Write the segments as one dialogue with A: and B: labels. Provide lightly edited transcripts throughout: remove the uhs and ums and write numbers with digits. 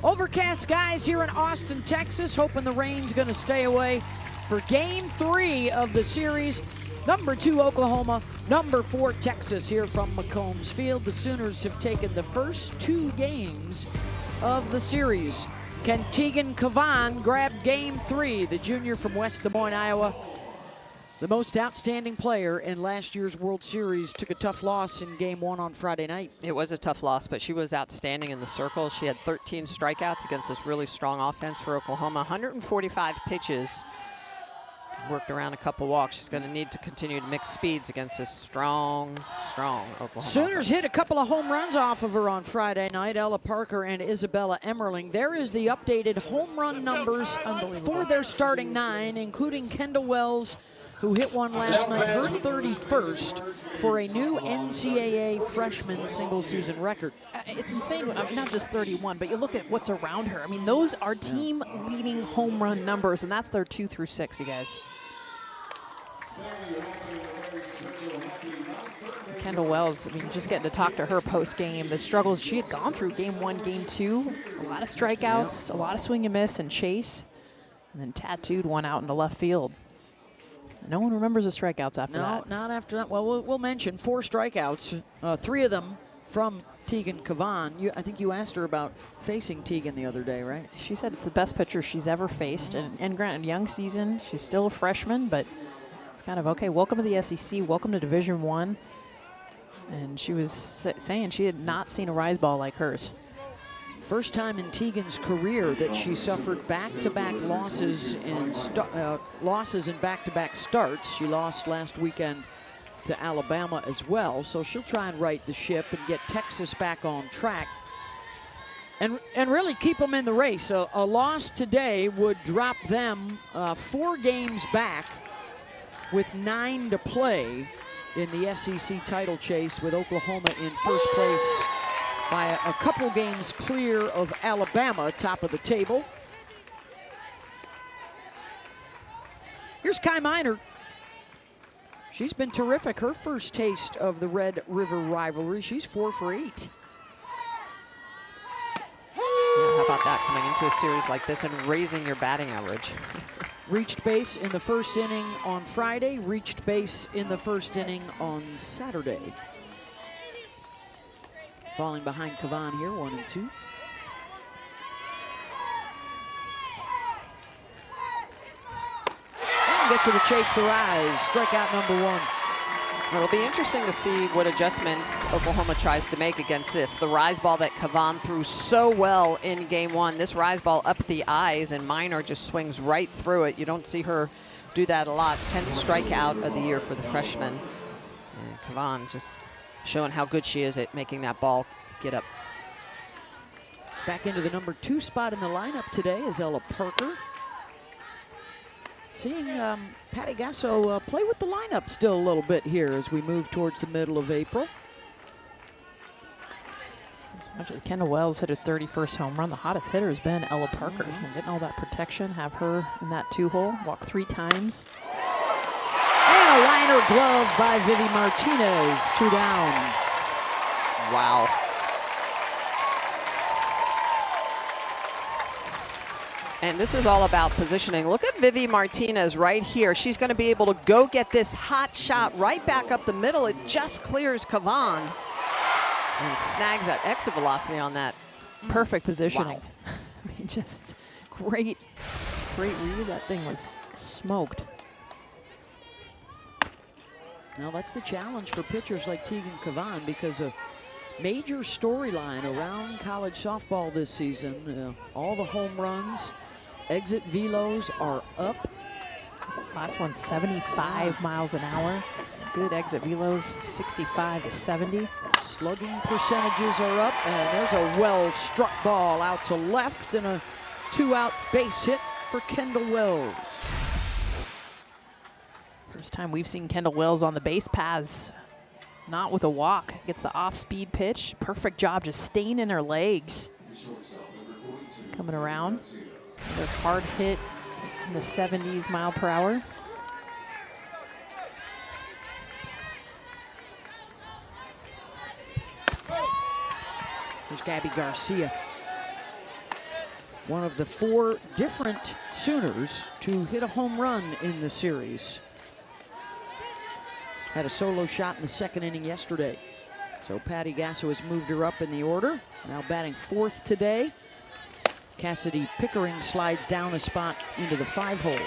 A: Overcast skies here in Austin, Texas, hoping the rain's going to stay away for Game 3 of the series. Number 2 Oklahoma, number 4 Texas here from McCombs Field. The Sooners have taken the first 2 games of the series. Can Tegan Cavan grab Game 3? The junior from West Des Moines, Iowa, the most outstanding player in last year's World Series, took a tough loss in Game 1 on Friday night.
B: It was a tough loss, but she was outstanding in the circle. She had 13 strikeouts against this really strong offense for Oklahoma. 145 pitches, worked around a couple walks. She's going to need to continue to mix speeds against this strong Oklahoma
A: Sooners
B: offense.
A: hit a couple of home runs off of her on Friday night, Ella Parker and Isabella Emmerling. There is the updated home run numbers for their starting 9, including Kendall Wells, who hit one last night, her 31st, for a new NCAA freshman single-season record.
C: It's insane. I mean, not just 31, but you look at what's around her. I mean, those are team-leading home run numbers, and that's their 2 through 6, you guys. Kendall Wells, I mean, just getting to talk to her post-game, the struggles she had gone through Game 1, Game 2, a lot of strikeouts, a lot of swing and miss and chase, and then tattooed one out into left field. No one remembers the strikeouts after that.
A: No, not after that. Well, we'll mention 4 strikeouts, 3 of them from Tegan Cavan. I think you asked her about facing Tegan the other day, right?
C: She said it's the best pitcher she's ever faced. And granted, young season, she's still a freshman, but it's kind of, okay, welcome to the SEC, welcome to Division I. And she was saying she had not seen a rise ball like hers.
A: First time in Tegan's career that she suffered back-to-back losses in back-to-back starts. She lost last weekend to Alabama as well, so she'll try and right the ship and get Texas back on track and really keep them in the race. A loss today would drop them 4 games back with 9 to play in the SEC title chase, with Oklahoma in first place by a couple games clear of Alabama, top of the table. Here's Kai Minor. She's been terrific. Her first taste of the Red River rivalry. She's 4 for 8.
B: Yeah, how about that, coming into a series like this and raising your batting average?
A: Reached base in the first inning on Friday, reached base in the first inning on Saturday. Falling behind Cavan here, 1 and 2. And gets her to chase the rise. Strikeout number 1.
B: It'll be interesting to see what adjustments Oklahoma tries to make against this. The rise ball that Cavan threw so well in Game 1. This rise ball up the eyes, and Minor just swings right through it. You don't see her do that a lot. 10th strikeout of the year for the freshman. And Cavan just showing how good she is at making that ball get up.
A: Back into the number 2 spot in the lineup today is Ella Parker. Seeing Patty Gasso play with the lineup still a little bit here as we move towards the middle of April.
C: As much as Kendall Wells hit her 31st home run, the hottest hitter has been Ella Parker. Getting all that protection, have her in that 2-hole, walk 3 times.
A: And a liner glove by Vivi Martinez, 2 down.
B: Wow. And this is all about positioning. Look at Vivi Martinez right here. She's going to be able to go get this hot shot right back up the middle. It just clears Cavan and snags that exit velocity on that.
C: Perfect positioning.
B: Wow.
C: I mean, just great read. That thing was smoked.
A: Now that's the challenge for pitchers like Tegan Cavan, because a major storyline around college softball this season, all the home runs, exit velos are up.
C: Last one, 75 miles an hour. Good exit velos, 65 to 70.
A: Slugging percentages are up, and there's a well-struck ball out to left and a 2-out base hit for Kendall Wells.
C: First time we've seen Kendall Wells on the base paths. Not with a walk. Gets the off-speed pitch. Perfect job just staying in her legs. Coming around. Another hard hit in the 70s mile per hour.
A: There's Gabby Garcia. one of the 4 different Sooners to hit a home run in the series. Had a solo shot in the 2nd inning yesterday. So Patty Gasso has moved her up in the order. Now batting 4th today. Cassidy Pickering slides down a spot into the 5 hole.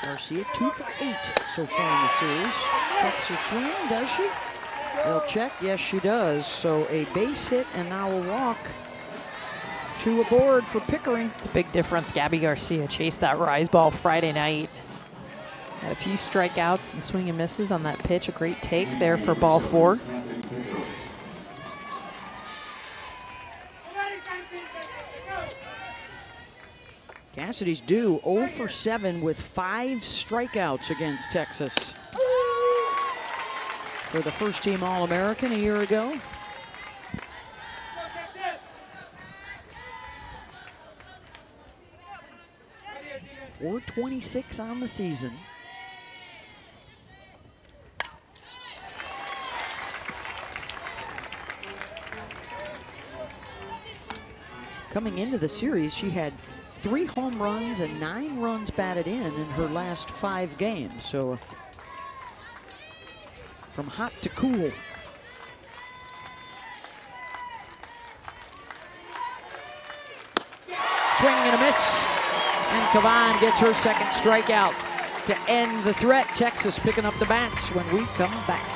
A: Garcia 2 for 8 so far in the series. Checks her swing, does she? They'll check, yes she does. So a base hit and now a walk. 2 aboard for Pickering.
C: It's a big difference. Gabby Garcia chased that rise ball Friday night. Had a few strikeouts and swing and misses on that pitch. A great take there for ball 4.
A: Cassidy's due 0 for 7 with 5 strikeouts against Texas. For the first team All-American a year ago. .426 on the season. Coming into the series, she had 3 home runs and 9 runs batted in her last 5 games. So from hot to cool. Swing and a miss. And Cavan gets her 2nd strikeout to end the threat. Texas picking up the bats when we come back.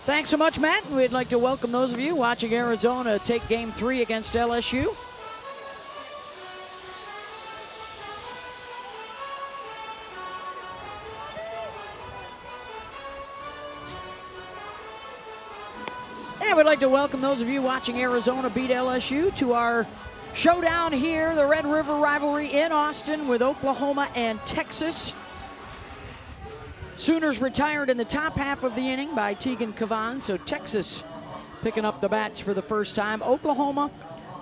A: Thanks so much, Matt. We'd like to welcome those of you watching Arizona take Game 3 against LSU. And we'd like to welcome those of you watching Arizona beat LSU to our showdown here, the Red River rivalry in Austin with Oklahoma and Texas. Sooners retired in the top half of the inning by Tegan Cavan, so Texas picking up the bats for the first time. Oklahoma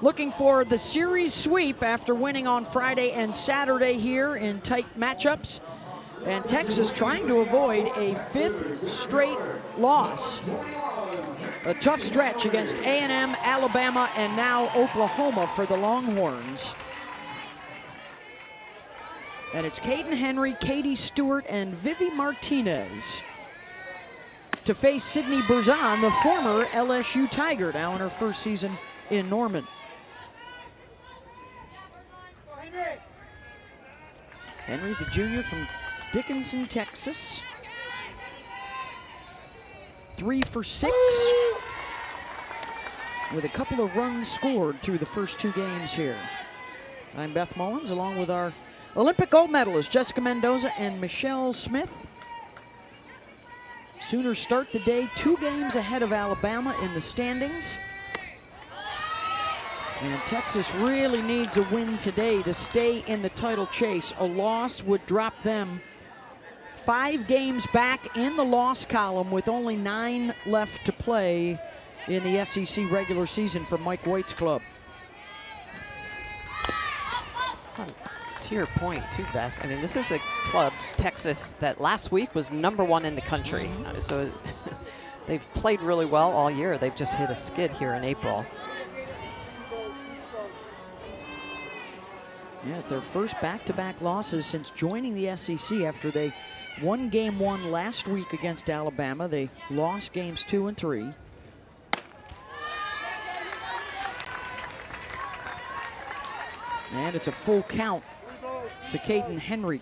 A: looking for the series sweep after winning on Friday and Saturday here in tight matchups. And Texas trying to avoid a 5th straight loss. A tough stretch against A&M, Alabama, and now Oklahoma for the Longhorns. And it's Caden Henry, Katie Stewart, and Vivi Martinez to face Sydney Berzon, the former LSU Tiger, now in her first season in Norman. Henry's the junior from Dickinson, Texas. 3 for 6 with a couple of runs scored through the first 2 games here. I'm Beth Mullins along with our Olympic gold medalists Jessica Mendoza and Michelle Smith. Sooners start the day 2 games ahead of Alabama in the standings. And Texas really needs a win today to stay in the title chase. A loss would drop them 5 games back in the loss column with only 9 left to play in the SEC regular season for Mike White's club.
B: To your point, too, Beth, I mean, this is a club, Texas, that last week was #1 in the country. So they've played really well all year. They've just hit a skid here in April.
A: Yeah, it's their first back-to-back losses since joining the SEC after they won game 1 last week against Alabama. They lost games 2 and 3. And it's a full count to Caden Henry.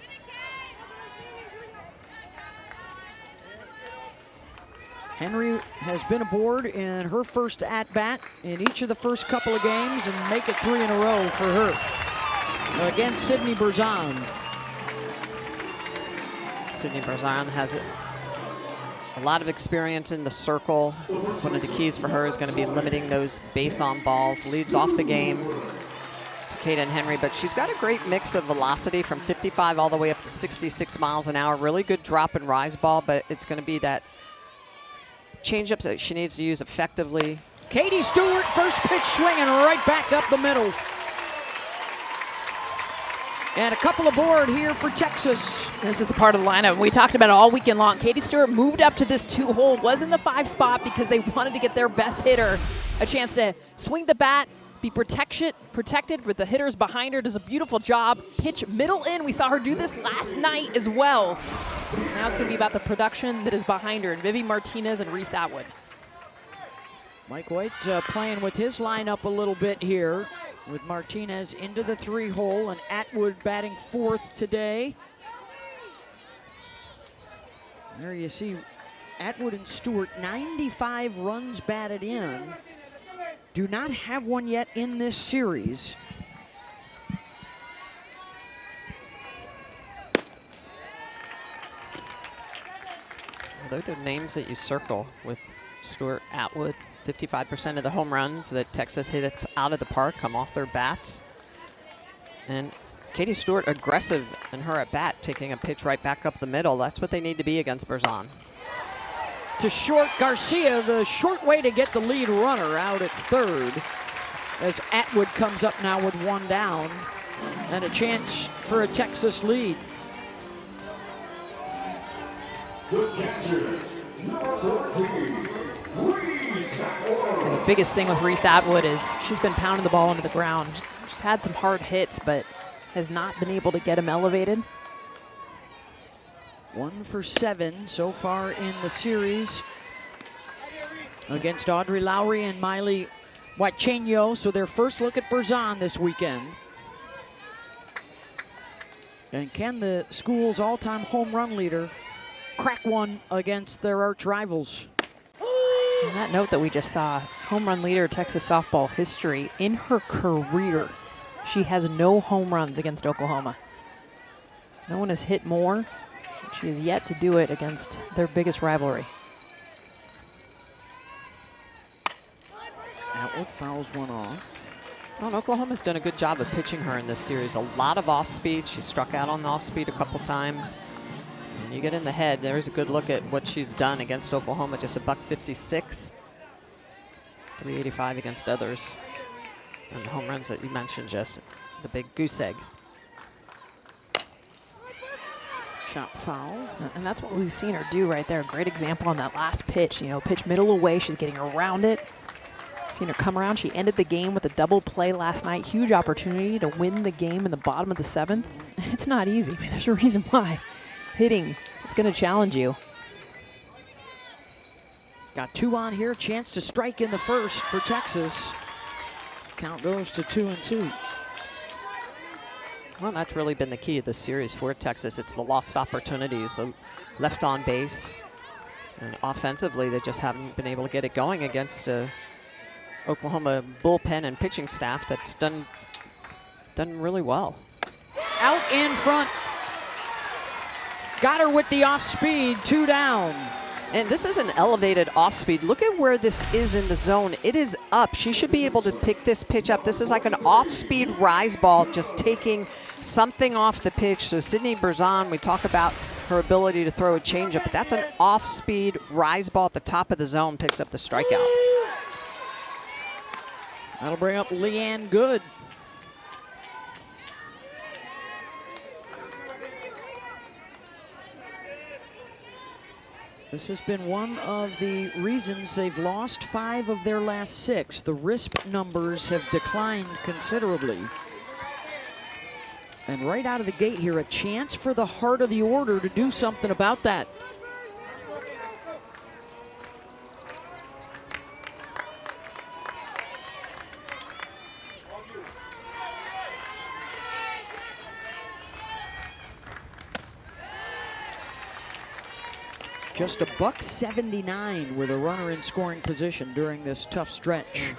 A: Henry has been aboard in her first at-bat in each of the first couple of games and make it 3 in a row for her against Sydney Berzon.
B: Sydney Berzon has a lot of experience in the circle. One of the keys for her is going to be limiting those base-on balls. Leads off the game to Caden Henry, but she's got a great mix of velocity from 55 all the way up to 66 miles an hour. Really good drop and rise ball, but it's going to be that changeup that she needs to use effectively.
A: Katie Stewart, first pitch swinging right back up the middle. And a couple aboard here for Texas.
C: This is the part of the lineup we talked about it all weekend long. Katie Stewart moved up to this 2-hole, was in the 5 spot because they wanted to get their best hitter a chance to swing the bat, be protected with the hitters behind her. Does a beautiful job. Pitch middle in. We saw her do this last night as well. Now it's going to be about the production that is behind her, and Vivi Martinez and Reese Atwood.
A: Mike White playing with his lineup a little bit here, with Martinez into the 3-hole and Atwood batting 4th today. There you see Atwood and Stewart, 95 runs batted in. Do not have one yet in this series.
B: Those are the names that you circle with Stewart, Atwood. 55% of the home runs that Texas hits out of the park come off their bats. And Katie Stewart aggressive in her at bat, taking a pitch right back up the middle. That's what they need to be against Berzon.
A: To short Garcia, the short way to get the lead runner out at 3rd, as Atwood comes up now with 1 down and a chance for a Texas lead.
D: The catcher, number 14, Reese Atwood.
C: And the biggest thing with Reese Atwood is she's been pounding the ball into the ground. She's had some hard hits, but has not been able to get them elevated.
A: 1 for 7 so far in the series against Audrey Lowry and Miley Huachenio. So their first look at Berzon this weekend. And can the school's all-time home run leader crack one against their arch rivals?
C: On that note that we just saw, home run leader Texas softball history in her career. She has no home runs against Oklahoma. No one has hit more. She has yet to do it against their biggest rivalry.
A: Atwood fouls one off.
B: Well, Oklahoma's done a good job of pitching her in this series. A lot of off-speed. She struck out on the off-speed a couple times. And you get in the head, there's a good look at what she's done against Oklahoma. Just a $156, 385 against others. And the home runs that you mentioned, Jess, the big goose egg.
A: Shot foul.
C: And that's what we've seen her do right there. Great example on that last pitch. You know, pitch middle away. She's getting around it. Seen her come around. She ended the game with a double play last night. Huge opportunity to win the game in the bottom of the 7th. It's not easy. I mean, there's a reason why. Hitting, it's going to challenge you.
A: Got 2 on here, chance to strike in the first for Texas. Count goes to 2-2.
B: Well, that's really been the key of this series for Texas. It's the lost opportunities, the left on base. And offensively, they just haven't been able to get it going against a Oklahoma bullpen and pitching staff that's done really well.
A: Out in front. Got her with the off speed, 2 down.
B: And this is an elevated off speed. Look at where this is in the zone. It is up. She should be able to pick this pitch up. This is like an off speed rise ball, just taking something off the pitch. So Sydney Berzon, we talk about her ability to throw a changeup, but that's an off speed rise ball at the top of the zone, picks up the strikeout.
A: That'll bring up Leanne Good. This has been one of the reasons they've lost 5 of their last 6. The RISP numbers have declined considerably. And right out of the gate here, a chance for the heart of the order to do something about that. Just $179 with a runner in scoring position during this tough stretch.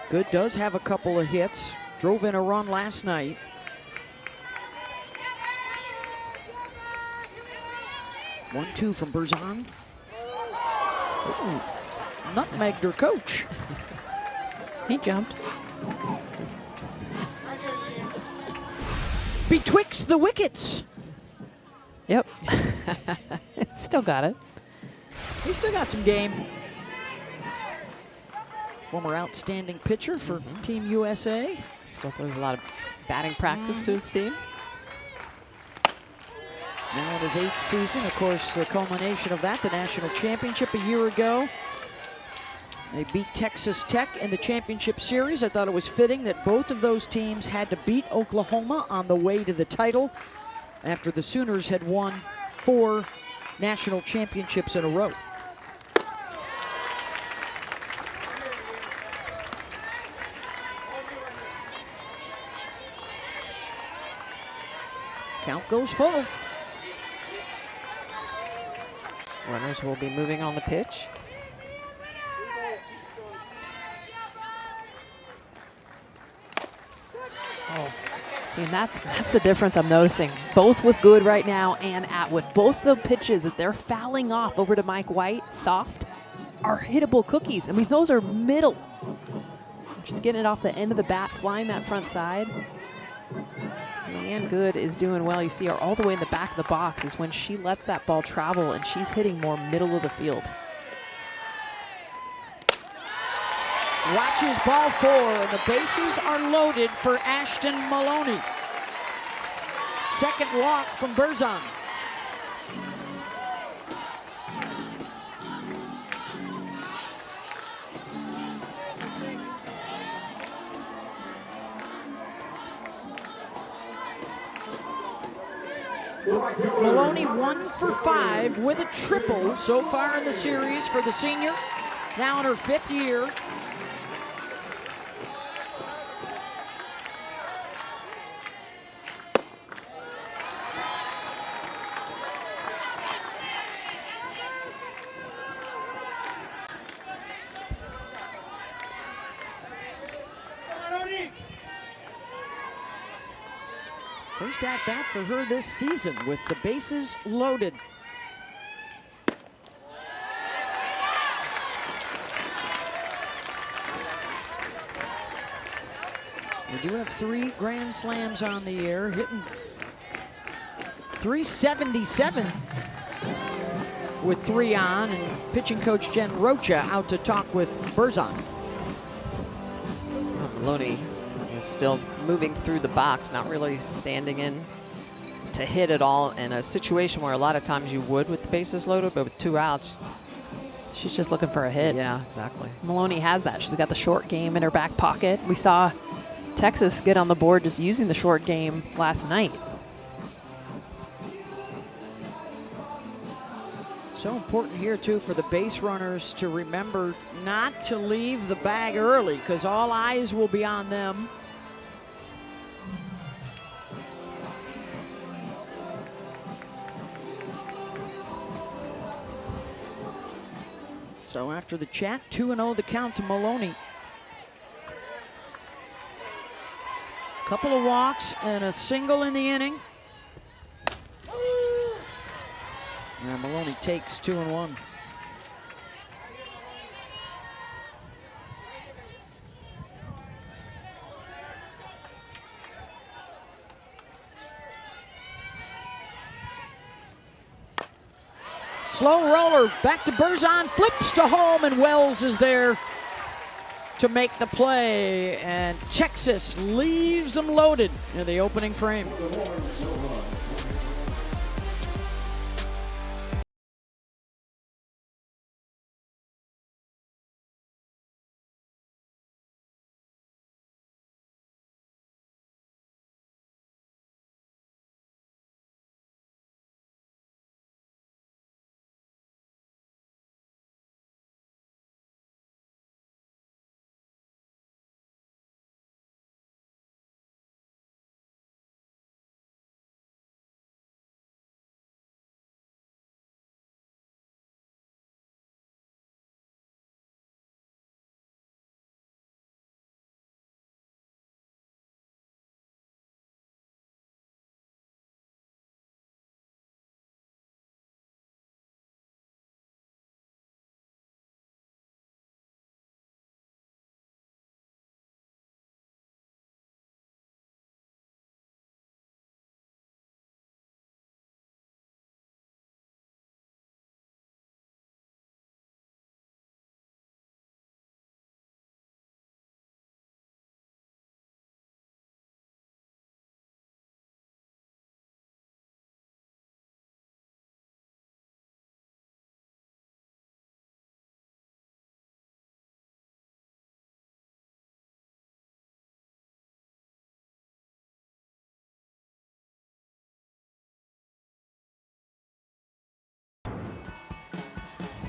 A: Good does have a couple of hits. Drove in a run last night. One, 2 from Berzon. Ooh, nutmegged her coach.
C: He jumped.
A: Betwixt the wickets.
C: Yep. Still got it.
A: He still got some game. Former outstanding pitcher for Team USA.
B: Still throws a lot of batting practice to his team.
A: Now in his 8th season, of course, the culmination of that, the national championship a year ago. They beat Texas Tech in the championship series. I thought it was fitting that both of those teams had to beat Oklahoma on the way to the title after the Sooners had won 4 national championships in a row. Count goes full.
B: Runners will be moving on the pitch.
C: Oh, see, and that's the difference I'm noticing. Both with Good right now and Atwood. Both the pitches that they're fouling off over to Mike White, soft, are hittable cookies. I mean, those are middle. She's getting it off the end of the bat, flying that front side. Leanne Good is doing well. You see her all the way in the back of the box is when she lets that ball travel, and she's hitting more middle of the field.
A: Watches ball 4, and the bases are loaded for Ashton Maloney. Second walk from Berzon. Maloney 1 for 5 with a triple so far in the series for the senior. Now in her 5th year. First at bat for her this season with the bases loaded. We do have 3 grand slams on the air, hitting 377 with 3 on, and pitching coach Jen Rocha out to talk with Berzon.
B: Maloney is still moving through the box, not really standing in to hit at all in a situation where a lot of times you would with the bases loaded, but with 2 outs.
C: She's just looking for a hit.
B: Yeah, exactly.
C: Maloney has that. She's got the short game in her back pocket. We saw Texas get on the board just using the short game last night.
A: So important here, too, for the base runners to remember not to leave the bag early because all eyes will be on them. So after the chat, 2-0 the count to Maloney. Couple of walks and a single in the inning. Now Maloney takes 2-1. Slow roller back to Berzon, flips to home, and Wells is there to make the play. And Texas leaves them loaded in the opening frame.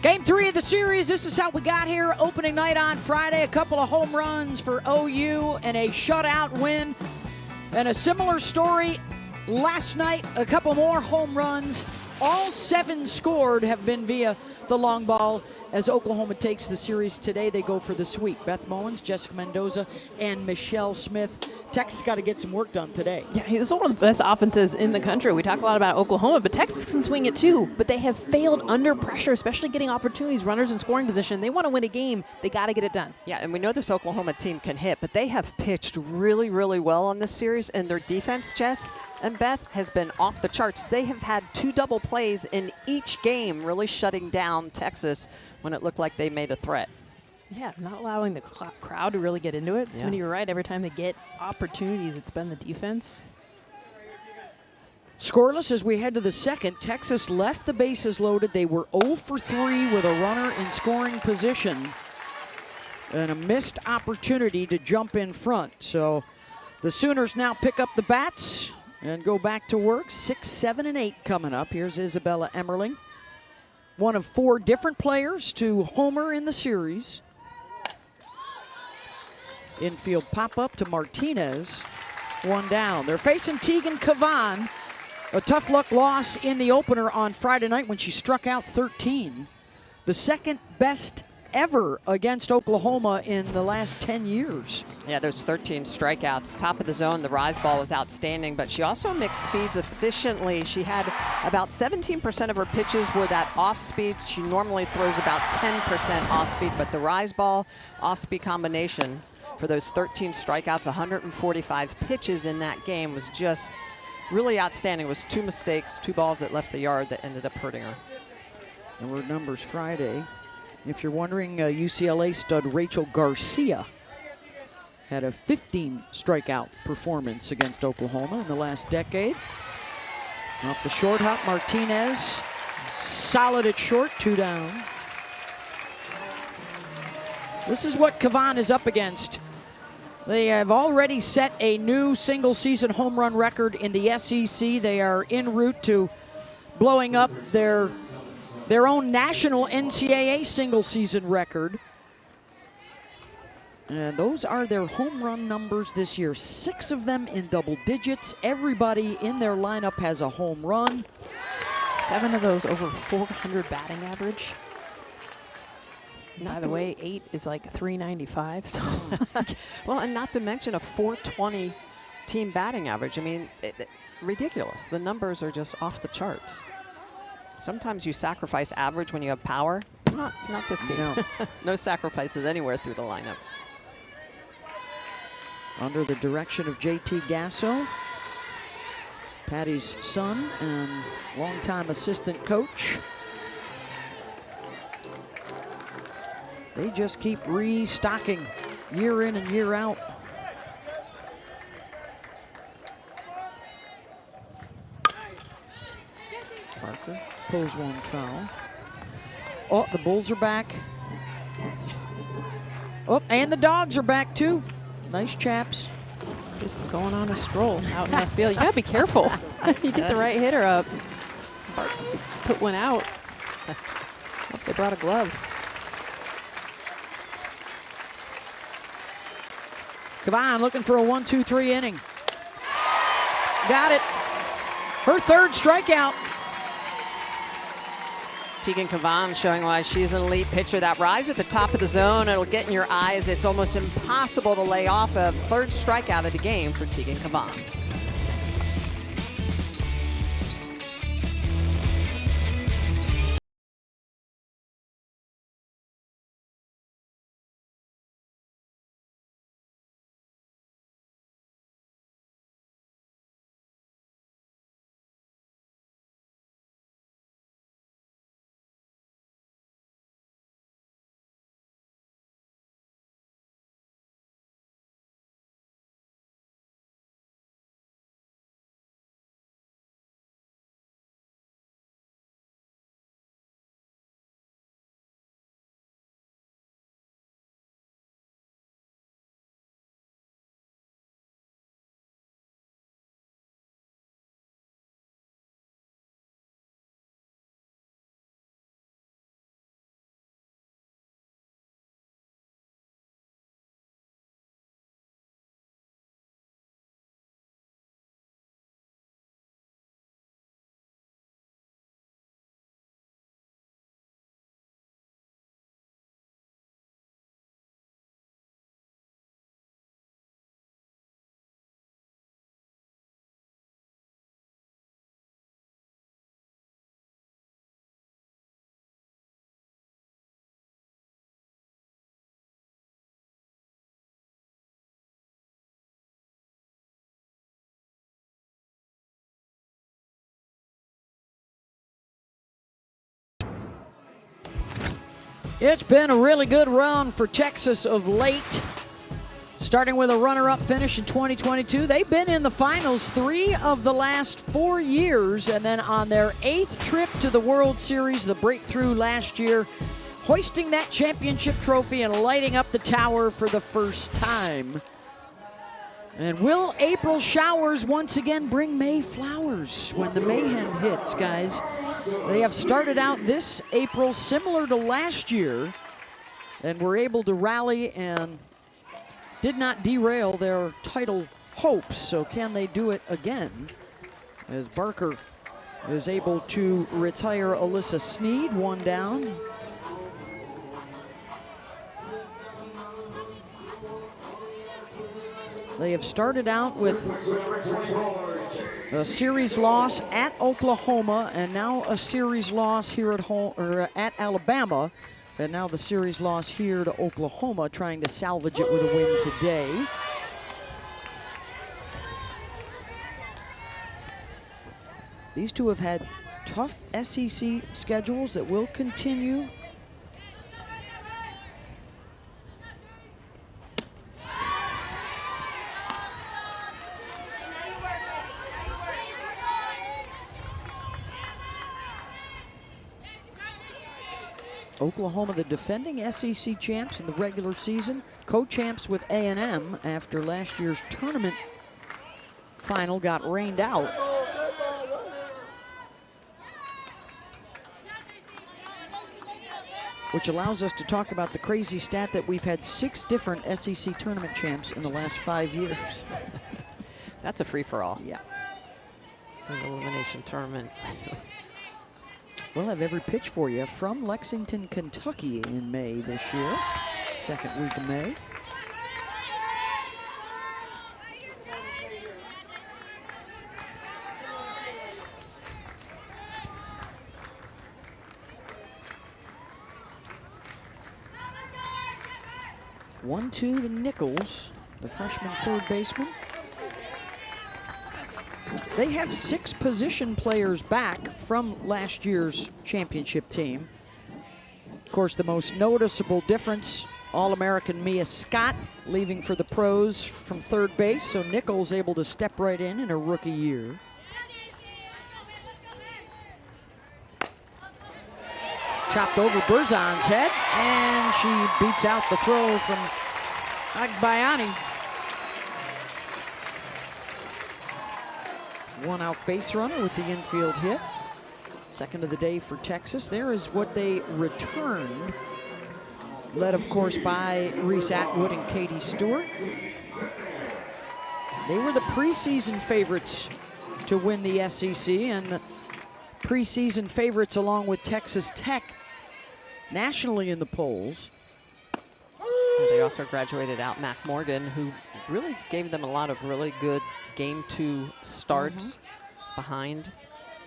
A: Game 3 of the series, this is how we got here. Opening night on Friday, a couple of home runs for OU and a shutout win. And a similar story last night, a couple more home runs. All 7 scored have been via the long ball as Oklahoma takes the series today. They go for the sweep. Beth Mowins, Jessica Mendoza, and Michelle Smith. Texas got to get some work done today.
C: Yeah, this is one of the best offenses in the country. We talk a lot about Oklahoma, but Texas can swing it too. But they have failed under pressure, especially getting opportunities, runners in scoring position. They want to win a game. They got to get it done.
B: Yeah, and we know this Oklahoma team can hit, but they have pitched really, really well on this series, and their defense, Jess and Beth, has been off the charts. They have had 2 double plays in each game, really shutting down Texas when it looked like they made a threat.
C: Yeah, not allowing the crowd to really get into it. So
B: Yeah.
C: you're right. Every time they get opportunities, it's been the defense.
A: Scoreless as we head to the second. Texas left the bases loaded. They were 0 for 3 with a runner in scoring position and a missed opportunity to jump in front. So the Sooners now pick up the bats and go back to work. 6, 7, and 8 coming up. Here's Isabella Emmerling, one of 4 different players to homer in the series. Infield pop-up to Martinez. 1 down. They're facing Tegan Cavan. A tough luck loss in the opener on Friday night when she struck out 13. The second best ever against Oklahoma in the last 10 years.
B: Yeah, those 13 strikeouts. Top of the zone, the rise ball was outstanding, but she also mixed speeds efficiently. She had about 17% of her pitches were that off speed. She normally throws about 10% off speed, but the rise ball off speed combination for those 13 strikeouts, 145 pitches in that game was just really outstanding. It was 2 mistakes, 2 balls that left the yard that ended up hurting her.
A: There were numbers Friday. If you're wondering, UCLA stud Rachel Garcia had a 15 strikeout performance against Oklahoma in the last decade. Off the short hop, Martinez, solid at short, 2 down. This is what Cavan is up against. They have already set a new single-season home run record in the SEC. They are en route to blowing up their own national NCAA single-season record. And those are their home run numbers this year. 6 of them in double digits. Everybody in their lineup has a home run.
C: 7 of those over 400 batting average. By the way, 8 is like 395. So,
B: well, and not to mention a 420 team batting average. I mean, ridiculous. The numbers are just off the charts. Sometimes you sacrifice average when you have power. Not this team.
A: No.
B: No sacrifices anywhere through the lineup.
A: Under the direction of JT Gasso, Patty's son and longtime assistant coach. They just keep restocking year in and year out. Parker pulls one foul. Oh, the Bulls are back. Oh, and the Dogs are back too. Nice chaps.
C: just going on a stroll out in left field. You gotta be careful. You get the right hitter up. Put one out. Hope they brought a glove.
A: Kavan looking for a 1-2-3 inning. Got it. Her third strikeout.
B: Tegan Kavan showing why she's an elite pitcher. That rise at the top of the zone, it'll get in your eyes. It's almost impossible to lay off a third strikeout of the game for Tegan Kavan.
A: It's been a really good run for Texas of late. Starting with a runner-up finish in 2022. They've been in the finals 3 of the last 4 years, and then on their 8th trip to the World Series, the breakthrough last year, hoisting that championship trophy and lighting up the tower for the first time. And will April showers once again bring May flowers when the mayhem hits, guys? They have started out this April similar to last year and were able to rally and did not derail their title hopes. So can they do it again? As Barker is able to retire Alyssa Sneed, 1 down. They have started out with a series loss at Oklahoma and now a series loss here at home, or at Alabama, and now the series loss here to Oklahoma, trying to salvage it with a win today. These two have had tough SEC schedules that will continue. Oklahoma, the defending SEC champs in the regular season, co-champs with A&M after last year's tournament final got rained out. Which allows us to talk about the crazy stat that we've had 6 different SEC tournament champs in the last 5 years.
B: That's a free-for-all.
A: Yeah.
B: Single elimination tournament.
A: We'll have every pitch for you from Lexington, Kentucky in May this year. Second week of May. One-two to Nichols, the freshman third baseman. They have 6 position players back from last year's championship team. Of course, the most noticeable difference, All-American Mia Scott leaving for the pros from third base, so Nichols able to step right in her rookie year. Chopped over Berzon's head, and she beats out the throw from Agbayani. One out base runner with the infield hit. Second of the day for Texas. There is what they returned, led of course by Reese Atwood and Katie Stewart. They were the preseason favorites to win the SEC, and preseason favorites along with Texas Tech nationally in the polls.
B: They also graduated out Mac Morgan, who really gave them a lot of really good Game 2 starts behind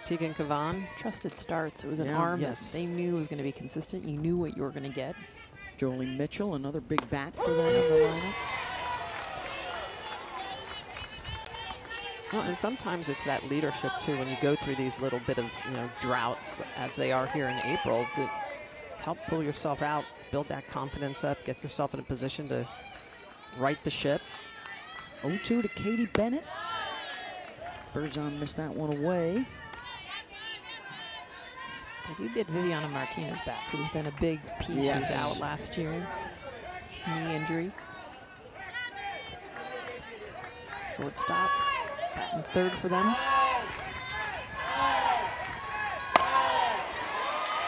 B: Tegan Cavan.
C: Trusted starts. It was an
A: Yeah,
C: arm
A: yes.
C: that they knew was going to be consistent. You knew what you were going to get.
A: Jolie Mitchell, another big bat for them in the lineup.
B: Well, and sometimes it's that leadership too, when you go through these little bit of droughts as they are here in April, to help pull yourself out, build that confidence up, get yourself in a position to right the ship.
A: 0-2 to Katie Bennett. Berzon missed that one away.
C: They do get Viviana Martinez back, who's been a big piece.
A: Yes.
C: She was out last year. Knee injury. Shortstop. Batting third for them.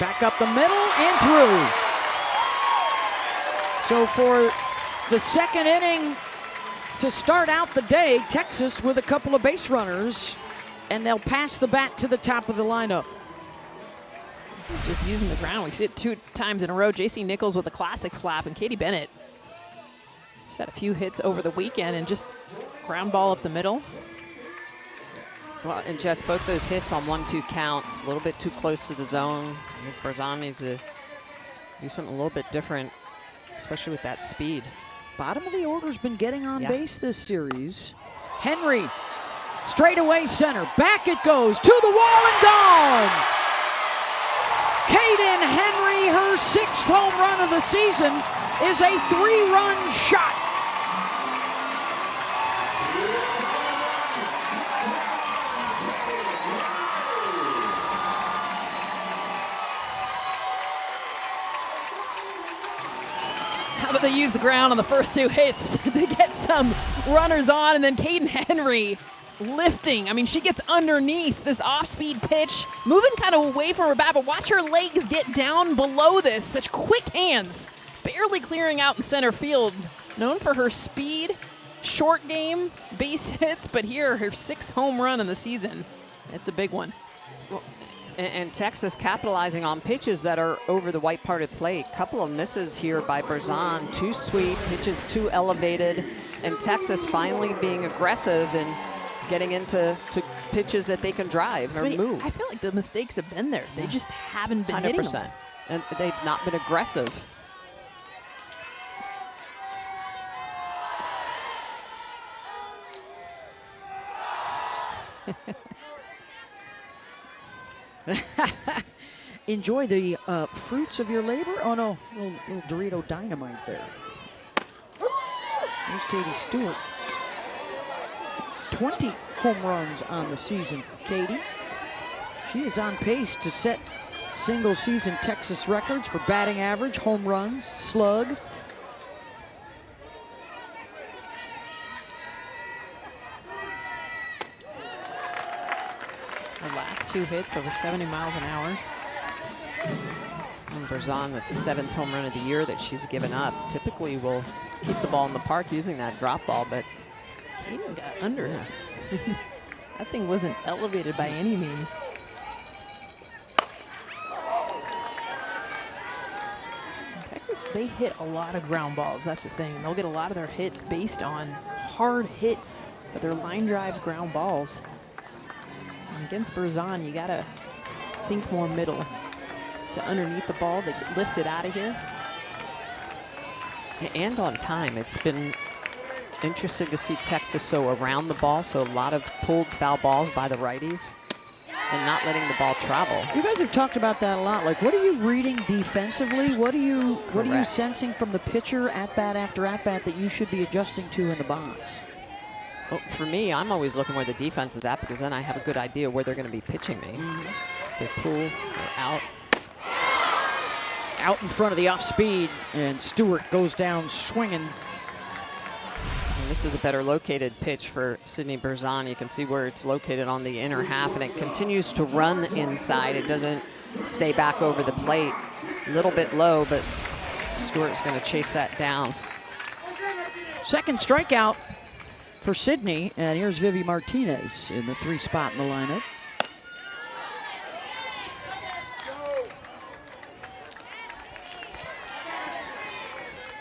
A: Back up the middle and through. So for the second inning to start out the day, Texas with a couple of base runners, and they'll pass the bat to the top of the lineup.
C: He's just using the ground. We see it 2 times in a row. J.C. Nichols with a classic slap, and Katie Bennett just had a few hits over the weekend and just ground ball up the middle.
B: Well, and Jess, both those hits on 1-2 counts, a little bit too close to the zone. I think Berzon needs to do something a little bit different, especially with that speed.
A: Bottom of the order's been getting on
B: Yeah.
A: base this series. Henry, straight away center. Back it goes to the wall and gone. Kaden Henry, her 6th home run of the season, is a 3-run shot.
C: How about they use the ground on the first 2 hits to get some runners on, and then Kaden Henry lifting. I mean, she gets underneath this off-speed pitch, moving kind of away from her bat, but watch her legs get down below this. Such quick hands, barely clearing out in center field. Known for her speed, short game, base hits, but here, her 6th home run in the season. It's a big one.
B: And Texas capitalizing on pitches that are over the white part of plate. Couple of misses here by Berzon. Too sweet, pitches too elevated, and Texas finally being aggressive and getting into pitches that they can drive or move.
C: I feel like the mistakes have been there. They just haven't been hitting
B: 100%.
C: them.
B: And they've not been aggressive.
A: Enjoy the fruits of your labor. Oh no, little Dorito dynamite there. There's Katie Stewart. 20 home runs on the season for Katie. She is on pace to set single season Texas records for batting average, home runs, slug.
C: Her last 2 hits over 70 miles an hour.
B: And Berzon, that's the 7th home run of the year that she's given up. Typically will keep the ball in the park using that drop ball, but
C: Kaden got under it. That thing wasn't elevated by any means. Texas, they hit a lot of ground balls. That's the thing. They'll get a lot of their hits based on hard hits, but their line drives ground balls. And against Berzon, you gotta think more middle to underneath the ball to lift it out of here.
B: and on time. It's been interesting to see Texas so around the ball, so a lot of pulled foul balls by the righties and not letting the ball travel.
A: You guys have talked about that a lot. Like, what are you reading defensively? What are you
B: Correct.
A: sensing from the pitcher at bat after at bat that you should be adjusting to in the box?
B: Well, for me, I'm always looking where the defense is at because then I have a good idea where they're going to be pitching me. They pull, they're out.
A: Out in front of the off speed, and Stewart goes down swinging.
B: And this is a better located pitch for Sydney Berzon. You can see where it's located on the inner half, and it continues to run inside. It doesn't stay back over the plate. A little bit low, but Stewart's going to chase that down.
A: Second strikeout for Sydney, and here's Vivi Martinez in the 3 spot in the lineup.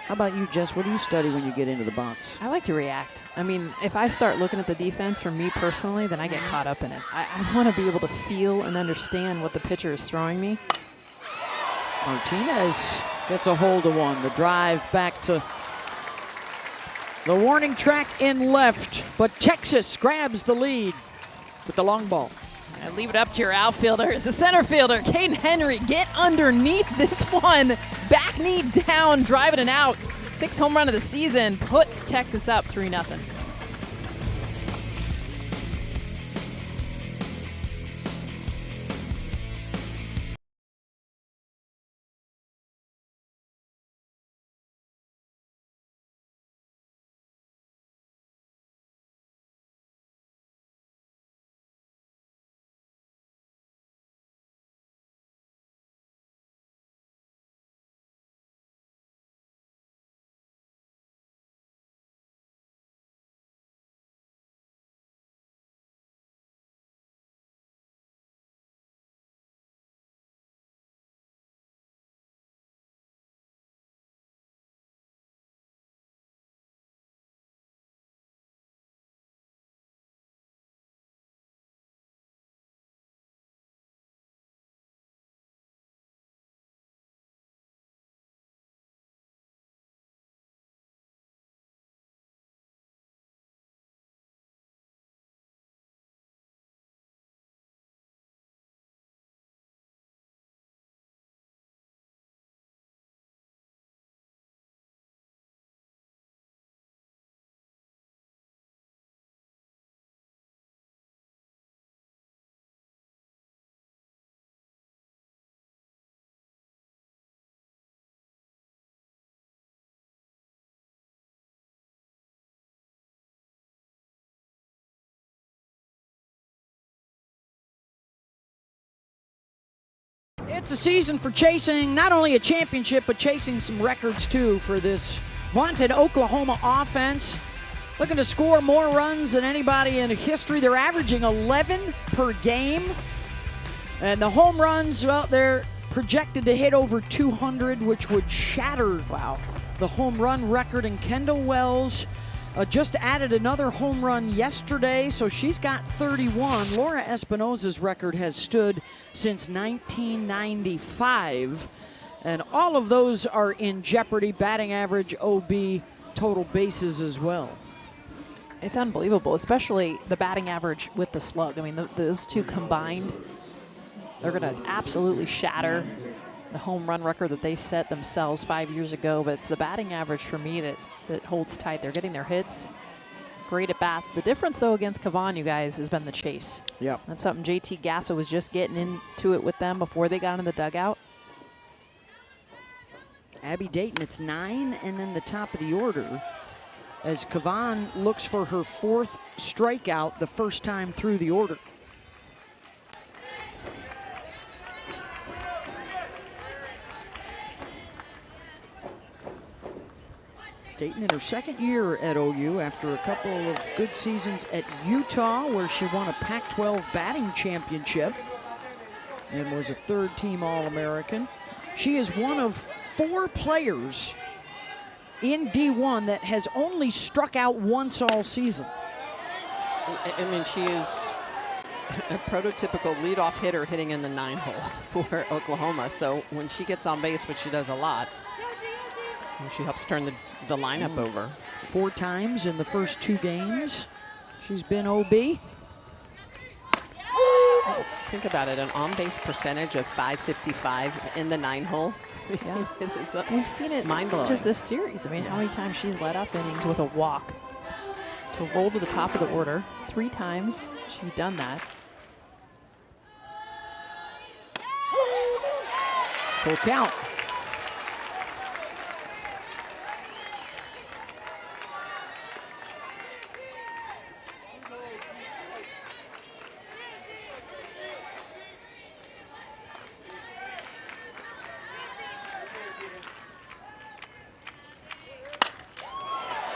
A: How about you, Jess? What do you study when you get into the box?
C: I like to react. I mean, if I start looking at the defense, for me personally, then I get caught up in it. I want to be able to feel and understand what the pitcher is throwing me.
A: Martinez gets a hold of one. The drive back to the warning track in left, but Texas grabs the lead with the long ball.
C: And leave it up to your outfielders. The center fielder, Caden Henry, get underneath this one. Back knee down, driving it out. 6th home run of the season, puts Texas up 3-0.
A: It's a season for chasing not only a championship, but chasing some records too for this vaunted Oklahoma offense. Looking to score more runs than anybody in history. They're averaging 11 per game. And the home runs, well, they're projected to hit over 200, which would shatter, the home run record. And Kendall Wells just added another home run yesterday, so she's got 31. Laura Espinosa's record has stood since 1995, and all of those are in jeopardy. Batting average, OB, total bases as well.
C: It's unbelievable, especially the batting average with the slug. I mean, those two combined, they're going to absolutely shatter the home run record that they set themselves 5 years ago. But it's the batting average for me that holds tight. They're getting their hits, great at bats. The difference, though, against Cavan, you guys, has been the chase.
A: Yep.
C: That's something JT Gasso was just getting into it with them before they got in the dugout.
A: Abby Dayton, it's 9 and then the top of the order as Cavan looks for her 4th strikeout the first time through the order. Dayton in her 2nd year at OU after a couple of good seasons at Utah where she won a Pac-12 batting championship and was a 3rd-team All-American. She is one of 4 players in D1 that has only struck out once all season.
B: I mean, she is a prototypical leadoff hitter hitting in the 9-hole for Oklahoma. So when she gets on base, which she does a lot, she helps turn the lineup over.
A: 4 times in the first 2 games. She's been OB.
B: Think about it, an on-base percentage of .555 in the 9-hole.
C: Yeah.
B: It's
C: We've seen it
B: mind-blowing.
C: just this series. I mean, how many times she's led up innings with a walk to roll to the top of the order. 3 times she's done that.
A: Full count.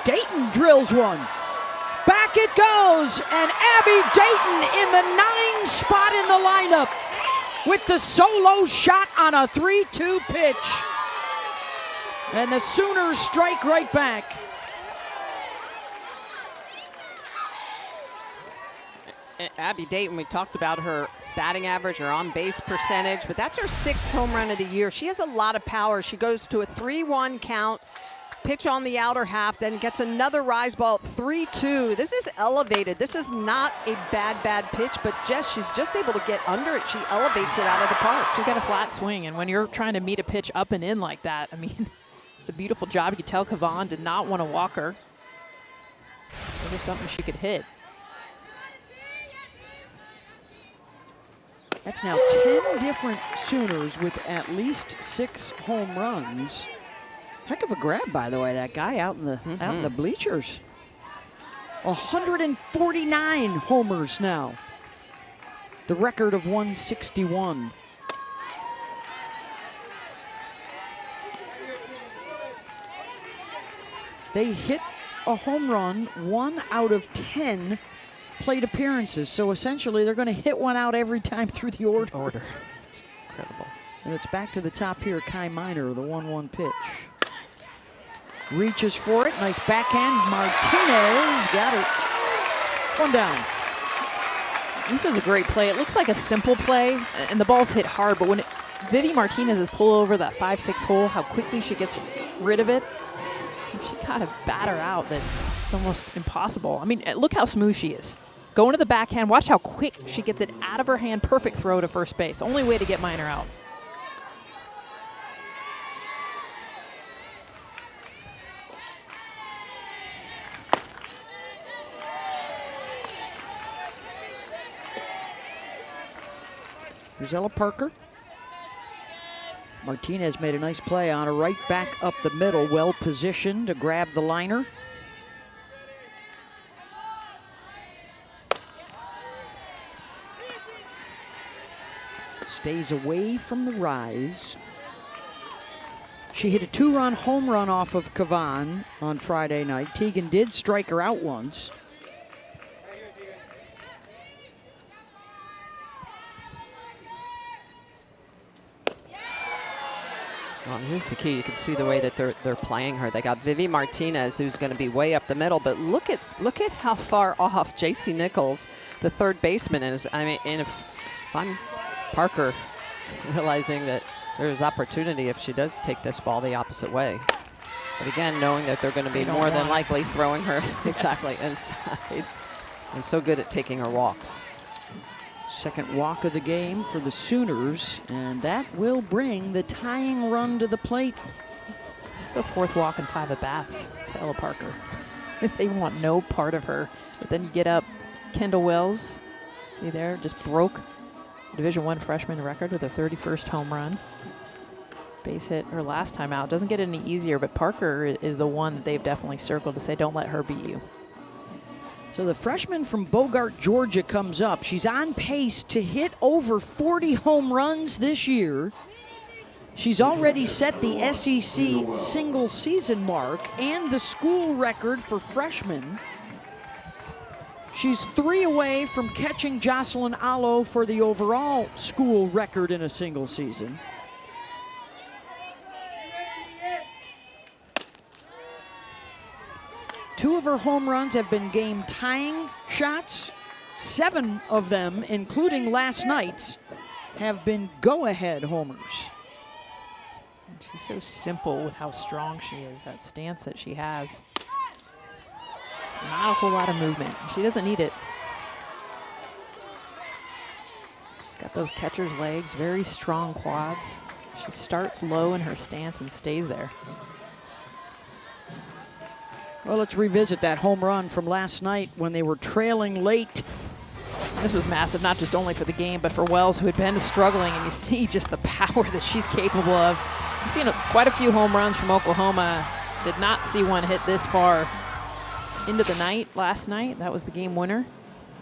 A: Dayton drills one. Back it goes, and Abby Dayton in the 9 spot in the lineup with the solo shot on a 3-2 pitch. And the Sooners strike right back.
B: Abby Dayton, we talked about her batting average, her on-base percentage, but that's her 6th home run of the year. She has a lot of power. She goes to a 3-1 count. Pitch on the outer half, then gets another rise ball, 3-2. This is elevated. This is not a bad pitch, but she's just able to get under it. She elevates it out of the park.
C: She's got a flat swing, and when you're trying to meet a pitch up and in like that, I mean, it's a beautiful job. You could tell Cavan did not want to walk her. It was something she could hit.
A: That's now 10 different Sooners with at least 6 home runs. Heck of a grab, by the way, that guy out in the bleachers. 149 homers now. The record of 161. They hit a home run 1 out of 10 plate appearances. So essentially, they're going to hit one out every time through the order.
B: It's incredible.
A: And it's back to the top here, Kai Miner, the 1-1 pitch. Reaches for it, nice backhand. Martinez got it. 1 down.
C: This is a great play. It looks like a simple play, and the ball's hit hard, but when Vivi Martinez is pulled over that 5-6 hole, how quickly she gets rid of it. If she got to bat her out, then it's almost impossible. I mean, look how smooth she is. Going to the backhand, watch how quick she gets it out of her hand. Perfect throw to first base. Only way to get Miner out.
A: Rosella Parker. Martinez made a nice play on her, right back up the middle, well positioned to grab the liner. Stays away from the rise. She hit a 2-run home run off of Cavan on Friday night. Teagan did strike her out once.
B: Well, here's the key. You can see the way that they're playing her. They got Vivi Martinez, who's going to be way up the middle, but look at how far off J.C. Nichols, the 3rd baseman, is. I mean, and if I'm Parker, realizing that there's opportunity if she does take this ball the opposite way. But again, knowing that they're going to be more than likely throwing her exactly inside, and so good at taking her walks.
A: Second walk of the game for the Sooners, and that will bring the tying run to the plate.
C: It's the 4th walk and 5 at-bats to Ella Parker. They want no part of her. But then you get up Kendall Wells. See there, just broke Division I freshman record with a 31st home run. Base hit her last time out. Doesn't get any easier, but Parker is the one that they've definitely circled to say, don't let her beat you.
A: So the freshman from Bogart, Georgia comes up. She's on pace to hit over 40 home runs this year. She's already set the SEC single season mark and the school record for freshmen. She's 3 away from catching Jocelyn Allo for the overall school record in a single season. Two of her home runs have been game-tying shots. 7 of them, including last night's, have been go-ahead homers.
C: And she's so simple with how strong she is, that stance that she has. Not a whole lot of movement. She doesn't need it. She's got those catcher's legs, very strong quads. She starts low in her stance and stays there.
A: Well, let's revisit that home run from last night when they were trailing late.
C: This was massive, not just only for the game, but for Wells, who had been struggling, and you see just the power that she's capable of. I've seen quite a few home runs from Oklahoma. Did not see one hit this far into the night last night. That was the game winner.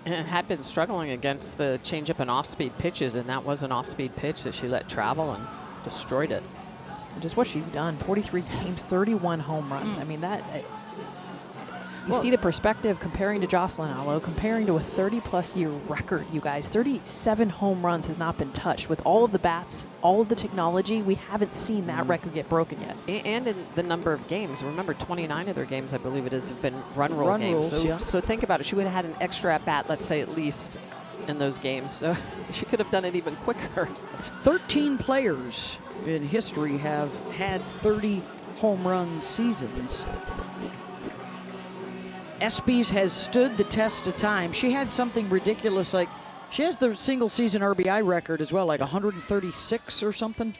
B: And had been struggling against the changeup and off-speed pitches, and that was an off-speed pitch that she let travel and destroyed it.
C: And just what she's done, 43 games, 31 home runs. I mean, that... You see the perspective comparing to Jocelyn Allo, comparing to a 30-plus year record, you guys. 37 home runs has not been touched. With all of the bats, all of the technology, we haven't seen that record get broken yet.
B: And in the number of games. Remember, 29 of their games, I believe it is, have been run rule games.
A: Rules,
B: so think about it. She would have had an extra at-bat, let's say, at least in those games. So she could have done it even quicker.
A: 13 players in history have had 30 home run seasons. ESPYs has stood the test of time. She had something ridiculous, like she has the single season RBI record as well, like 136 or something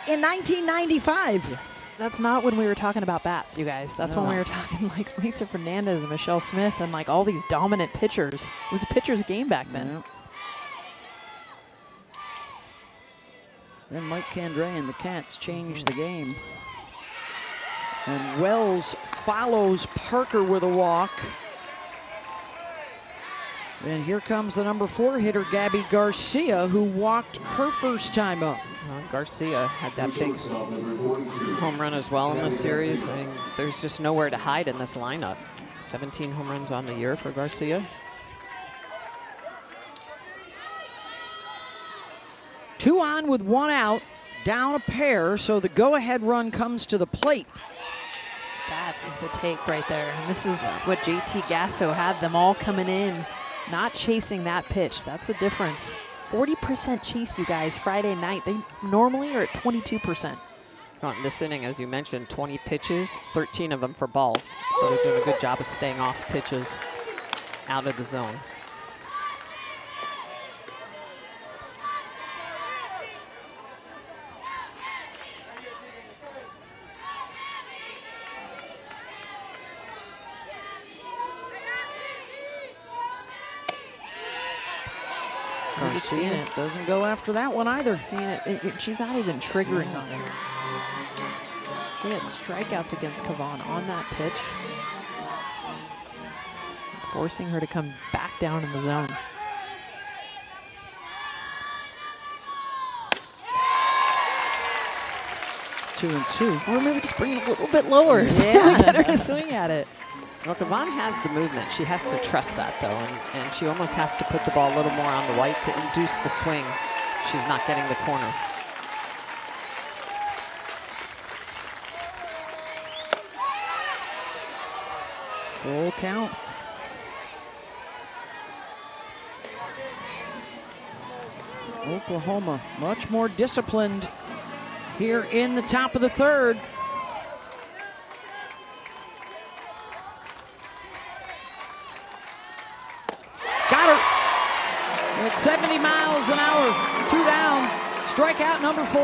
A: in 1995.
C: Yes. That's not when we were talking about bats, you guys. That's when we were talking like Lisa Fernandez and Michelle Smith and like all these dominant pitchers. It was a pitcher's game back then.
A: Yeah. Then Mike Candray and the Cats changed the game. And Wells follows Parker with a walk. And here comes the number 4 hitter, Gabby Garcia, who walked her first time up.
B: Well, Garcia had that big home run as well in this series. I mean, there's just nowhere to hide in this lineup. 17 home runs on the year for Garcia.
A: Two on with 1 out, down a pair, so the go-ahead run comes to the plate.
C: That is the take right there. And this is what JT Gasso had them all coming in, not chasing that pitch. That's the difference. 40% chase, you guys, Friday night. They normally are at 22%.
B: In this inning, as you mentioned, 20 pitches, 13 of them for balls. So they're doing a good job of staying off pitches out of the zone.
C: Seeing it.
A: Doesn't go after that one either.
C: Seeing it. She's not even triggering on it. She had strikeouts against Kavan on that pitch, forcing her to come back down in the zone.
A: Two and two.
C: Or maybe just bring it a little bit lower.
A: Yeah.
C: Get her to swing at it.
B: Well, Kavan has the movement. She has to trust that, though, and she almost has to put the ball a little more on the white to induce the swing. She's not getting the corner.
A: Full count. Oklahoma much more disciplined here in the top of the third. Got her at 70 miles an hour. 2 down. Strikeout number 4.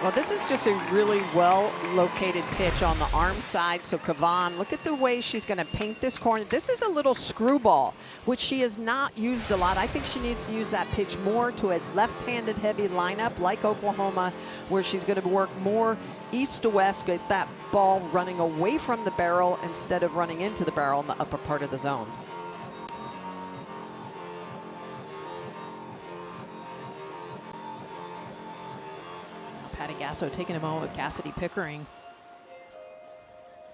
B: Well, this is just a really well-located pitch on the arm side. So Kavan, look at the way she's going to paint this corner. This is a little screwball, which she has not used a lot. I think she needs to use that pitch more to a left-handed heavy lineup like Oklahoma, where she's going to work more east to west, get that ball running away from the barrel instead of running into the barrel in the upper part of the zone.
C: Patty Gasso taking a moment with Cassidy Pickering.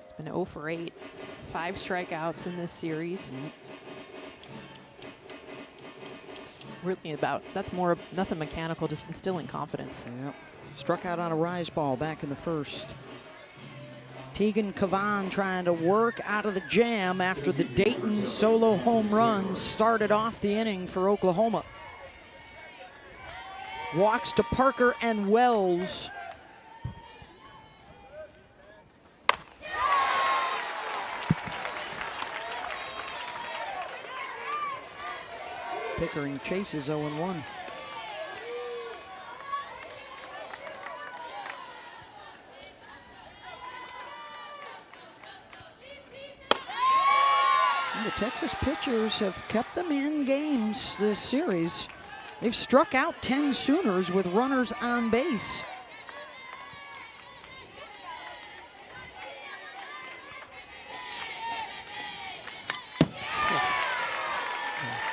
C: It's been 0 for 8. 5 strikeouts in this series. Just really that's more nothing mechanical, just instilling confidence.
A: Yep. Struck out on a rise ball back in the first. Tegan Kavan trying to work out of the jam after the Dayton solo home runs started off the inning for Oklahoma. Walks to Parker and Wells. Pickering chases 0-1. The Texas pitchers have kept them in games this series. They've struck out 10 Sooners with runners on base.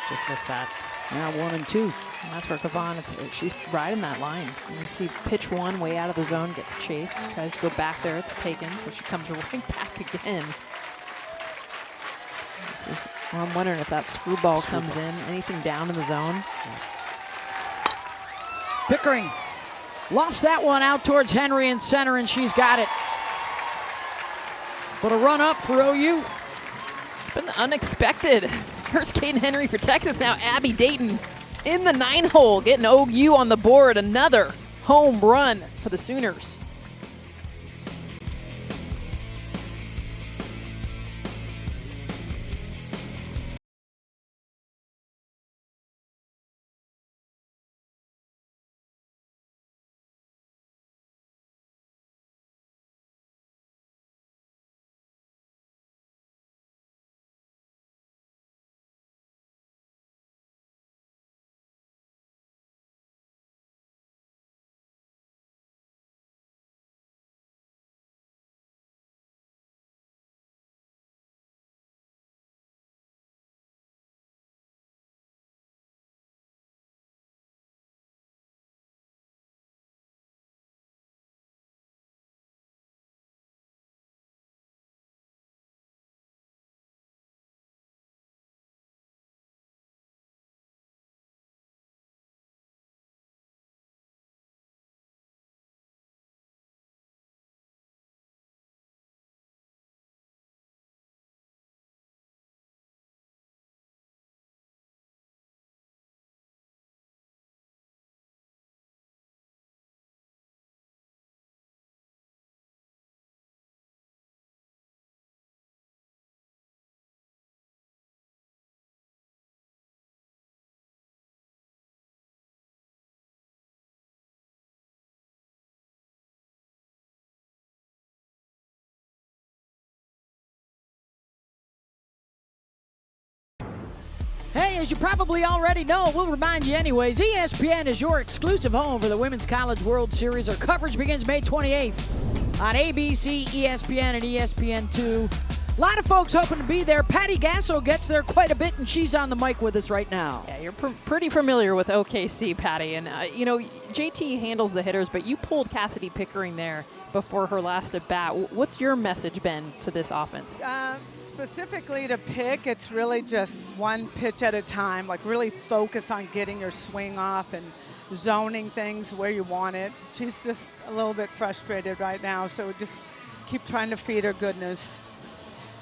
B: Just missed that.
A: Now 1 and 2.
C: And that's where Kavan, she's riding that line. You see pitch 1 way out of the zone, gets chased, tries to go back there, it's taken, so she comes right back again. Well, I'm wondering if that screwball comes in, anything down in the zone.
A: Pickering lofts that one out towards Henry in center, and she's got it. But a run up for OU.
C: It's been unexpected. First Caden Henry for Texas, now Abby Dayton in the 9-hole, getting OU on the board. Another home run for the Sooners.
A: Hey, as you probably already know, we'll remind you anyways, ESPN is your exclusive home for the Women's College World Series. Our coverage begins May 28th on ABC, ESPN, and ESPN2. A lot of folks hoping to be there. Patty Gasso gets there quite a bit, and she's on the mic with us right now.
C: Yeah, you're pretty familiar with OKC, Patty. And, you know, JT handles the hitters, but you pulled Cassidy Pickering there before her last at bat. What's your message been to this offense?
E: Specifically to pick, it's really just one pitch at a time, like really focus on getting your swing off and zoning things where you want it. She's just a little bit frustrated right now, so just keep trying to feed her goodness.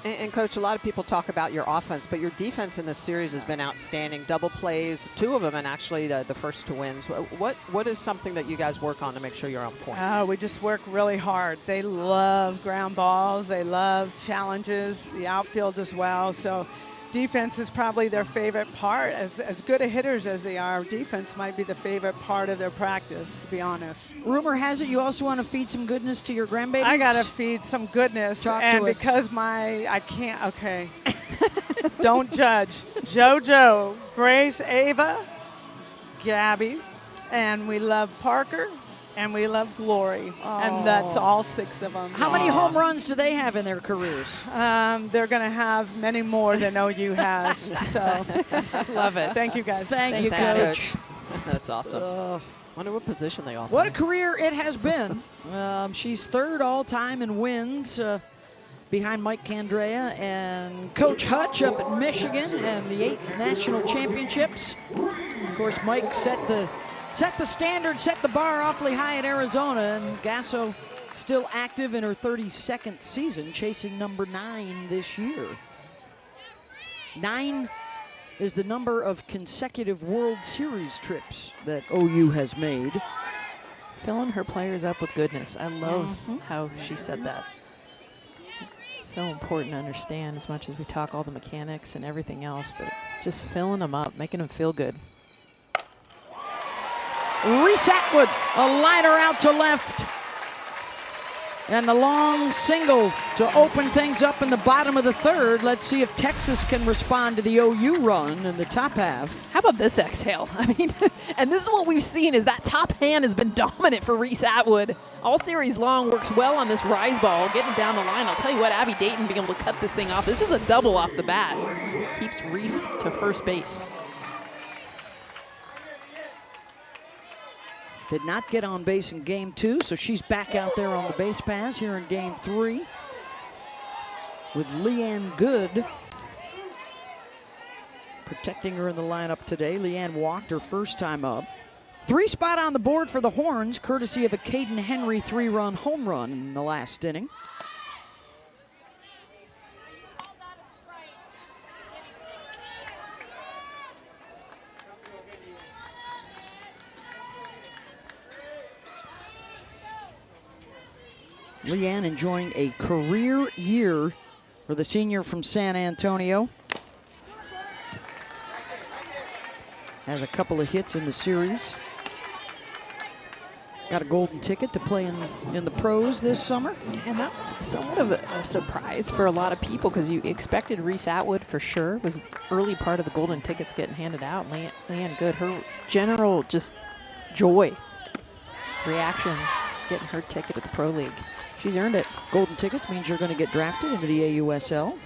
B: And Coach, a lot of people talk about your offense, but your defense in this series has been outstanding. Double plays, 2 of them, and actually the first 2 wins. What is something that you guys work on to make sure you're on point?
E: We just work really hard. They love ground balls. They love challenges, the outfield as well. So defense is probably their favorite part. As good a hitters as they are, defense might be the favorite part of their practice, to be honest.
A: Rumor has it you also want to feed some goodness to your grandbabies?
E: I got to feed some goodness.
A: Talk
E: and
A: to us.
E: because I can't, okay. Don't judge. JoJo, Grace, Ava, Gabby, and we love Parker, and we love Glory. And that's all 6 of them.
A: How many home runs do they have in their careers?
E: They're going to have many more than OU has. So,
C: Love it.
E: thank you guys.
A: Thank you,
B: Thanks,
A: Coach.
B: Coach. That's awesome.
C: Wonder what position they all
A: What a career it has been. She's third all-time in wins behind Mike Candrea and Coach Hutch up at Michigan and the 8 national championships. Of course, Mike set the standard, set the bar awfully high at Arizona, and Gasso still active in her 32nd season, chasing number 9 this year. 9 is the number of consecutive World Series trips that OU has made.
C: Filling her players up with goodness. I love how she said that. So important to understand as much as we talk all the mechanics and everything else, but just filling them up, making them feel good.
A: Reese Atwood, a liner out to left. And the long single to open things up in the bottom of the 3rd. Let's see if Texas can respond to the OU run in the top half.
C: How about this exhale? I mean, and this is what we've seen is that top hand has been dominant for Reese Atwood. All series long, works well on this rise ball, getting down the line. I'll tell you what, Abby Dayton being able to cut this thing off. This is a double off the bat. Keeps Reese to first base.
A: Did not get on base in game 2, so she's back out there on the base paths here in game 3 with Leanne Good protecting her in the lineup today. Leanne walked her first time up. 3 spot on the board for the Horns, courtesy of a Caden Henry 3-run home run in the last inning. Leanne enjoying a career year for the senior from San Antonio. Has a couple of hits in the series. Got a golden ticket to play in the pros this summer.
C: And that was somewhat of a surprise for a lot of people because you expected Reese Atwood for sure. Was early part of the golden tickets getting handed out. Leanne Good, her general just joy, reaction, getting her ticket to the Pro League. She's earned it.
A: Golden tickets means you're going to get drafted into the AUSL.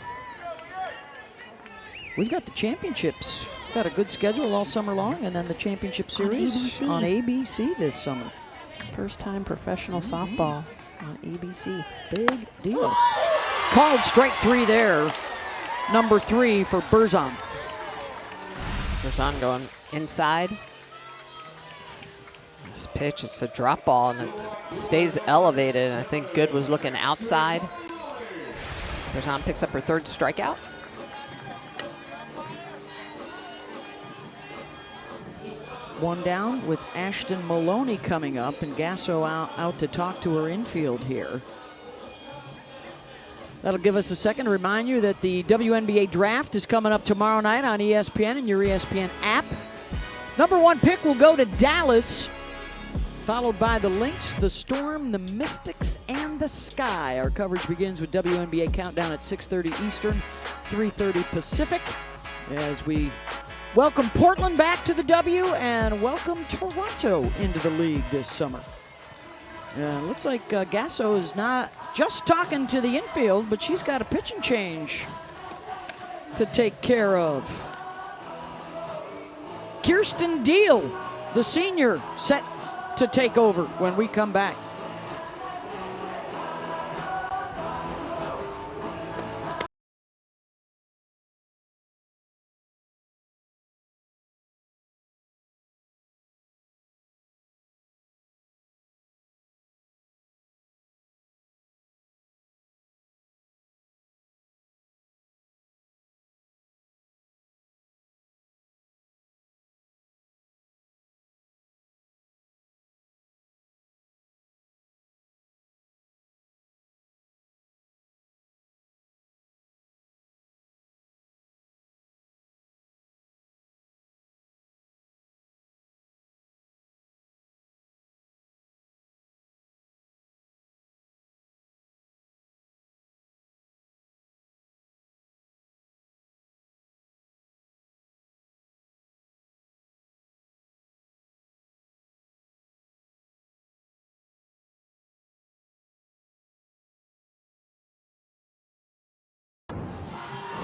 A: We've got the championships. Got a good schedule all summer long, and then the championship series on ABC this summer.
C: First time professional softball on ABC.
A: Big deal. Called strike 3 there. Number 3 for Berzon.
B: Berzon going inside. This pitch, it's a drop ball, and it stays elevated. I think Good was looking outside. Berzon picks up her 3rd strikeout.
A: One down with Ashton Maloney coming up, and Gasso out to talk to her infield here. That'll give us a second to remind you that the WNBA draft is coming up tomorrow night on ESPN and your ESPN app. Number 1 pick will go to Dallas, followed by the Lynx, the Storm, the Mystics, and the Sky. Our coverage begins with WNBA Countdown at 6:30 Eastern, 3:30 Pacific, as we welcome Portland back to the W and welcome Toronto into the league this summer. Looks like Gasso is not just talking to the infield, but she's got a pitching change to take care of. Kirsten Deal, the senior, set to take over when we come back.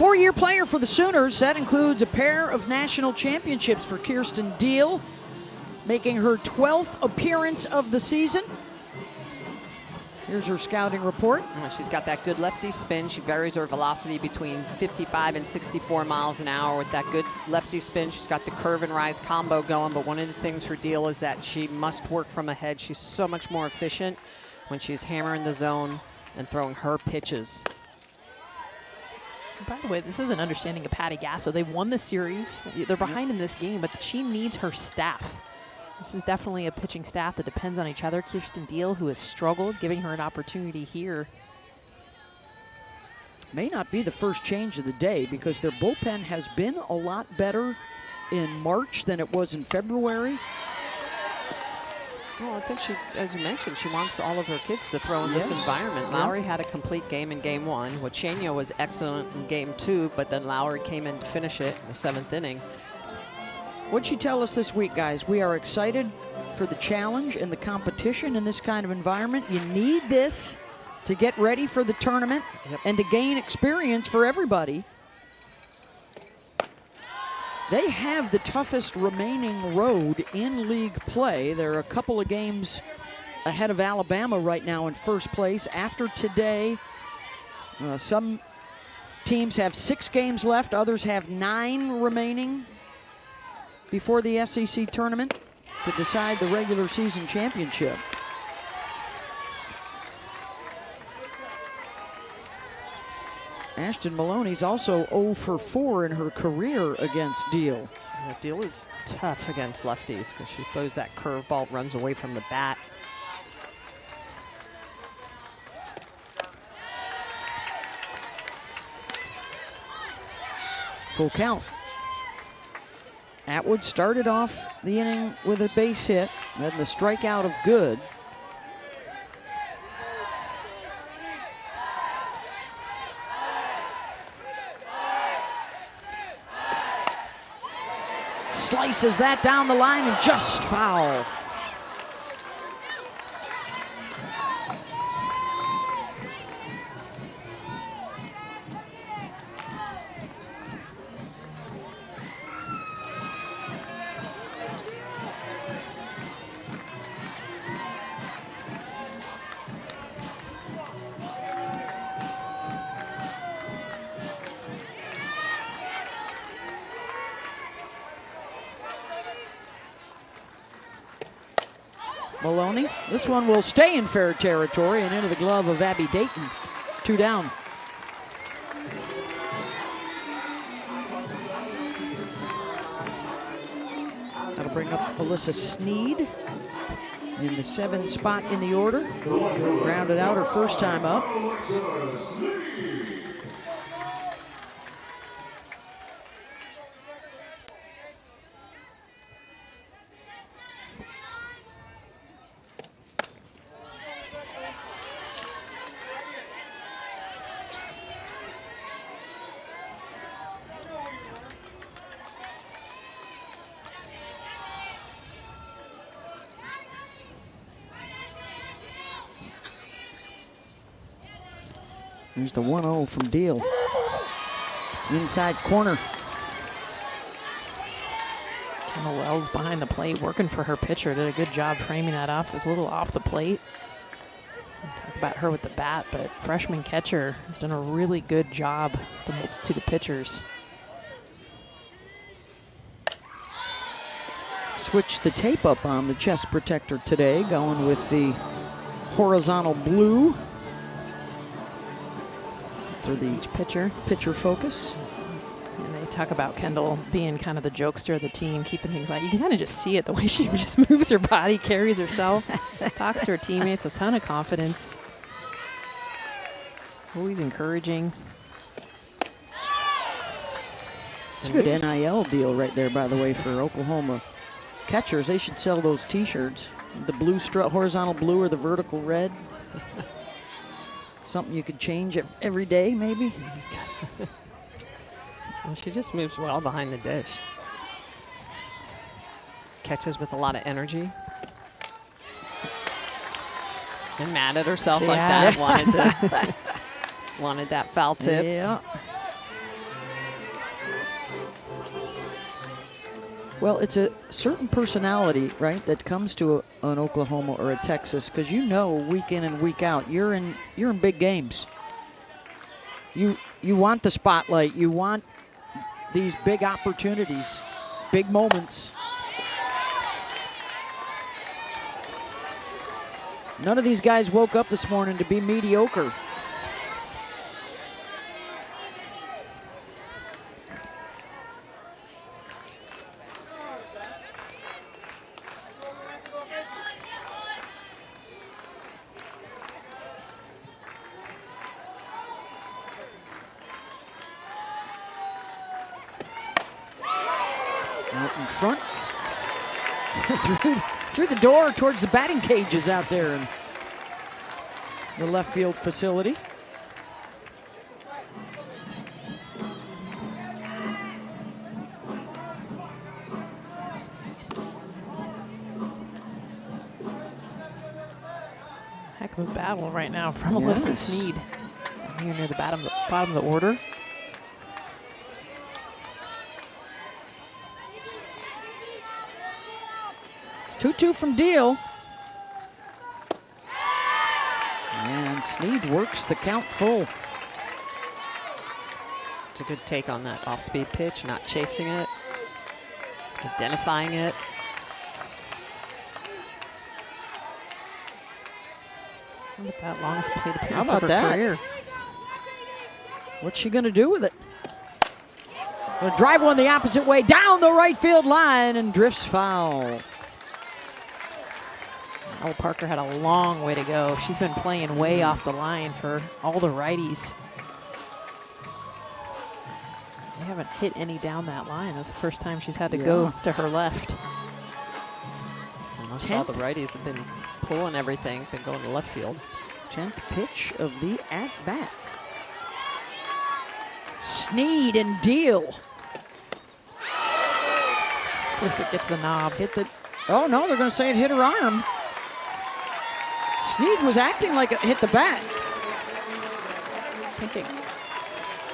A: Four-year player for the Sooners. That includes a pair of national championships for Kirsten Deal, making her 12th appearance of the season. Here's her scouting report.
B: She's got that good lefty spin. She varies her velocity between 55 and 64 miles an hour with that good lefty spin. She's got the curve and rise combo going, but one of the things for Deal is that she must work from ahead. She's so much more efficient when she's hammering the zone and throwing her pitches.
C: By the way, this is an understanding of Patty Gasso. They won the series. They're behind in this game, but she needs her staff. This is definitely a pitching staff that depends on each other. Kirsten Deal, who has struggled, giving her an opportunity here.
A: May not be the first change of the day because their bullpen has been a lot better in March than it was in February.
B: Well, I think she, as you mentioned, she wants all of her kids to throw in this environment. Lowry had a complete game in game one. Wachenio was excellent in game two, but then Lowry came in to finish it in the 7th inning.
A: What'd she tell us this week, guys? We are excited for the challenge and the competition in this kind of environment. You need this to get ready for the tournament and to gain experience for everybody. They have the toughest remaining road in league play. They're a couple of games ahead of Alabama right now in first place. After today, some teams have 6 games left. Others have 9 remaining before the SEC tournament to decide the regular season championship. Ashton Maloney's also 0 for 4 in her career against Deal.
B: Yeah, Deal is tough against lefties because she throws that curveball, runs away from the bat.
A: Full count. Atwood started off the inning with a base hit, then the strikeout of Good. Slices that down the line and just foul. Maloney, this one will stay in fair territory and into the glove of Abby Dayton. 2 down. That'll bring up Alyssa Sneed in the 7th spot in the order. Grounded out her first time up. Here's the 1-0 from Deal. Inside corner.
C: Kendall Wells behind the plate, working for her pitcher. Did a good job framing that off. It was a little off the plate. We'll talk about her with the bat, but freshman catcher has done a really good job, the multitude of pitchers.
A: Switched the tape up on the chest protector today, going with the horizontal blue for the pitcher focus.
C: And they talk about Kendall being kind of the jokester of the team, keeping things light. You can kind of just see it, the way she just moves her body, carries herself, talks to her teammates, a ton of confidence. Always encouraging.
A: It's a good NIL deal right there, by the way, for Oklahoma catchers. They should sell those T-shirts. The blue horizontal blue or the vertical red. Something you could change every day, maybe.
B: Well, she just moves well behind the dish. Catches with a lot of energy. And mad at herself like that. Wanted that foul tip.
A: Yeah. Well, it's a certain personality, right, that comes to an Oklahoma or a Texas, because you know week in and week out you're in big games. You want the spotlight. You want these big opportunities, big moments. None of these guys woke up this morning to be mediocre. Out in front. through the door towards the batting cages out there in the left field facility.
C: Heck of a battle right now from Alyssa Sneed. Here near the bottom of the order.
A: Two from Deal. And Sneed works the count full.
B: It's a good take on that off-speed pitch, not chasing it, identifying it.
C: How about that longest plate appearance
A: How about
C: of her
A: that?
C: career?
A: What's she gonna do with it? Gonna drive one the opposite way down the right field line and drifts foul.
C: Al Parker had a long way to go. She's been playing way off the line for all the righties. They haven't hit any down that line. That's the first time she's had to go to her left.
B: Almost all the righties have been pulling everything, been going to left field.
A: 10th pitch of the at-bat. Sneed and Deal.
C: Of course, it gets the knob.
A: Hit the, oh no, they're gonna say it hit her arm. Sneed was acting like it hit the bat.
C: I think it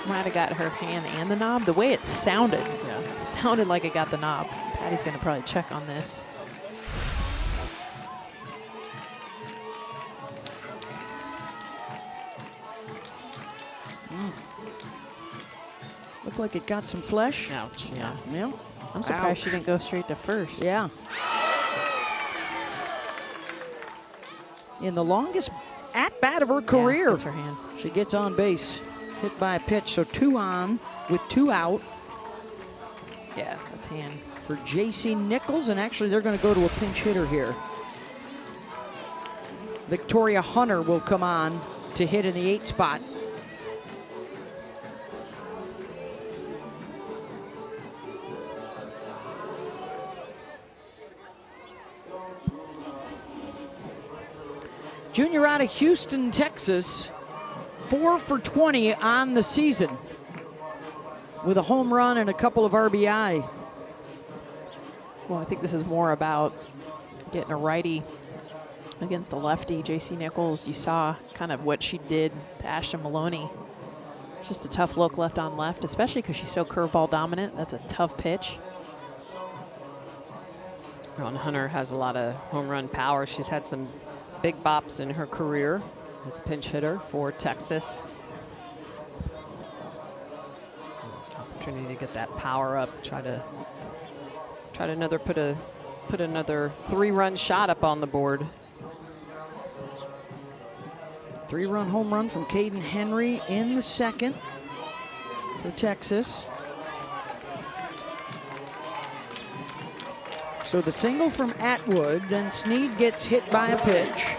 C: might have got her hand and the knob. The way it sounded, it sounded like it got the knob. Patty's gonna probably check on this.
A: Looked like it got some flesh.
B: Ouch.
A: Yeah.
C: I'm surprised she didn't go straight to first.
A: Yeah. In the longest at-bat of her career.
C: That's her hand.
A: She gets on base, hit by a pitch, so 2 on with 2 out
C: Yeah, that's hand.
A: for J.C. Nichols, and actually they're going to go to a pinch hitter here. Victoria Hunter will come on to hit in the 8 spot. Junior out of Houston, Texas, 4 for 20 on the season with a home run and a couple of RBI.
C: Well, I think this is more about getting a righty against the lefty. J.C. Nichols, you saw kind of what she did to Ashton Maloney. It's just a tough look left on left, especially because she's so curveball dominant. That's a tough pitch.
B: Ron Hunter has a lot of home run power. She's had some big bops in her career as a pinch hitter for Texas. Opportunity to get that power up. Try to put another 3-run shot up on the board.
A: 3-run home run from Caden Henry in the second for Texas. So the single from Atwood, then Sneed gets hit by a pitch.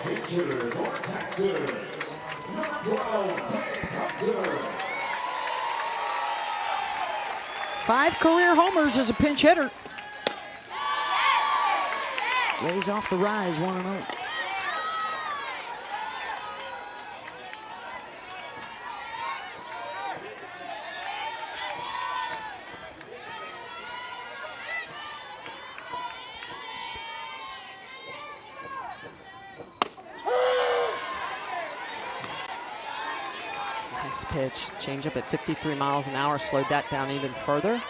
A: 5 career homers as a pinch hitter. Lays off the rise, 1-0.
B: Nice pitch. Change up at 53 miles an hour, slowed that down even further.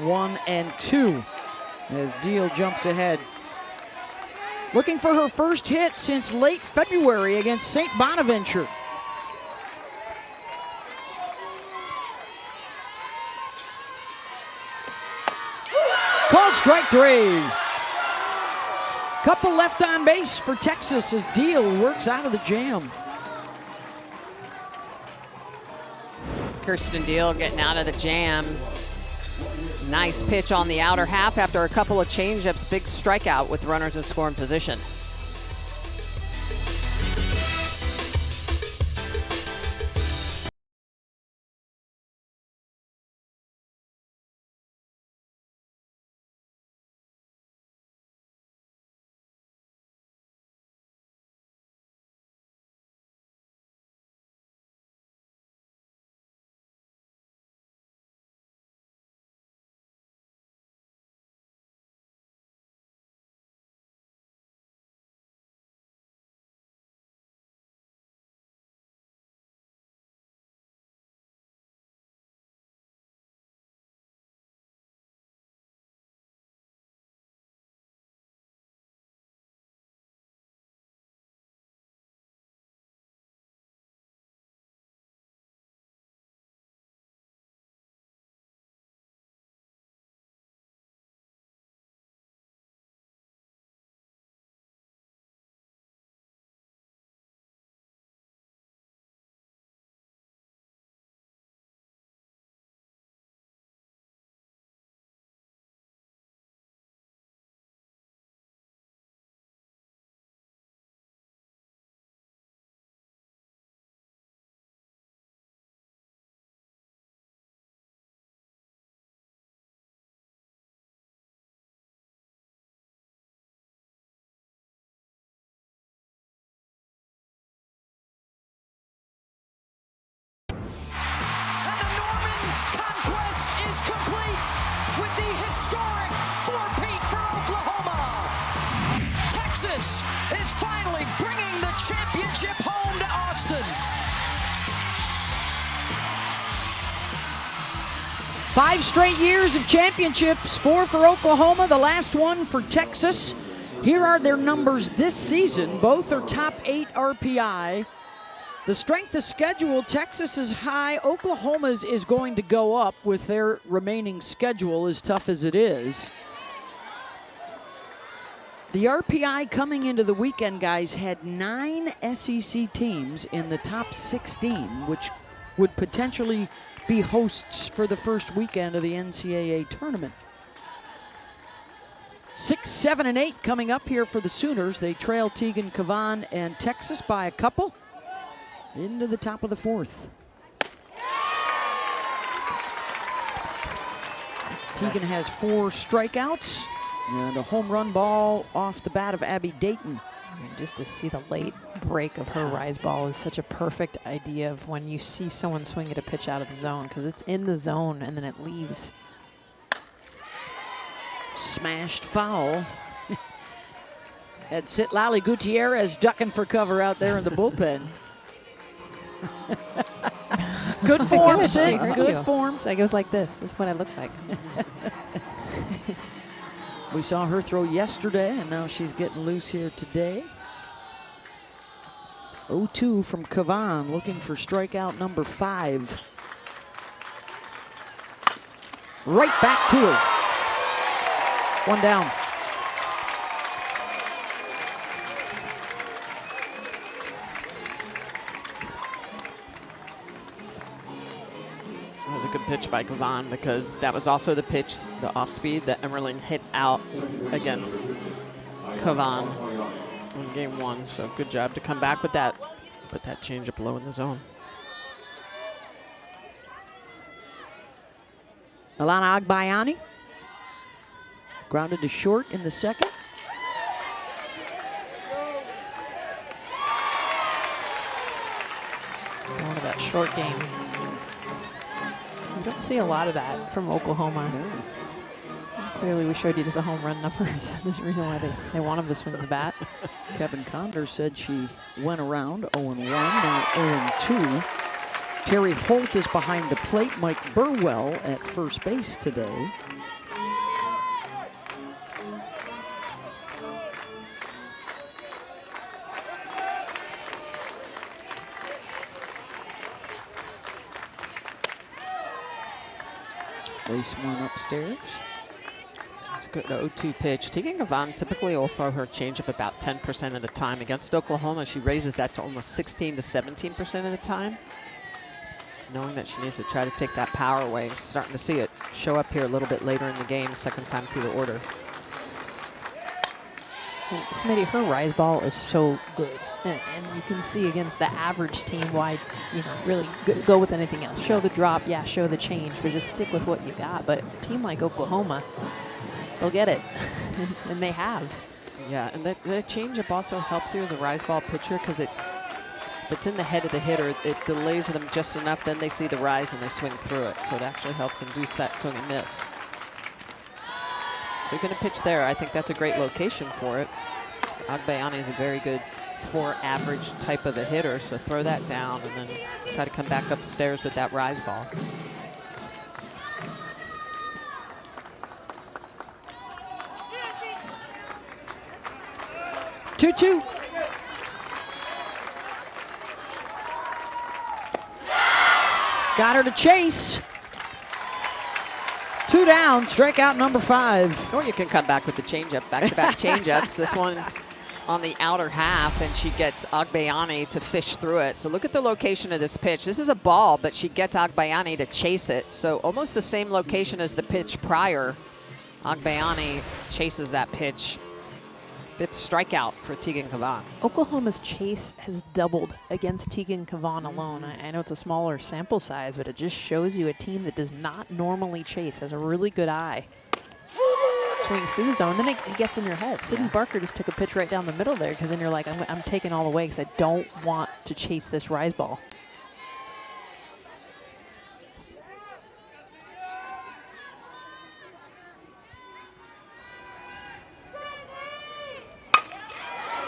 A: 1 and 2 as Deal jumps ahead. Looking for her first hit since late February against St. Bonaventure. Called strike 3. Couple left on base for Texas as Deal works out of the jam.
B: Kirsten Deal getting out of the jam. Nice pitch on the outer half after a couple of changeups. Big strikeout with runners in scoring position.
A: Is finally bringing the championship home to Austin. 5 straight years of championships, 4 for Oklahoma, the last one for Texas. Here are their numbers this season. Both are top 8 RPI. The strength of schedule, Texas is high. Oklahoma's is going to go up with their remaining schedule, as tough as it is. The RPI coming into the weekend, guys, had 9 SEC teams in the top 16, which would potentially be hosts for the first weekend of the NCAA tournament. 6, 7, and 8 coming up here for the Sooners. They trail Tegan, Cavan, and Texas by a couple into the top of the 4th. Tegan has 4 strikeouts. And a home run ball off the bat of Abby Dayton.
C: And just to see the late break of her rise ball is such a perfect idea of when you see someone swing at a pitch out of the zone, because it's in the zone and then it leaves.
A: Smashed foul. Had Citlali Gutierrez ducking for cover out there in the bullpen. Good form, Sid. Good form.
C: So it goes like this. This is what I look like.
A: We saw her throw yesterday, and now she's getting loose here today. 0-2 from Cavan, looking for strikeout number 5. Right back to her. 1 down.
B: That was a good pitch by Cavan, because that was also the pitch, the off speed that Emerling hit out against Cavan in game 1. So good job to come back with that. Put that changeup low in the zone.
A: Alana Agbayani grounded to short in the 2nd.
C: Going to that short game. You don't see a lot of that from Oklahoma. Clearly, we showed you the home run numbers. There's a reason why they want him to swing the bat.
A: Kevin Condor said she went around 0-1, now 0-2. Terry Holt is behind the plate. Mike Burwell at first base today. Base one upstairs.
B: It's a good 0-2 pitch. Tegan Cavan typically will throw her changeup about 10% of the time. Against Oklahoma, she raises that to almost 16 to 17% of the time. Knowing that she needs to try to take that power away. Starting to see it show up here a little bit later in the game, second time through the order.
C: Smitty, her rise ball is so good. And you can see against the average team why, really go with anything else. Show the drop, yeah, show the change, but just stick with what you got. But a team like Oklahoma, they'll get it, and they have.
B: Yeah, and the changeup also helps you as a rise ball pitcher because if it's in the head of the hitter, it delays them just enough, then they see the rise and they swing through it. So it actually helps induce that swing and miss. So you're going to pitch there. I think that's a great location for it. Agbayani is a very good 4 average type of a hitter, so throw that down and then try to come back upstairs with that rise ball.
A: Two. Got her to chase. 2 down, strikeout number 5.
B: Or you can come back with the changeup, back-to-back changeups. This one on the outer half, and she gets Agbayani to fish through it. So look at the location of this pitch. This is a ball, but she gets Agbayani to chase it. So almost the same location as the pitch prior. Agbayani chases that pitch. 5th strikeout for Tegan Cavan.
C: Oklahoma's chase has doubled against Tegan Cavan alone. I know it's a smaller sample size, but it just shows you a team that does not normally chase, has a really good eye. Swings through the zone, then it gets in your head. Sydney Barker just took a pitch right down the middle there because then you're like, I'm taking all the way because I don't want to chase this rise ball.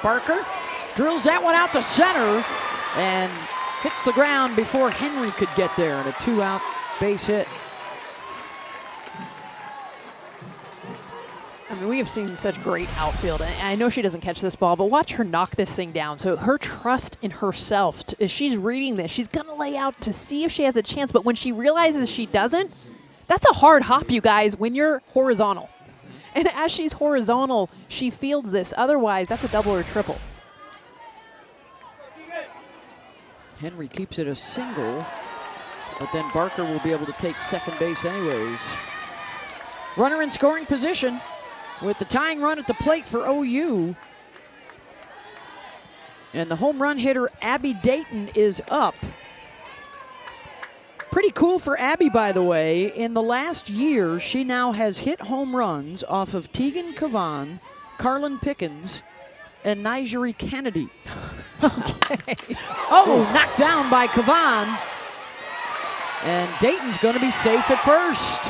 A: Barker drills that one out to center and hits the ground before Henry could get there, and a 2-out base hit.
C: I mean, we have seen such great outfield, and I know she doesn't catch this ball, but watch her knock this thing down. So her trust in herself, as she's reading this, she's going to lay out to see if she has a chance, but when she realizes she doesn't, that's a hard hop, you guys, when you're horizontal. And as she's horizontal, she fields this. Otherwise, that's a double or triple.
A: Henry keeps it a single, but then Barker will be able to take second base anyways. Runner in scoring position with the tying run at the plate for OU. And the home run hitter, Abby Dayton, is up. Pretty cool for Abby, by the way. In the last year, she now has hit home runs off of Tegan Cavan, Carlin Pickens, and Nigeri Kennedy.
C: Okay.
A: Oh, knocked down by Cavan. And Dayton's going to be safe at first.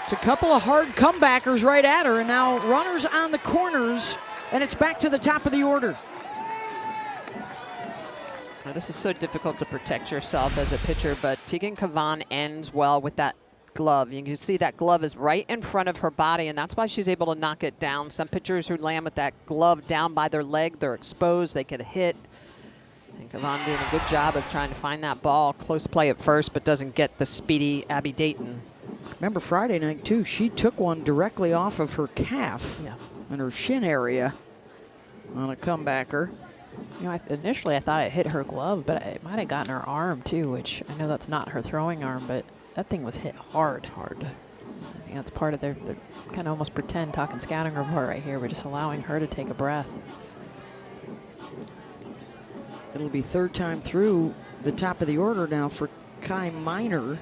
A: It's a couple of hard comebackers right at her, and now runners on the corners, and it's back to the top of the order.
B: Now, this is so difficult to protect yourself as a pitcher, but Tegan Cavan ends well with that glove. You can see that glove is right in front of her body, and that's why she's able to knock it down. Some pitchers who land with that glove down by their leg, they're exposed, they get hit. And Cavan doing a good job of trying to find that ball. Close play at first, but doesn't get the speedy Abby Dayton.
A: Remember Friday night, too, she took one directly off of her calf and her shin area on a comebacker.
C: You know, initially I thought it hit her glove, but it might have gotten her arm too, which I know that's not her throwing arm, but that thing was hit hard. I think that's part of their kind of almost pretend talking scouting report right here. We're just allowing her to take a breath.
A: It'll be 3rd time through the top of the order now for Kai Miner.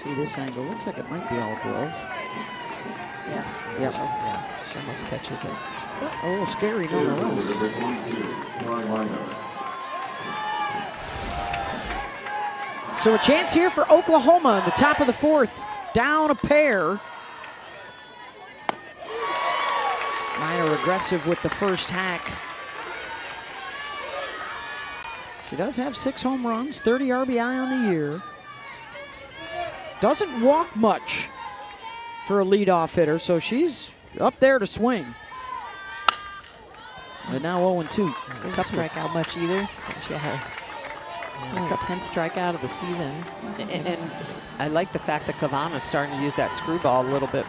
A: See this angle, looks like it might be all glove.
C: Yes.
A: Yep.
B: Yeah, she almost catches it.
A: A little scary nonetheless. So a chance here for Oklahoma in the top of the 4th. Down a pair. Miner aggressive with the first hack. She does have 6 home runs, 30 RBI on the year. Doesn't walk much for a leadoff hitter, so she's up there to swing. But now 0-2.
C: Doesn't strike out much either. She had only her 10th strikeout of the season.
B: And I like the fact that Kavan is starting to use that screwball a little bit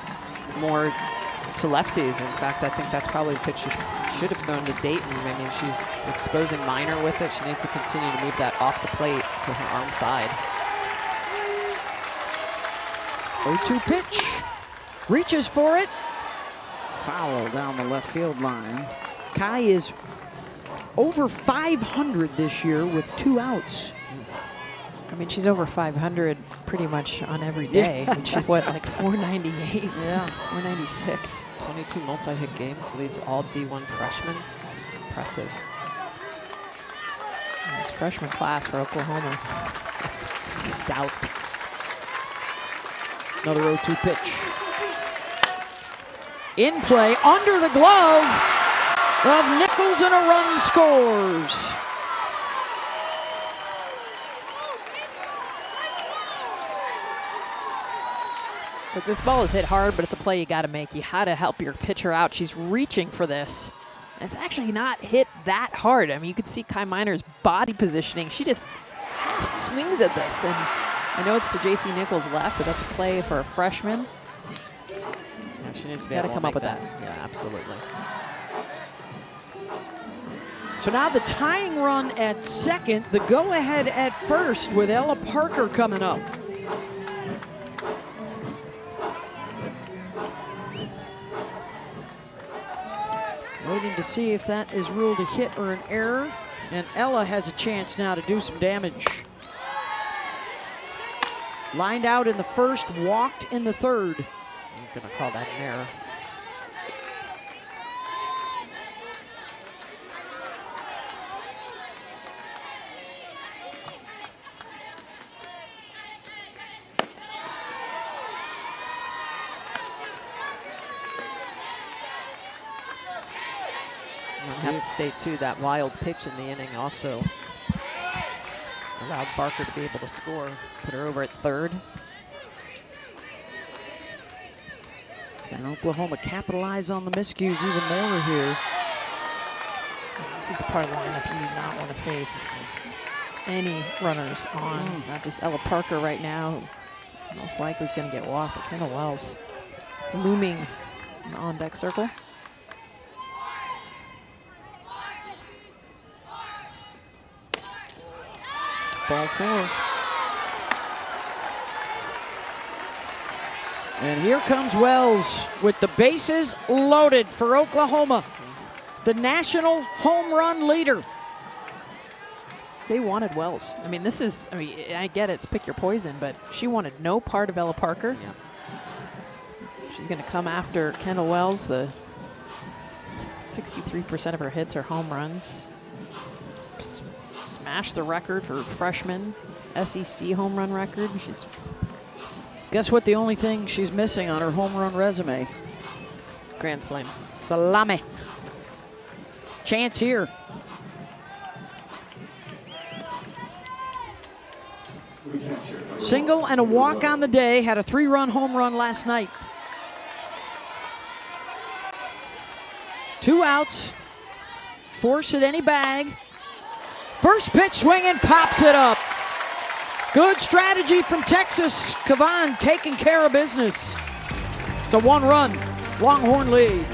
B: more to lefties. In fact, I think that's probably the pitch she should have thrown to Dayton. I mean, she's exposing Minor with it. She needs to continue to move that off the plate to her arm side.
A: 0-2 pitch. Reaches for it. Foul down the left field line. Kai is over 500 this year with 2 outs.
C: I mean, she's over 500 pretty much on every day, which is what, like 498?
A: Yeah.
C: 496.
B: 22 multi-hit games, leads all D1 freshmen. Impressive.
C: It's freshman class for Oklahoma. It's stout.
A: Another 0-2 pitch. In play, under the glove of Nichols, and a run scores.
C: Look, this ball is hit hard, but it's a play you got to make. You had to help your pitcher out. She's reaching for this. And it's actually not hit that hard. I mean, you could see Kai Minor's body positioning. She just half swings at this. And I know it's to J.C. Nichols left, but that's a play for a freshman.
B: Yeah, she needs to be
C: Gotta
B: able to
C: come up
B: make
C: with that.
B: Yeah, absolutely.
A: So now the tying run at second, the go-ahead at first with Ella Parker coming up. Waiting to see if that is ruled a hit or an error. And Ella has a chance now to do some damage. Lined out in the first, walked in the third.
B: I'm going to call that an error. I have to state, too, that wild pitch in the inning also allowed Barker to be able to score, put her over at third.
A: And Oklahoma capitalize on the miscues even more here.
C: This is the part of the lineup you do not want to face any runners on. Not just Ella Parker right now. Most likely is going to get walked, but Kendall Wells looming in the on-deck circle.
A: Ball 4. And here comes Wells with the bases loaded for Oklahoma, the national home run leader.
C: They wanted Wells. I mean, this is, I mean, I get it's pick your poison, but she wanted no part of Ella Parker.
B: Yeah.
C: She's going to come after Kendall Wells. The 63% of her hits are home runs. Smashed the record for freshman SEC home run record. She's
A: Guess what the only thing she's missing on her home run resume?
C: Grand Slam.
A: Salami. Chance here. Single and a walk on the day. Had a 3-run home run last night. 2 outs. Force at any bag. First pitch swinging, pops it up. Good strategy from Texas. Kavan taking care of business. It's a 1-run Longhorn lead.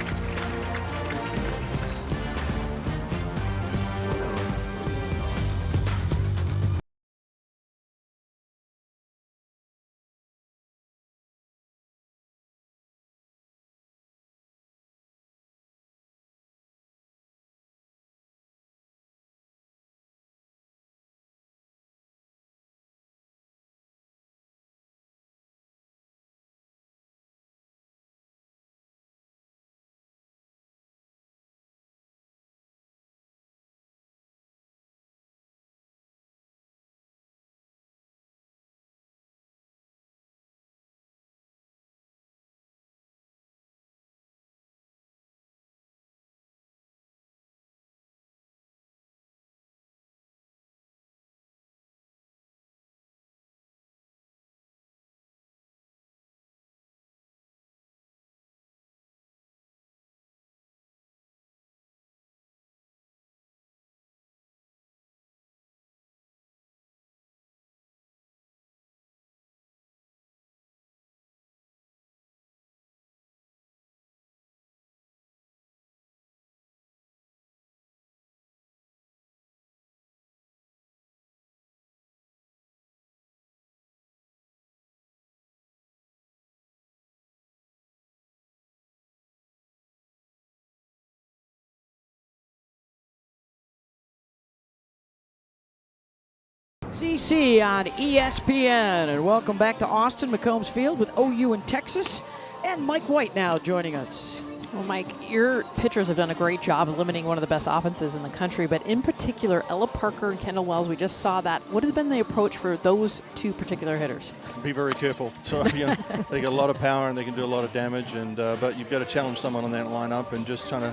A: CC on ESPN, and welcome back to Austin McCombs Field with OU in Texas, and Mike White now joining us.
C: Well, Mike, your pitchers have done a great job of limiting one of the best offenses in the country, but in particular, Ella Parker and Kendall Wells, we just saw that. What has been the approach for those two particular hitters?
F: Be very careful. So, you know, they got a lot of power and they can do a lot of damage, and but you've got to challenge someone on that lineup and just try to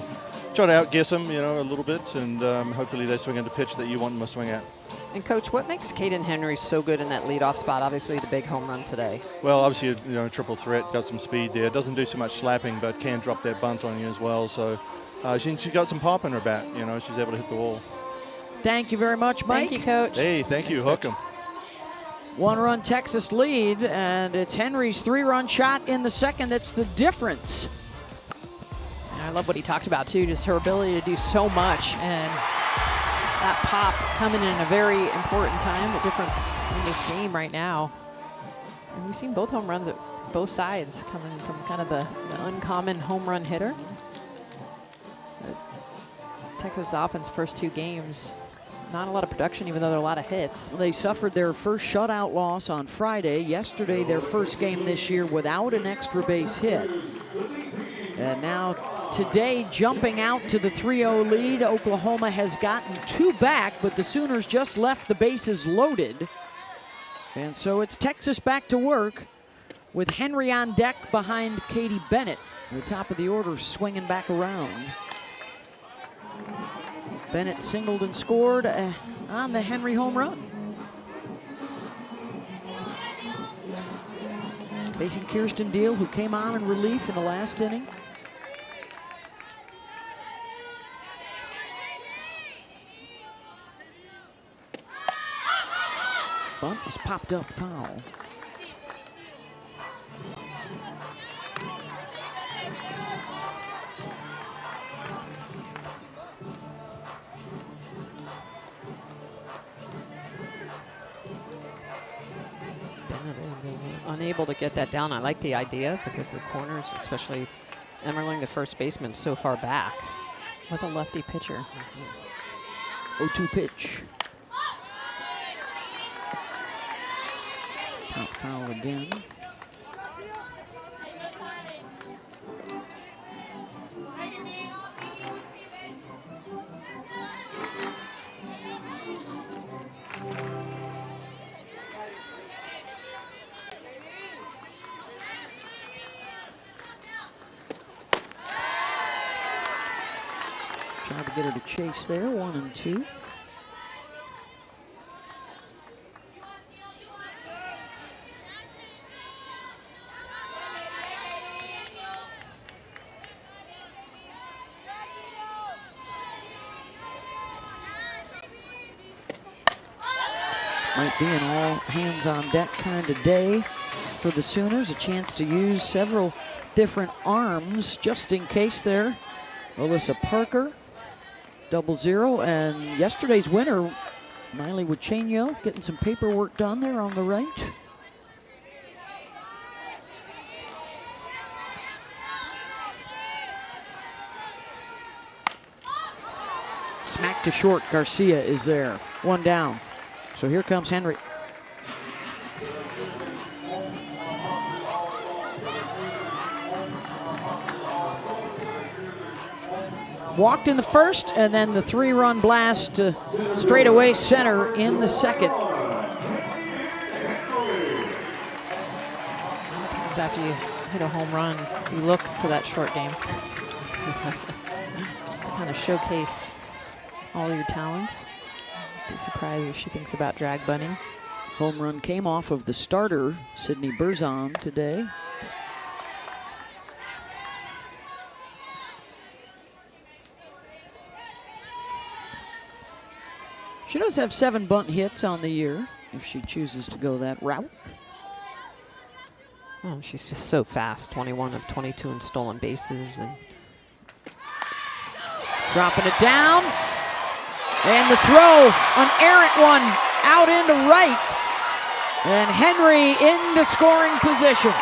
F: outguess them, you know, a little bit, and hopefully they swing at the pitch that you want them to swing at.
B: And Coach, what makes Caden Henry so good in that leadoff spot? Obviously, the big home run today.
F: Well, obviously, you know, triple threat, got some speed there. Doesn't do so much slapping, but can drop that bunt on you as well. So she got some pop in her bat. You know, she's able to hit the wall.
A: Thank you very much, Mike.
C: Thank you, Coach.
F: Hey, thank you. Hook 'em.
A: 1-run Texas lead, and it's Henry's 3-run shot in the second that's the difference.
C: And I love what he talked about, too, just her ability to do so much. And that pop coming in a very important time, the difference in this game right now. And we've seen both home runs at both sides coming from kind of the uncommon home run hitter. Texas offense first 2 games, not a lot of production, even though there are a lot of hits.
A: They suffered their first shutout loss on Friday. Yesterday, their first game this year without an extra base hit. And now today, jumping out to the 3-0 lead, Oklahoma has gotten 2 back, but the Sooners just left the bases loaded. And so it's Texas back to work with Henry on deck behind Katie Bennett. The top of the order swinging back around. Bennett singled and scored on the Henry home run. Facing Kirsten Deal, who came on in relief in the last inning. Bunt is popped up foul.
B: Unable to get that down. I like the idea because the corners, especially Emmerling, the first baseman, so far back.
C: With a lefty pitcher.
A: 0-2 pitch. Pop foul again. Tried to get her to chase there, 1-2. Might be an all hands on deck kind of day for the Sooners. A chance to use several different arms just in case there. Alyssa Parker, 0-0, and yesterday's winner, Miley Wachenio, getting some paperwork done there on the right. Smack to short, Garcia is there, 1 down. So here comes Henry. Walked in the first, and then the 3-run blast to straightaway center in the second.
C: Sometimes after you hit a home run, you look for that short game. Just to kind of showcase all your talents. Be surprised if she thinks about drag bunting.
A: Home run came off of the starter, Sydney Berzon, today. She does have 7 bunt hits on the year, if she chooses to go that route.
B: Oh, she's just so fast, 21 of 22 in stolen bases. And
A: dropping it down. And the throw, an errant one out into right. And Henry into scoring position.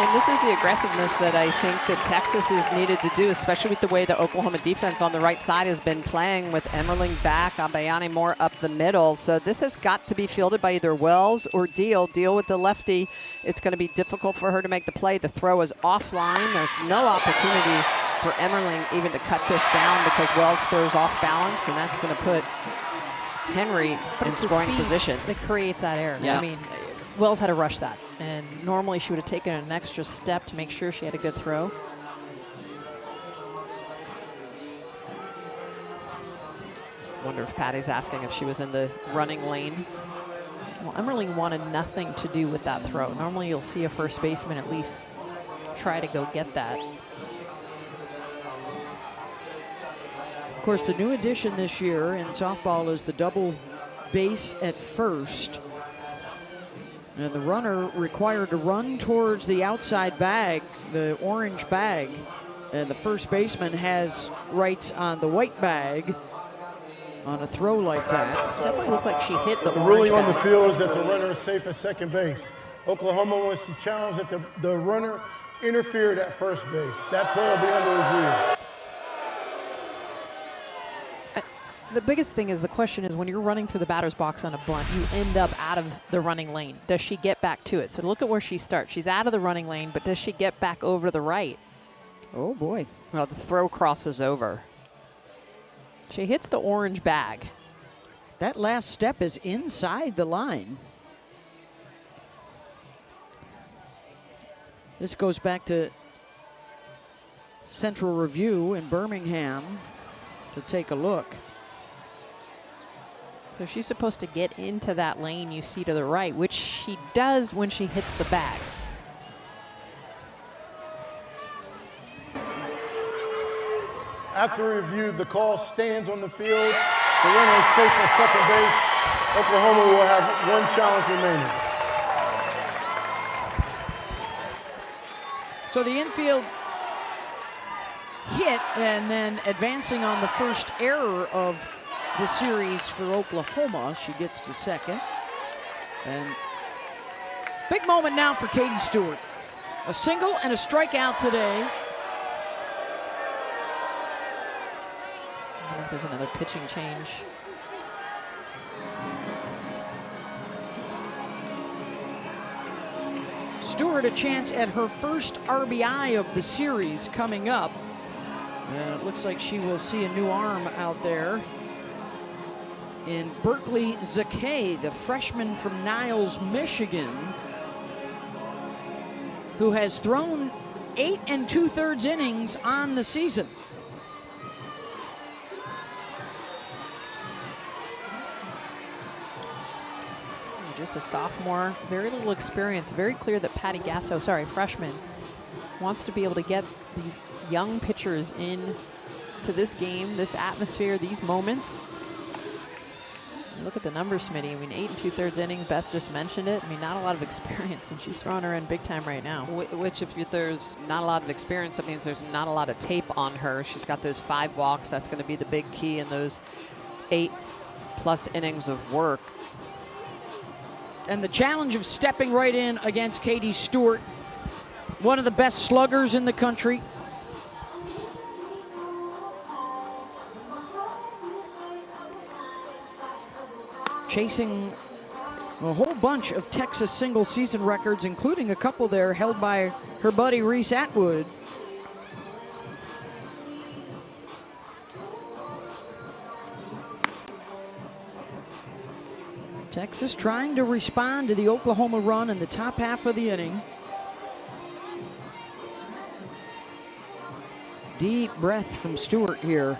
B: And this is the aggressiveness that I think that Texas is needed to do, especially with the way the Oklahoma defense on the right side has been playing with Emmerling back, Abayani Moore up the middle. So this has got to be fielded by either Wells or Deal. Deal with the lefty. It's going to be difficult for her to make the play. The throw is offline. There's no opportunity for Emmerling even to cut this down because Wells throws off balance, and that's going to put Henry in scoring position.
C: That creates that error.
B: Yeah.
C: I mean, Wells had to rush that, and normally she would have taken an extra step to make sure she had a good throw.
B: Wonder if Patty's asking if she was in the running lane.
C: Well, Emmerling wanted nothing to do with that throw. Normally you'll see a first baseman at least try to go get that.
A: Of course, the new addition this year in softball is the double base at first. And the runner required to run towards the outside bag, the orange bag. And the first baseman has rights on the white bag on a throw like that.
C: It definitely looked like she hit the
G: The
C: orange
G: ruling on the
C: bag.
G: field is that the runner is safe at second base. Oklahoma wants to challenge that the runner interfered at first base. That play will be under review.
C: The biggest thing is the question is when you're running through the batter's box on a bunt, you end up out of the running lane. Does she get back to it? So look at where she starts. She's out of the running lane, but does she get back over to the right?
A: Oh, boy.
B: Well, the throw crosses over.
C: She hits the orange bag.
A: That last step is inside the line. This goes back to Central Review in Birmingham to take a look.
C: So she's supposed to get into that lane you see to the right, which she does when she hits the bag.
G: After review, the call stands on the field. The runner is safe at second base. Oklahoma will have one challenge remaining.
A: So the infield hit and then advancing on the first error of the series for Oklahoma. She gets to second. And big moment now for Katie Stewart. A single and a strikeout today.
C: I wonder if there's another pitching change.
A: Stewart a chance at her first RBI of the series coming up. And it looks like she will see a new arm out there in Berkeley Zakay, the freshman from Niles, Michigan, who has thrown 8 2/3 innings on the season.
C: Just a sophomore, very little experience. Very clear that Patty Gasso, freshman, wants to be able to get these young pitchers in to this game, this atmosphere, these moments. Look at the numbers, Smitty. I mean, 8 2/3 innings. Beth just mentioned it. I mean, not a lot of experience, and she's throwing her in big time right now.
B: Which, if there's not a lot of experience, that means there's not a lot of tape on her. She's got those 5 walks. That's going to be the big key in those 8+ innings of work.
A: And the challenge of stepping right in against Katie Stewart, one of the best sluggers in the country. Chasing a whole bunch of Texas single season records, including a couple there held by her buddy Reese Atwood. Texas trying to respond to the Oklahoma run in the top half of the inning. Deep breath from Stewart here.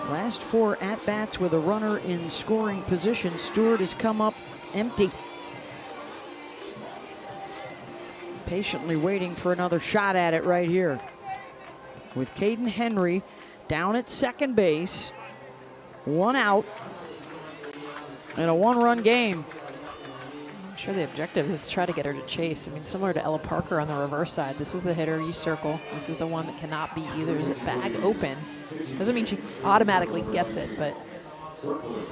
A: Last 4 at-bats with a runner in scoring position. Stewart has come up empty. Patiently waiting for another shot at it right here. With Caden Henry down at second base. 1 out in a 1-run game.
C: I'm sure the objective is to try to get her to chase. I mean, similar to Ella Parker on the reverse side. This is the hitter you circle. This is the one that cannot be either. Is a bag open. Doesn't mean she automatically gets it, but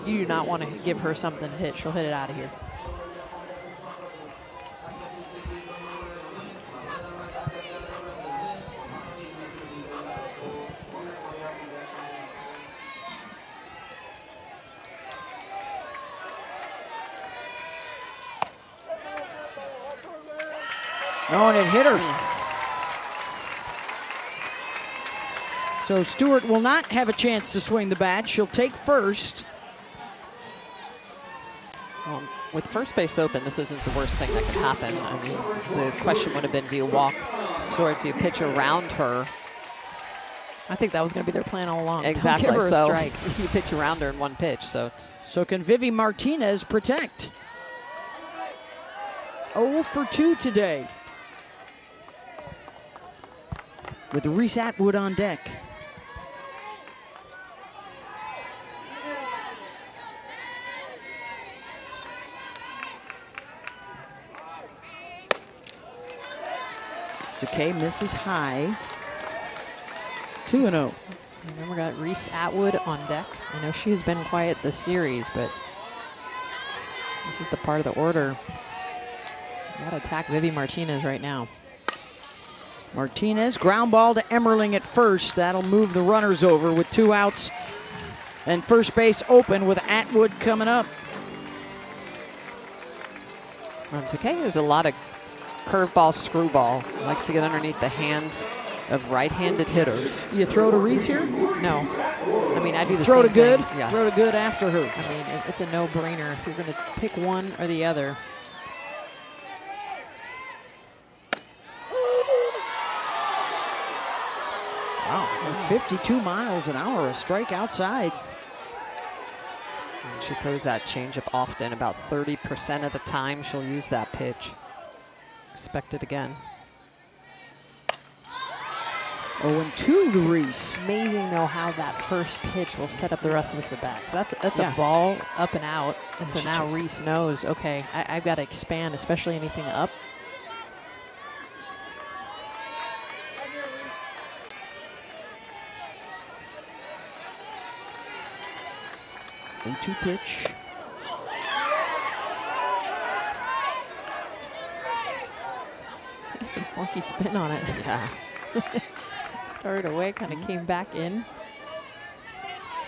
C: you do not want to give her something to hit. She'll hit it out of here.
A: Oh, and it hit her. So Stewart will not have a chance to swing the bat. She'll take first.
B: With first base open, this isn't the worst thing that could happen. I mean, the question would have been, do you walk Stewart, do you pitch around her?
C: I think that was going to be their plan all along.
B: Exactly.
C: Don't give her a
B: So
C: strike.
B: you pitch around her in one pitch. So it's
A: So can Vivi Martinez protect? 0 for 2 today. With Reese Atwood on deck. Zakay misses high. 2-0.
C: Remember, got Reese Atwood on deck. I know she has been quiet this series, but this is the part of the order. Got to attack Vivi Martinez right now.
A: Martinez, ground ball to Emmerling at first. That'll move the runners over with 2 outs. And first base open with Atwood coming up.
B: Zakay has a lot of curveball, screwball. Likes to get underneath the hands of right-handed hitters.
A: You throw to Reese here?
C: No. I mean, I do the
A: Throw to
C: same
A: good?
C: thing.
B: Yeah.
A: Throw to good after her.
C: I mean, it's a no-brainer if you're going to pick one or the other.
A: Wow, 52 miles an hour, a strike outside.
B: And she throws that changeup often. About 30% of the time she'll use that pitch. Expect it again.
A: 0-2 to Reese.
C: Amazing, though, how that first pitch will set up the rest of this at bat. That's
B: Yeah.
C: a ball up and out. And so
B: she
C: now
B: just-
C: Reese knows, okay, I've got to expand, especially anything up.
A: Two pitch.
C: Got some funky spin on it.
B: Yeah.
C: Started away, kind of came back in.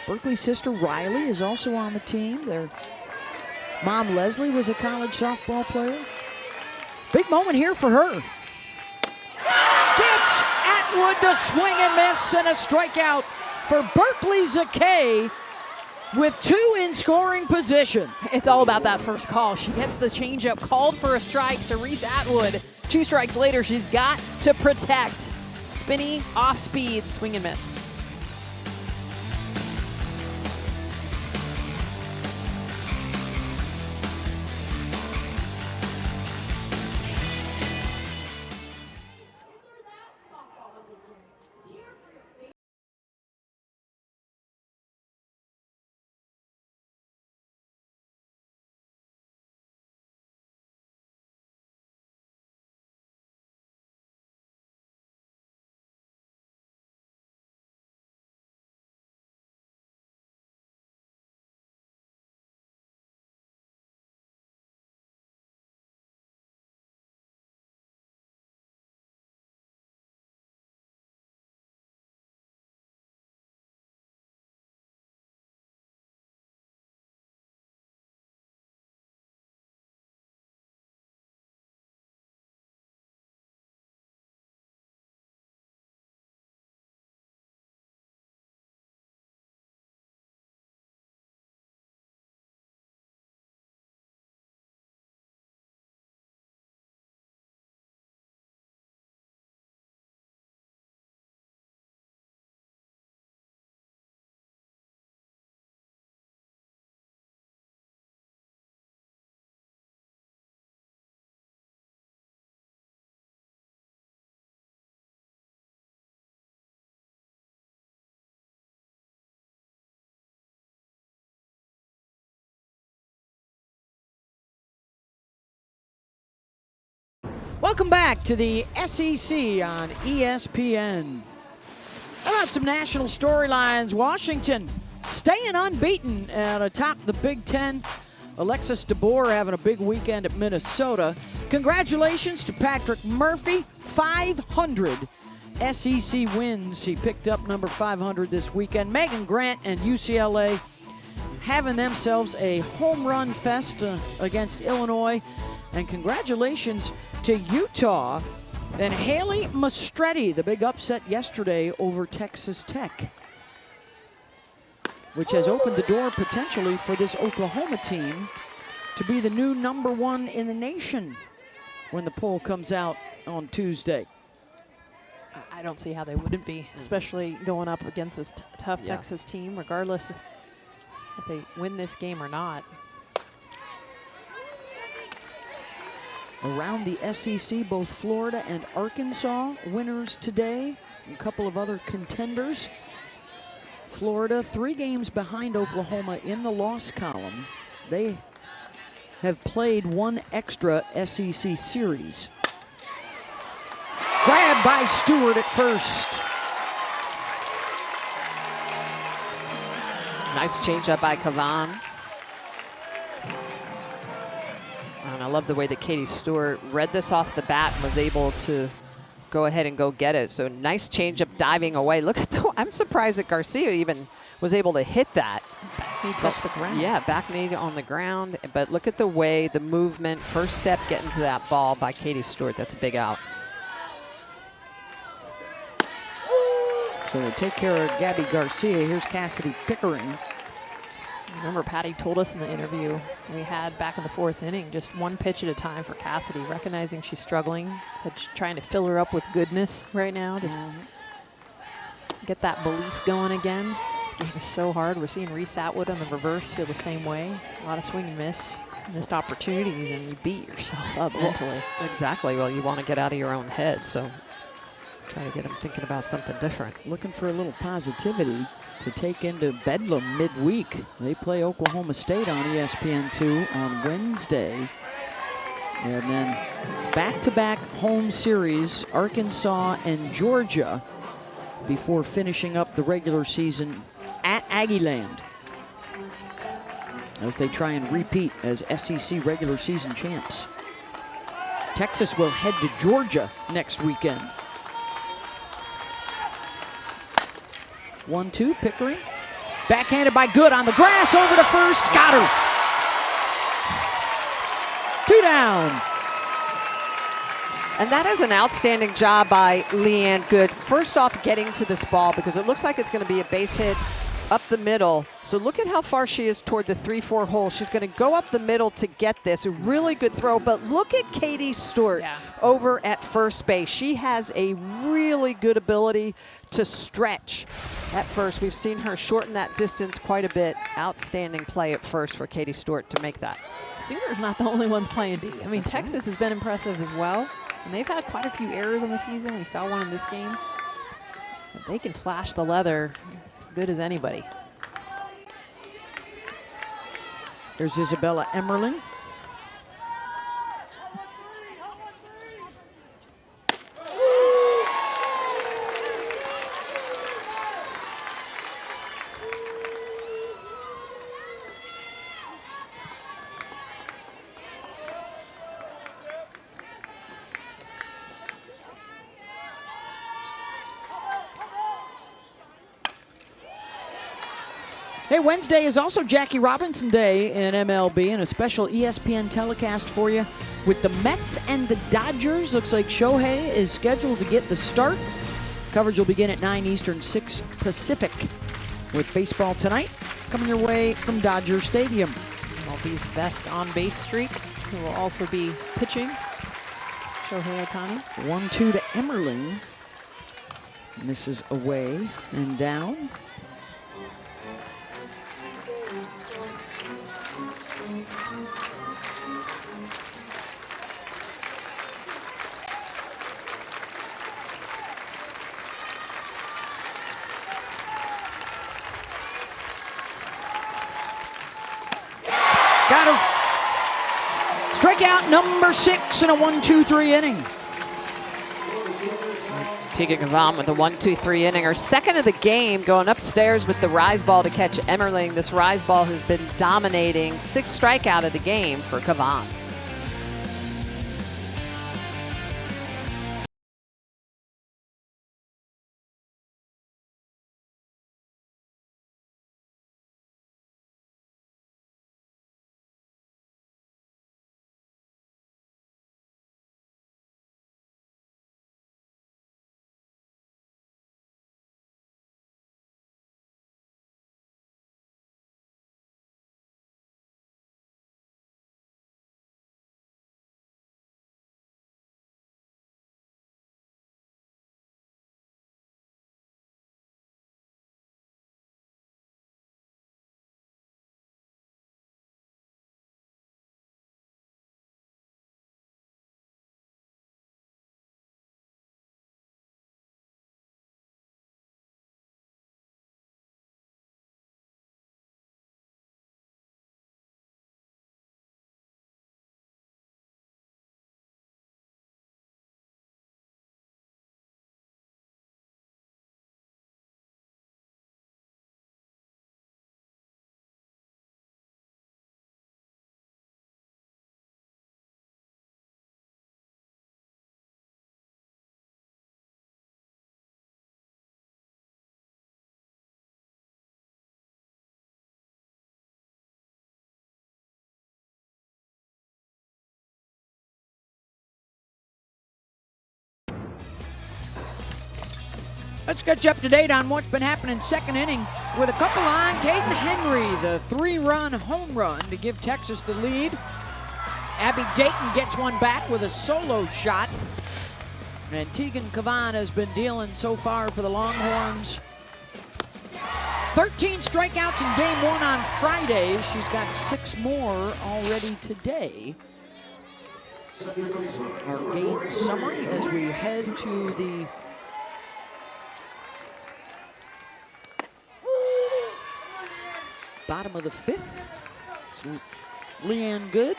A: Berkeley's sister Riley is also on the team. Their mom Leslie was a college softball player. Big moment here for her. Gets Atwood to swing and miss, and a strikeout for Berkeley Zakay with 2 in scoring position.
C: It's all about that first call. She gets the changeup called for a strike. So Reese Atwood, 2 strikes later, she's got to protect. Spinny, off speed, swing and miss.
A: Welcome back to the SEC on ESPN. How about some national storylines? Washington staying unbeaten atop the Big Ten. Alexis DeBoer having a big weekend at Minnesota. Congratulations to Patrick Murphy, 500 SEC wins. He picked up number 500 this weekend. Megan Grant and UCLA having themselves a home run fest against Illinois. And congratulations to Utah and Haley Mastretti, the big upset yesterday over Texas Tech, which has opened the door potentially for this Oklahoma team to be the new #1 in the nation when the poll comes out on Tuesday.
C: I don't see how they wouldn't be, especially going up against this tough Texas team, regardless if they win this game or not.
A: Around the SEC, both Florida and Arkansas winners today. A couple of other contenders. Florida 3 games behind Oklahoma in the loss column. They have played 1 extra SEC series. Grabbed by Stewart at first.
B: Nice changeup by Cavan. And I love the way that Katie Stewart read this off the bat and was able to go ahead and go get it. So nice changeup diving away. Look at the, I'm surprised that Garcia even was able to hit that.
C: He touched the ground.
B: Yeah, back knee on the ground. But look at the way, the movement, first step getting to that ball by Katie Stewart. That's a big out.
A: So they take care of Gabby Garcia. Here's Cassidy Pickering.
C: Remember, Patty told us in the interview we had back in the 4th inning, just 1 pitch at a time for Cassidy, recognizing she's struggling. Said she's trying to fill her up with goodness right now, just get that belief going again. This game is so hard. We're seeing Reese Atwood on the reverse feel the same way. A lot of swing and miss, missed opportunities, and you beat yourself up mentally.
B: Exactly. Well, you want to get out of your own head, so try to get them thinking about something different.
A: Looking for a little positivity to take into Bedlam midweek. They play Oklahoma State on ESPN2 on Wednesday. And then back-to-back home series, Arkansas and Georgia, before finishing up the regular season at Aggieland, as they try and repeat as SEC regular season champs. Texas will head to Georgia next weekend. 1-2, Pickering. Backhanded by Good on the grass, over to first, got her. 2 down.
B: And that is an outstanding job by Leanne Good. First off, getting to this ball, because it looks like it's going to be a base hit up the middle. So look at how far she is toward the 3-4 hole. She's going to go up the middle to get this. A really good throw, but look at Katie Stewart over at first base. She has a really good ability to stretch at first. We've seen her shorten that distance quite a bit. Outstanding play at first for Katie Stewart to make that.
C: Sooners not the only ones playing D. I mean, Texas has been impressive as well, and they've had quite a few errors in the season. We saw one in this game. But they can flash the leather as good as anybody.
A: There's Isabella Emmerling. Hey, Wednesday is also Jackie Robinson Day in MLB, and a special ESPN telecast for you with the Mets and the Dodgers. Looks like Shohei is scheduled to get the start. Coverage will begin at 9 Eastern, 6 Pacific, with baseball tonight coming your way from Dodger Stadium.
C: MLB's best on-base streak, who will also be pitching, Shohei Ohtani.
A: 1-2 to Emmerling. Misses away and down. strikeout number 6 in a 1-2-3 inning.
B: Tegan Kavam with a 1-2-3 inning. Her second of the game, going upstairs with the rise ball to catch Emmerling. This rise ball has been dominating. 6th strikeout of the game for Kavam.
A: Let's get you up to date on what's been happening second inning with a couple on. Caden Henry, the 3-run home run to give Texas the lead. Abby Dayton gets one back with a solo shot. And Tegan Kavan has been dealing so far for the Longhorns. 13 strikeouts in game 1 on Friday. She's got 6 more already today. Our game summary as we head to the bottom of the 5th. So Leanne Good.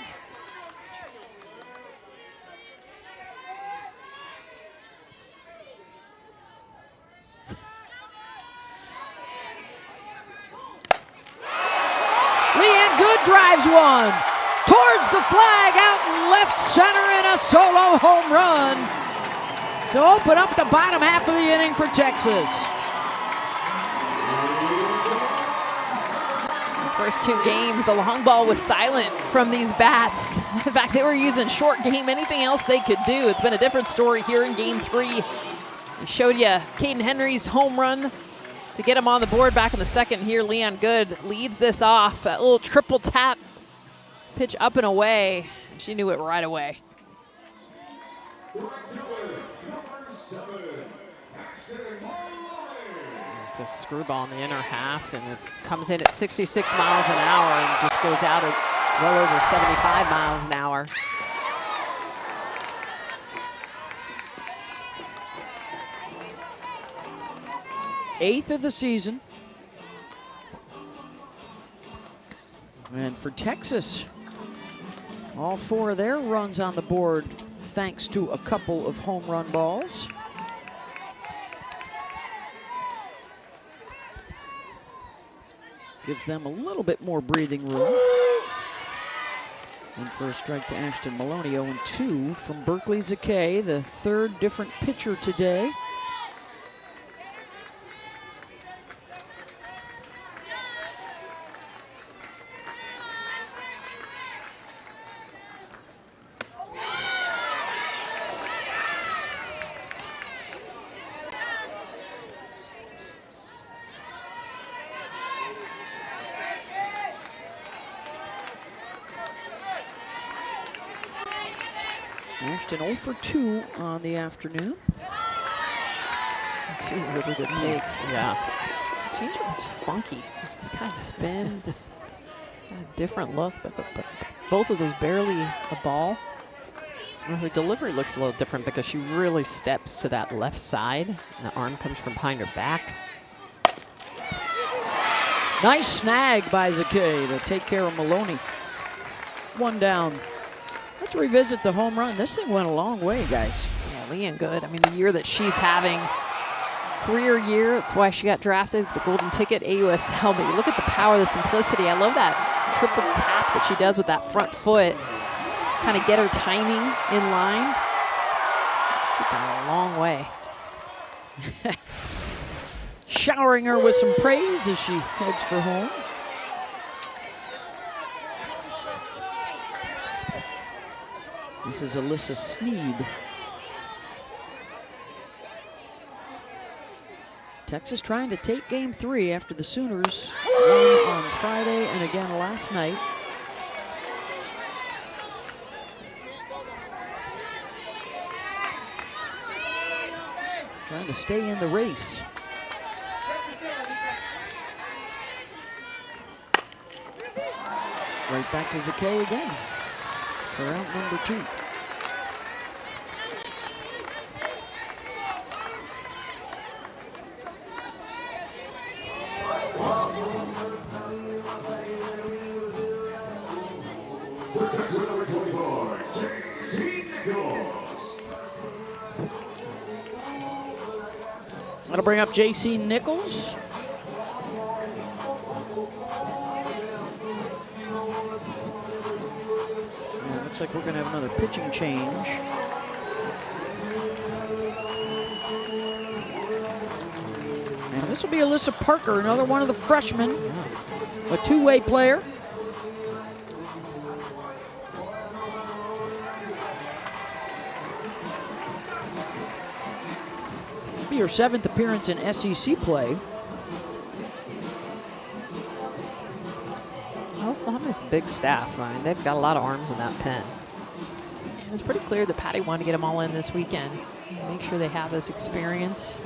A: Leanne Good drives one towards the flag out in left center in a solo home run to open up the bottom half of the inning for Texas.
C: First 2 games, the long ball was silent from these bats. In fact, they were using short game, anything else they could do. It's been a different story here in game 3. We showed you Caden Henry's home run to get him on the board back in the second here. Leanne Good leads this off. That little triple tap pitch up and away. She knew it right away.
B: It's a screwball in the inner half, and it comes in at 66 miles an hour and just goes out at well over 75 miles an hour.
A: Eighth of the season. And for Texas, all 4 of their runs on the board thanks to a couple of home run balls. Gives them a little bit more breathing room. And for a strike to Ashton Maloney, 0-2 from Berkeley Zakay, the 3rd different pitcher today. Ashton 0 for 2 on the afternoon.
C: 2 really good takes.
B: Yeah.
C: Changeup was funky. It's kind of spins. Got a different look, but both of those barely a ball.
B: Well, her delivery looks a little different because she really steps to that left side, and the arm comes from behind her back.
A: Nice snag by Zakay to take care of Maloney. 1 down. Let's revisit the home run. This thing went a long way, guys.
C: Yeah, Leanne Good. I mean, the year that she's having, career year, that's why she got drafted, the golden ticket, AUSL. But you look at the power, the simplicity. I love that triple tap that she does with that front foot. Kind of get her timing in line. She's gone a long way.
A: Showering her with some praise as she heads for home. This is Alyssa Sneed. Texas trying to take game 3 after the Sooners won on Friday and again last night. Trying to stay in the race. Right back to Zakay again for round number 2.
D: Number 24, J.C. Nichols.
A: That'll bring up J.C. Nichols. Yeah, looks like we're going to have another pitching change. And this will be Alyssa Parker, another one of the freshmen, a two-way player. Be her 7th appearance in SEC play.
B: Oklahoma's a big staff. I mean, they've got a lot of arms in that pen.
C: It's pretty clear that Patty wanted to get them all in this weekend. Make sure they have this experience.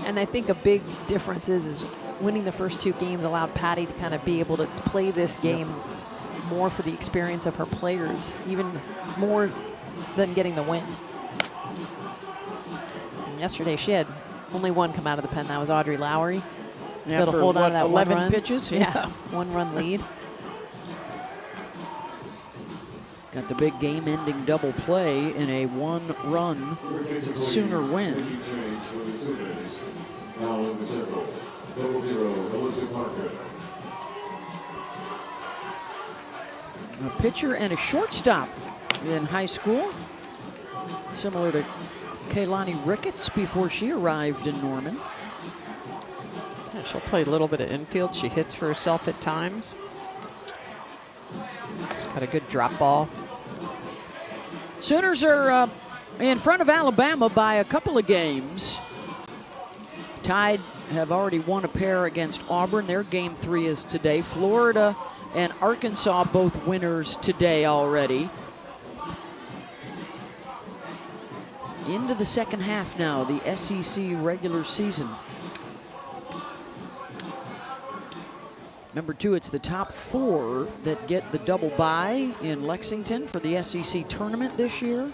C: And I think a big difference is winning the first 2 games allowed Patty to kind of be able to play this game more for the experience of her players, even more than getting the win. Yesterday, she had only one come out of the pen. That was Audrey Lowry.
A: Yeah,
C: able to hold on to that
A: 11
C: one run.
A: pitches?
C: Yeah, 1-run lead.
A: Got the big game-ending double play in a 1-run Sooner win.
D: Now in the circle, 00, Alyssa Parker.
A: A pitcher and a shortstop in high school, similar to Kaylani Ricketts before she arrived in Norman.
B: Yeah, she'll play a little bit of infield. She hits for herself at times. She's got a good drop ball.
A: Sooners are in front of Alabama by a couple of games. Tide have already won a pair against Auburn. Their game 3 is today. Florida and Arkansas both winners today already. Into the second half now, the SEC regular season. Number 2, it's the top 4 that get the double bye in Lexington for the SEC tournament this year.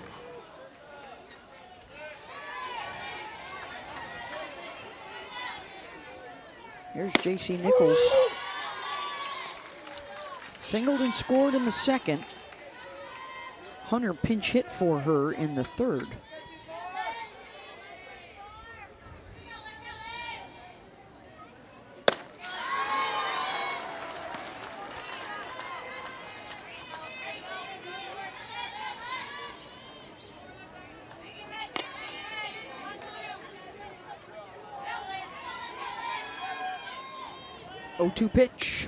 A: Here's J.C. Nichols. Singled and scored in the second. Hunter pinch hit for her in the third. Oh, 0-2 pitch.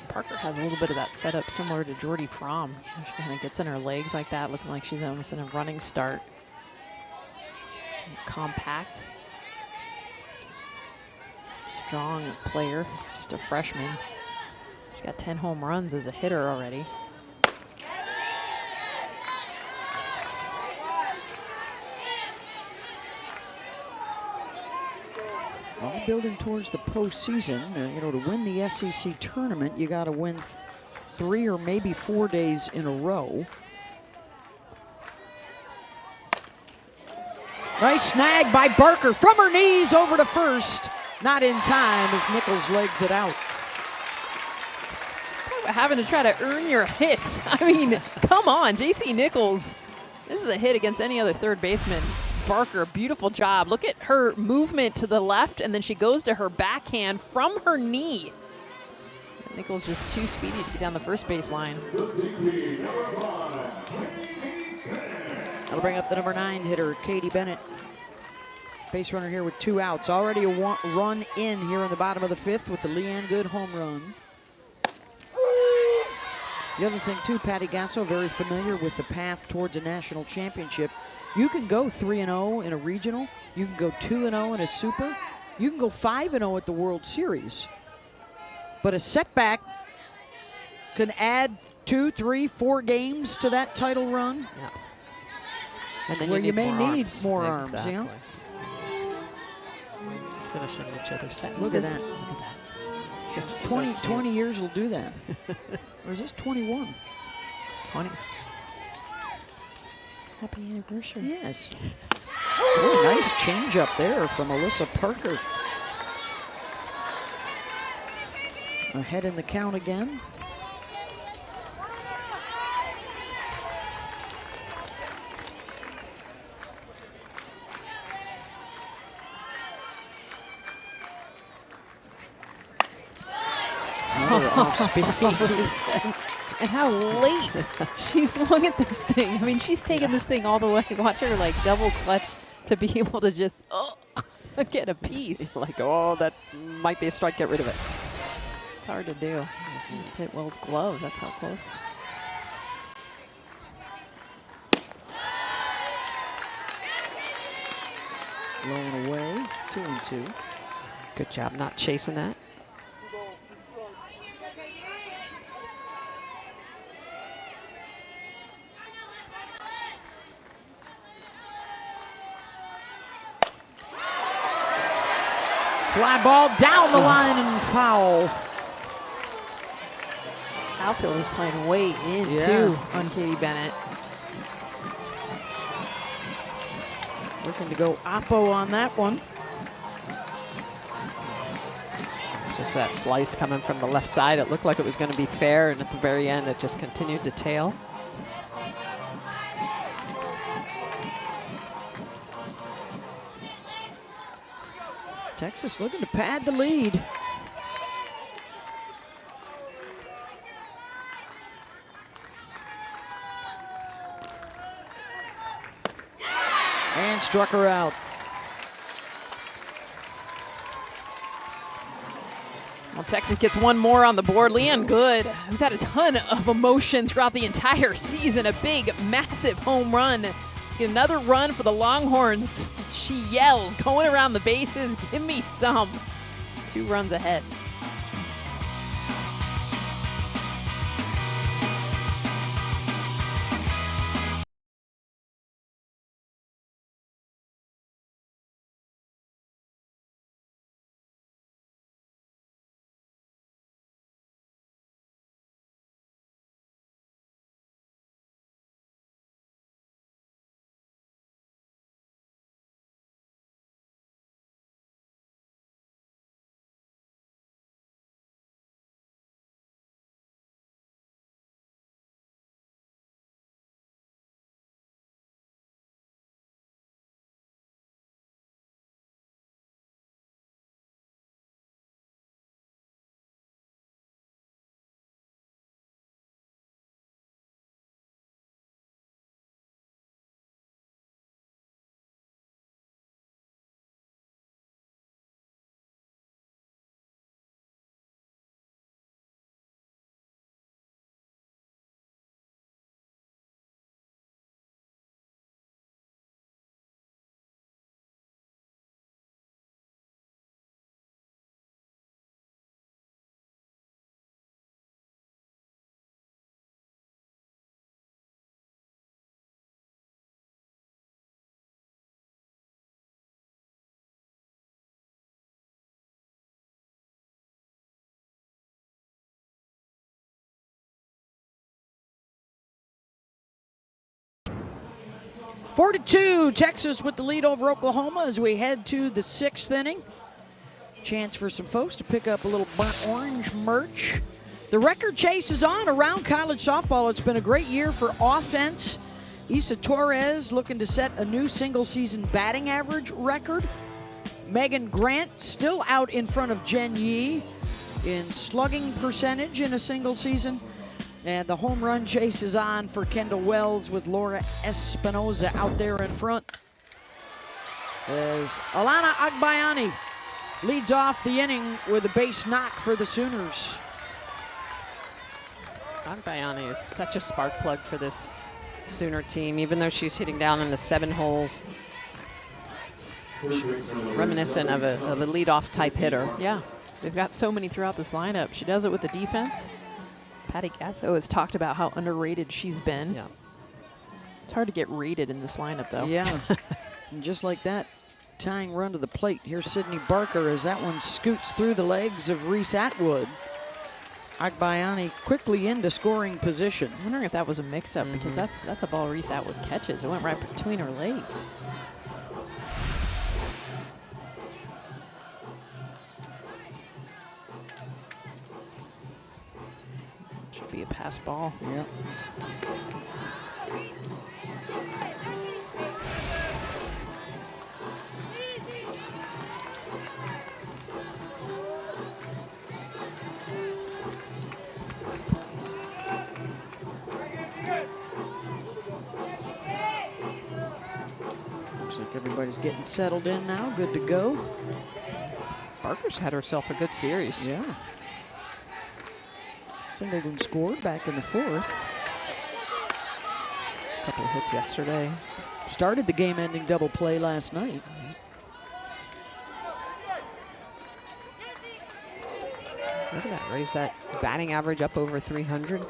C: Parker has a little bit of that setup similar to Jordy Fromm. She kind of gets in her legs like that, looking like she's almost in a running start. Compact. Strong player, just a freshman. She's got 10 home runs as a hitter already.
A: All building towards the postseason. You know, to win the SEC tournament, you got to win 3 or maybe 4 days in a row. Nice snag by Barker from her knees over to first. Not in time as Nichols legs it out.
C: Talk about having to try to earn your hits. I mean, come on, J.C. Nichols. This is a hit against any other third baseman. Barker, beautiful job. Look at her movement to the left, and then she goes to her backhand from her knee. Nichols just too speedy to get down the first baseline.
A: That'll bring up the number 9 hitter, Katie Bennett. Base runner here with 2 outs. Already a run in here in the bottom of the 5th with the Leanne Good home run. The other thing too, Patty Gasso, very familiar with the path towards a national championship. You can go 3-0 in a regional. You can go 2-0 in a super. You can go 5-0 at the World Series. But a setback can add 2, 3, 4 games to that title run.
B: Yeah. And then
A: where you may need
B: arms.
A: more arms, you know?
C: Finishing each other's sentences.
A: Look at that.
C: Look at that.
A: It's 20 years will do that. Or is this 21?
C: 20. Happy anniversary.
A: Yes. Oh, nice change up there from Alyssa Parker. Ahead in the count again. Another off speed.
C: And how late she swung at this thing. I mean, she's taking this thing all the way. Watch her like double clutch to be able to just get a piece.
B: Like, oh, that might be a strike. Get rid of it.
C: It's hard to do. Just hit Will's glove. That's how close.
A: Blown away. 2-2.
B: Good job not chasing that.
A: Fly ball down the line and foul.
C: Outfield is playing way in
A: Yeah.
C: too on Katie Bennett.
A: Looking to go oppo on that one.
B: It's just that slice coming from the left side. It looked like it was going to be fair, and at the very end, it just continued to tail.
A: Texas looking to pad the lead. And struck her out.
C: Well, Texas gets one more on the board. Leanne Good, who's had a ton of emotion throughout the entire season, a big, massive home run. Get another run for the Longhorns. She yells, going around the bases, give me some. 2 runs ahead.
A: Four to 2, Texas with the lead over Oklahoma as we head to the 6th inning. Chance for some folks to pick up a little burnt orange merch The record chase is on around college softball. It's been a great year for offense. Isa Torres looking to set a new single-season batting average record. Megan Grant still out in front of Jen Yee in slugging percentage in a single season. And the home run chase is on for Kendall Wells with Laura Espinoza out there in front. As Alana Agbayani leads off the inning with a base knock for the Sooners.
B: Agbayani is such a spark plug for this Sooner team, even though she's hitting down in the 7-hole, reminiscent of a leadoff type hitter.
C: Yeah, they've got so many throughout this lineup. She does it with the defense. Patty Gasso has talked about how underrated she's been.
B: Yeah.
C: It's hard to get rated in this lineup, though.
A: Yeah, and just like that, tying run to the plate. Here's Sydney Barker as that one scoots through the legs of Reese Atwood. Agbayani quickly into scoring position.
C: I'm wondering if that was a mix-up because that's a ball Reese Atwood catches. It went right between her legs. Should be a pass ball.
A: Yep. Looks like everybody's getting settled in now. Good to go.
B: Barker's had herself a good series.
A: Yeah. Singleton scored back in the fourth.
B: A couple of hits yesterday.
A: Started the game-ending double play last night.
B: Look at that, raise that batting average up over 300.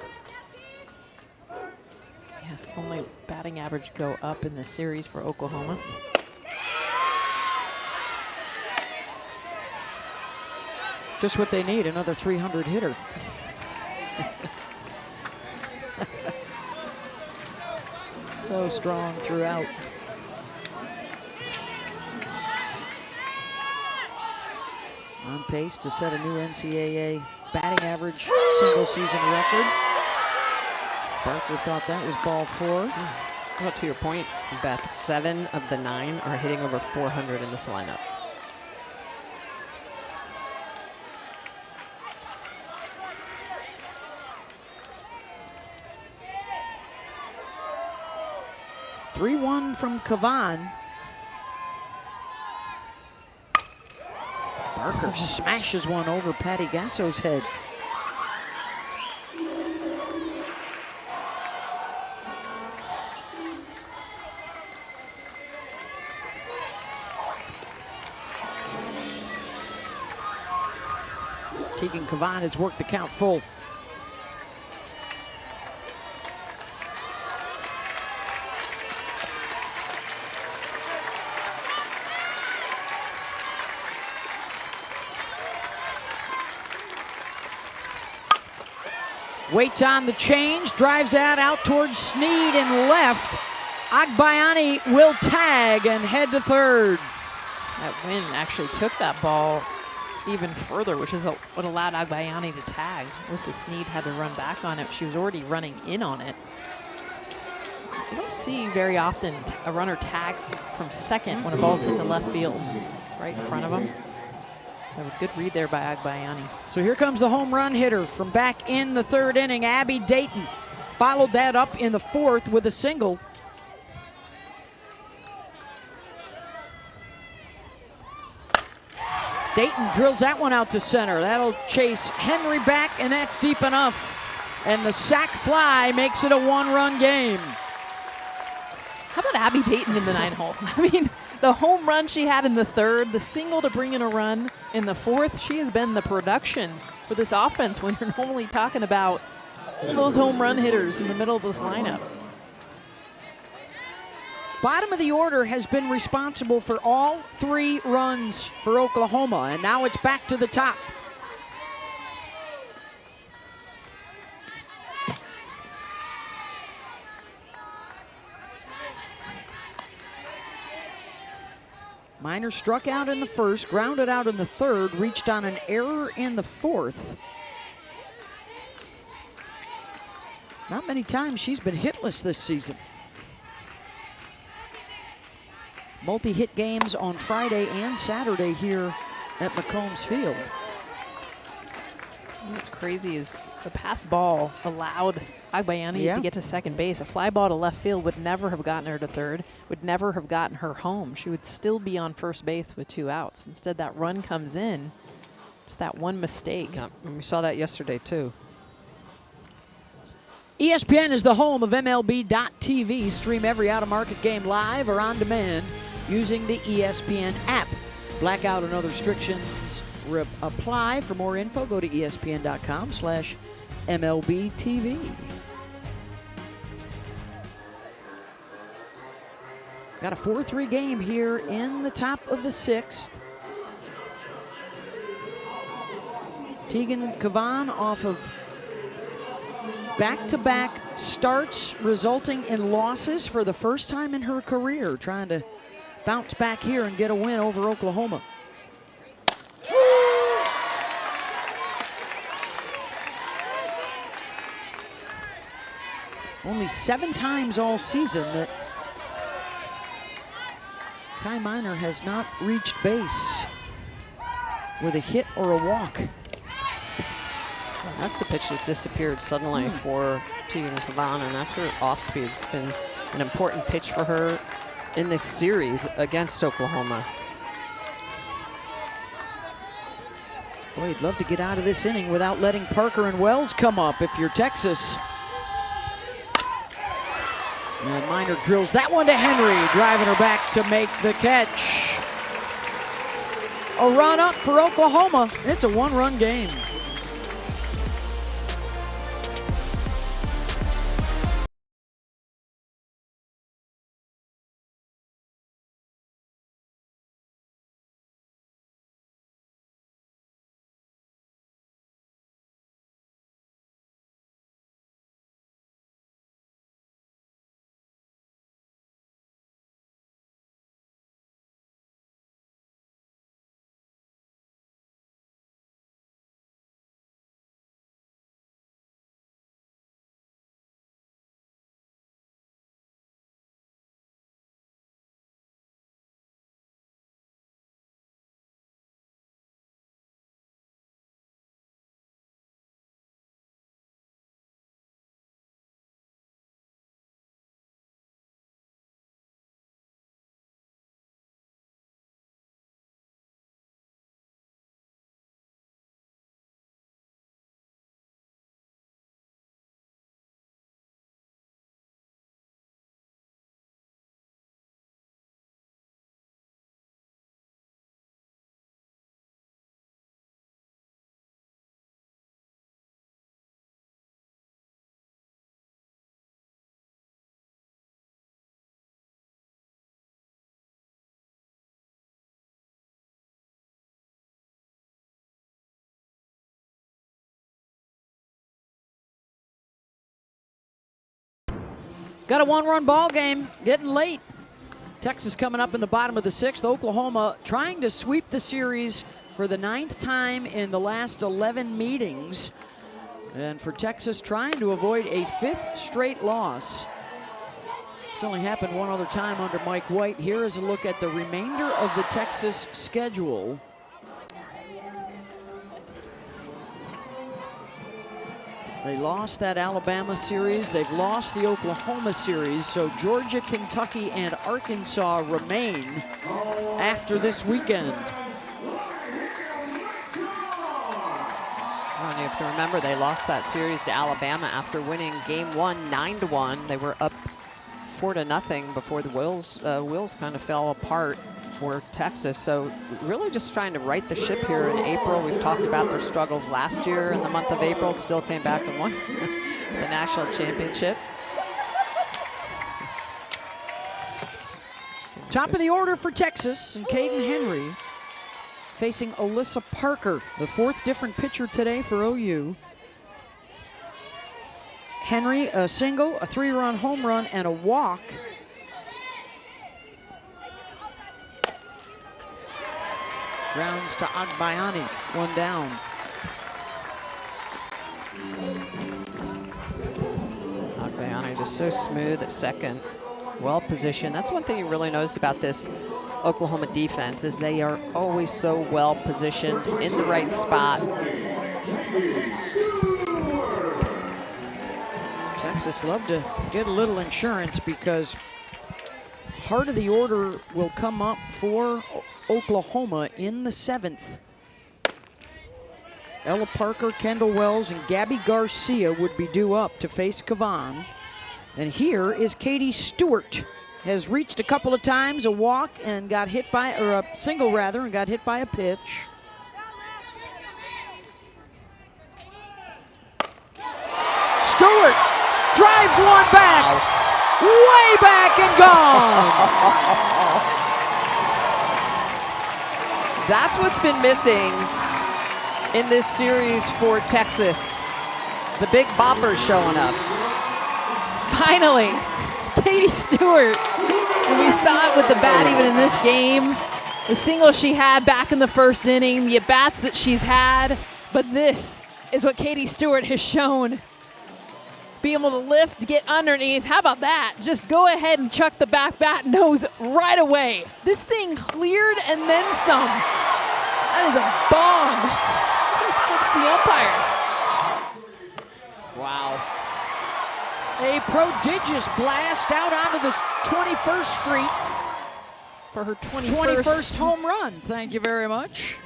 C: Yeah, only batting average go up in the series for Oklahoma.
A: Just what they need, another 300 hitter. So strong throughout. On pace to set a new NCAA batting average single season record. Barker thought that was ball 4.
B: Well, to your point, Beth, 7 of the 9 are hitting over 400 in this lineup.
A: (3-1) from Kavan. Barker smashes one over Patty Gasso's head. Tegan Kavan has worked the count full. Waits on the change, drives that out towards Sneed and left. Agbayani will tag and head to third.
C: That wind actually took that ball even further, which is what allowed Agbayani to tag. Alyssa Sneed had to run back on it. She was already running in on it. You don't see very often a runner tag from second when a ball's hit to left field, right in front of them. That was a good read there by Agbayani.
A: So here comes the home run hitter from back in the third inning, Abby Dayton. Followed that up in the fourth with a single. Dayton drills that one out to center. That'll chase Henry back, and that's deep enough. And the sac fly makes it a one-run game.
C: How about Abby Dayton in the 9-hole? I mean, the home run she had in the third, the single to bring in a run in the fourth, she has been the production for this offense when you're normally talking about those home run hitters in the middle of this lineup.
A: Bottom of the order has been responsible for all 3 runs for Oklahoma, and now it's back to the top. Minor struck out in the first, grounded out in the third, reached on an error in the fourth. Not many times she's been hitless this season. Multi-hit games on Friday and Saturday here at McCombs Field.
C: What's crazy is the pass ball allowed Agbayani to get to second base. A fly ball to left field would never have gotten her to third, would never have gotten her home. She would still be on first base with 2 outs. Instead, that run comes in. Just that one mistake.
B: Yeah, and we saw that yesterday, too.
A: ESPN is the home of MLB.TV. Stream every out-of-market game live or on demand using the ESPN app. Blackout and other restrictions apply. For more info, go to ESPN.com/MLBTV. Got a 4-3 game here in the top of the 6th. Tegan Cavan off of back-to-back starts resulting in losses for the first time in her career, trying to bounce back here and get a win over Oklahoma. Only 7 times all season that Kai Miner has not reached base with a hit or a walk.
B: That's the pitch that disappeared suddenly for Tegan Cavan, and that's her off speed. It's been an important pitch for her in this series against Oklahoma.
A: Boy, you'd love to get out of this inning without letting Parker and Wells come up if you're Texas. And Miner drills that one to Henry, driving her back to make the catch. A run up for Oklahoma. It's a 1-run game. Got a 1-run ball game, getting late. Texas coming up in the bottom of the 6th. Oklahoma trying to sweep the series for the 9th time in the last 11 meetings. And for Texas, trying to avoid a 5th straight loss. It's only happened one other time under Mike White. Here is a look at the remainder of the Texas schedule. They lost that Alabama series. They've lost the Oklahoma series. So Georgia, Kentucky, and Arkansas remain after this weekend.
B: Well, and you have to remember they lost that series to Alabama after winning game 1 9-1. They were up 4-0 before the wheels kind of fell apart for Texas. So really just trying to right the ship here in April. We've talked about their struggles last year in the month of April. Still came back and won the national championship.
A: Top of the order for Texas, and Caden Henry facing Alyssa Parker, the 4th different pitcher today for OU. Henry, a single, a 3-run home run, and a walk. Grounds to Agbayani, 1 down.
B: going just so smooth at second. Well positioned. That's one thing you really notice about this Oklahoma defense is they are always so well positioned in the right spot.
A: Texas love to get a little insurance because heart of the order will come up for Oklahoma in the 7th. Ella Parker, Kendall Wells, and Gabby Garcia would be due up to face Kavan. And here is Katie Stewart. Has reached a couple of times a walk and got hit by, or a single rather, and got hit by a pitch. Stewart drives one back, way back and gone.
B: That's what's been missing in this series for Texas. The big boppers showing up.
C: Finally, Katie Stewart. And we saw it with the bat even in this game. The single she had back in the first inning, the at-bats that she's had. But this is what Katie Stewart has shown. Be able to lift, get underneath. How about that? Just go ahead and chuck the back bat nose right away. This thing cleared and then some. That is a bomb. Just clips the umpire.
B: Wow.
A: A prodigious blast out onto the 21st Street
C: For her 21st
A: home run. Thank you very much.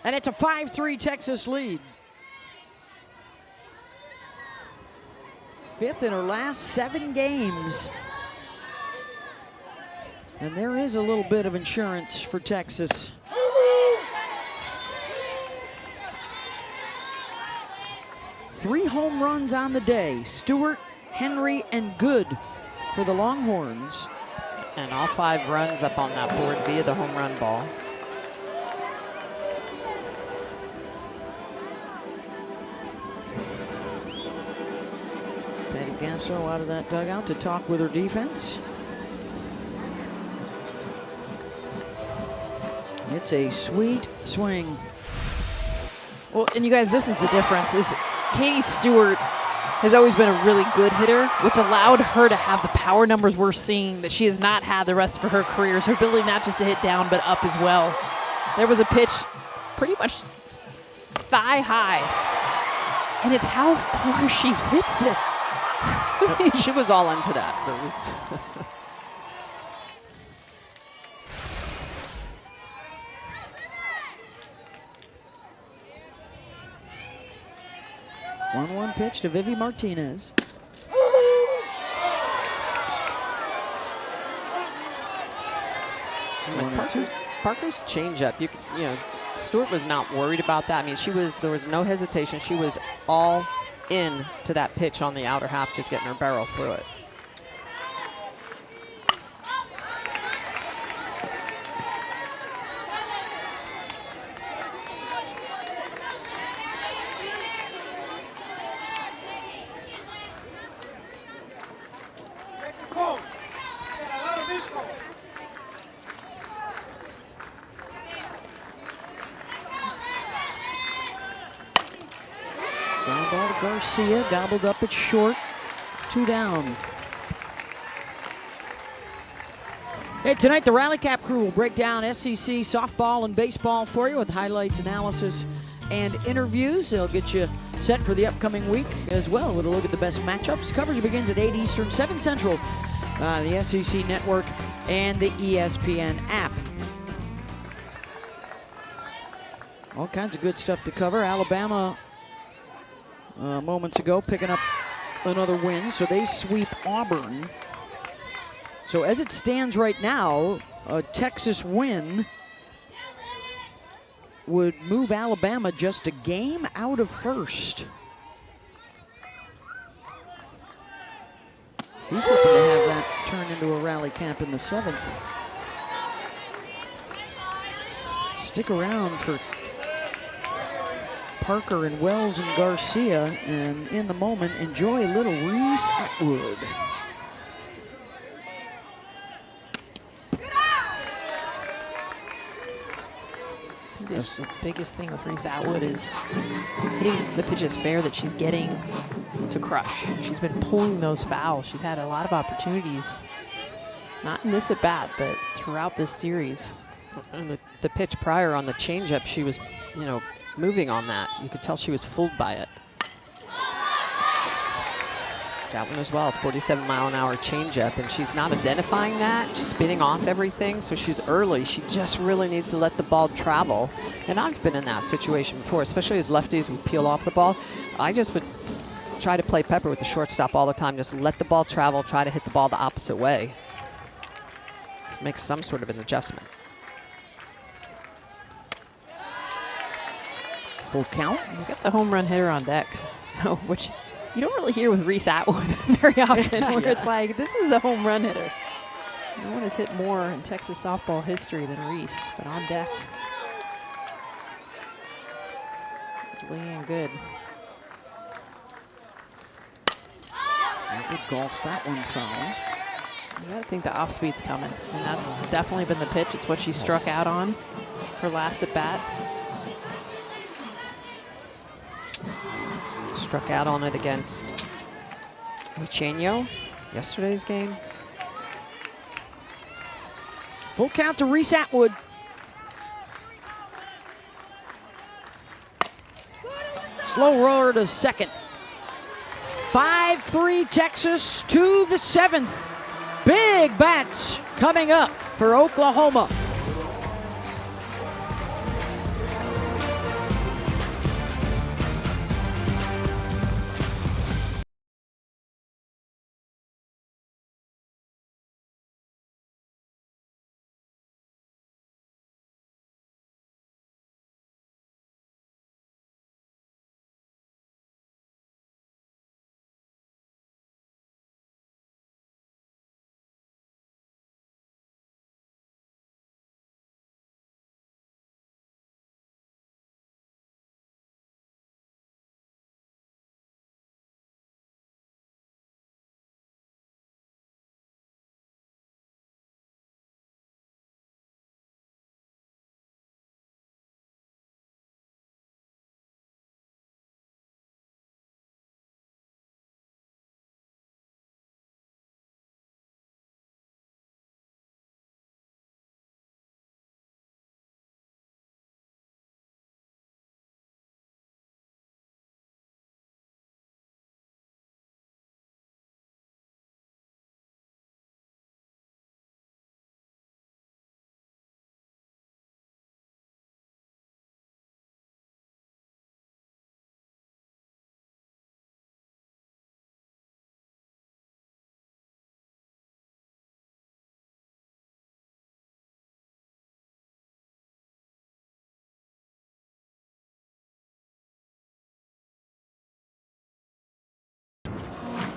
A: And it's a 5-3 Texas lead. 5th in her last 7 games. And there is a little bit of insurance for Texas. Three home runs on the day. Stewart, Henry, and Good for the Longhorns.
B: And all 5 runs up on that board via the home run ball.
A: Patty Gasso out of that dugout to talk with her defense. It's a sweet swing.
C: Well, and you guys, this is the difference, is Katie Stewart has always been a really good hitter. What's allowed her to have the power numbers we're seeing that she has not had the rest of her career is her ability not just to hit down, but up as well. There was a pitch pretty much thigh high, and it's how far she hits it.
B: She was all into that. It was
A: 1-1 pitch to Vivi Martinez.
B: Parker's changeup. You know, Stewart was not worried about that. I mean, there was no hesitation. She was all in to that pitch on the outer half, just getting her barrel through it.
A: Ground ball to Garcia, gobbled up at short, 2 down. Hey, tonight the Rally Cap crew will break down SEC softball and baseball for you with highlights, analysis, and interviews. They'll get you set for the upcoming week as well with a look at the best matchups. Coverage begins at 8 Eastern, 7 Central, the SEC Network, and the ESPN app. All kinds of good stuff to cover. Alabama moments ago picking up another win, so they sweep Auburn. So as it stands right now, a Texas win would move Alabama just a game out of first. He's hoping to have that turn into a rally camp in the 7th. Stick around for Parker and Wells and Garcia, and in the moment, enjoy a little Reese Atwood.
C: Did That's the biggest thing with Reese Atwood is hitting the pitches fair that she's getting to crush. She's been pulling those fouls. She's had a lot of opportunities, not in this at bat, but throughout this series.
B: And the pitch prior on the changeup, she was, moving on that. You could tell she was fooled by it. That one as well, 47-mile-an-hour changeup, and she's not identifying that, just spinning off everything, so she's early. She just really needs to let the ball travel. And I've been in that situation before, especially as lefties, we peel off the ball. I just would try to play pepper with the shortstop all the time, just let the ball travel, try to hit the ball the opposite way. Let's make some sort of an adjustment.
A: Full count.
C: You got the home run hitter on deck, so which you don't really hear with Reese Atwood very often, where it's like, this is the home run hitter. No one has hit more in Texas softball history than Reese, but on deck. It's laying good.
A: Good golfs that one from.
C: You gotta think the off speed's coming, and that's definitely been the pitch. It's what she struck out on her last at bat.
B: Struck out on it against Uchenyo, yesterday's game.
A: Full count to Reese Atwood. Slow roller to second. 5-3 Texas to the 7th. Big bats coming up for Oklahoma.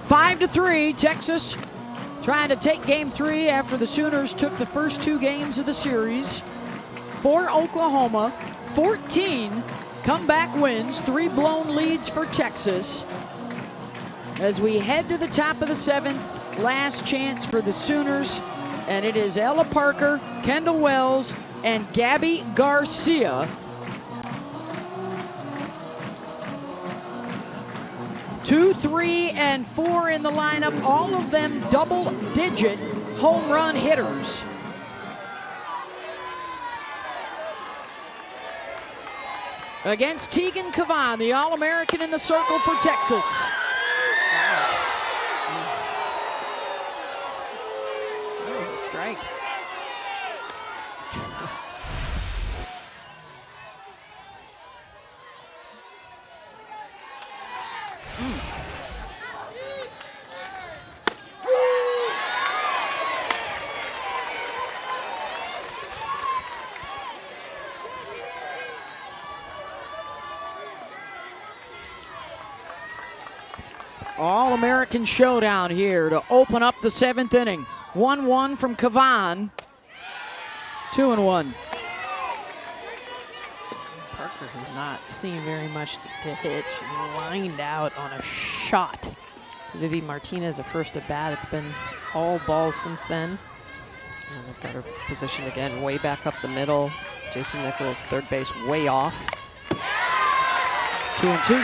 A: Five to 3, Texas trying to take game 3 after the Sooners took the first 2 games of the series. For Oklahoma, 14 comeback wins, 3 blown leads for Texas. As we head to the top of the 7th, last chance for the Sooners, and it is Ella Parker, Kendall Wells, and Gabby Garcia. 2, 3, and 4 in the lineup, all of them double-digit home run hitters. Against Tegan Cavan, the All-American in the circle for Texas.
C: That was a strike.
A: All-American showdown here to open up the 7th inning. 1-1 from Cavan. 2-1.
C: Parker has not seen very much to hit. She lined out on a shot to Vivi Martinez, a first at bat. It's been all balls since then.
B: And they've got her positioned again way back up the middle. Jason Nichols, third base, way off.
A: 2-2.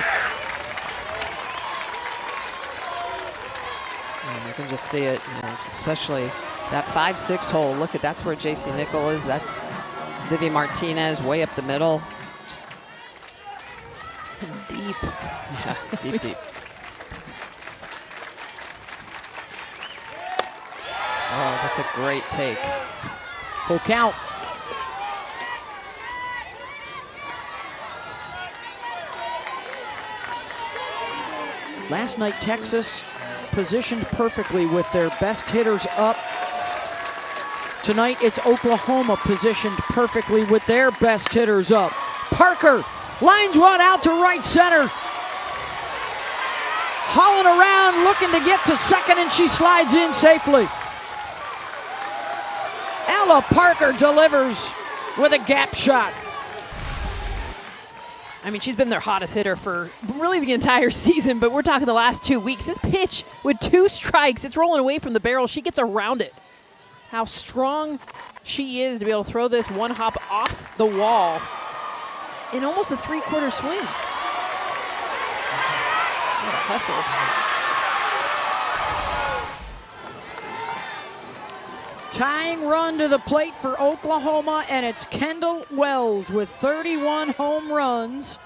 B: And you can just see it, you know, especially that 5-6 hole. Look at, that's where JC Nichols is. That's Vivi Martinez way up the middle. Just
C: Deep.
B: yeah, deep, deep. Oh, that's a great take.
A: Full count. Last night, Texas positioned perfectly with their best hitters up. Tonight, it's Oklahoma positioned perfectly with their best hitters up. Parker lines one out to right center. Hauling around, looking to get to second, and she slides in safely. Ella Parker delivers with a gap shot.
C: I mean, she's been their hottest hitter for really the entire season, but we're talking the last 2 weeks. This pitch with 2 strikes, it's rolling away from the barrel. She gets around it. How strong she is to be able to throw this one hop off the wall in almost a 3/4 swing. What a hustle.
A: Tying run to the plate for Oklahoma, and it's Kendall Wells with 31 home runs.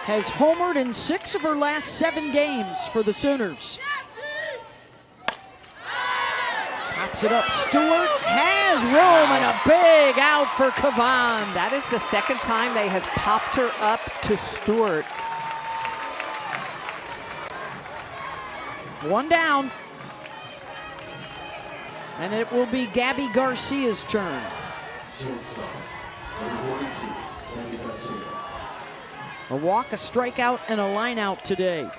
A: Has homered in 6 of her last 7 games for the Sooners. Pops it up. Stewart has room and a big out for Kavan.
B: That is the second time they have popped her up to Stewart.
A: 1 down. And it will be Gabby Garcia's turn.
D: Shortstop, number 42, Gabby Garcia.
A: A walk, a strikeout, and a line out today.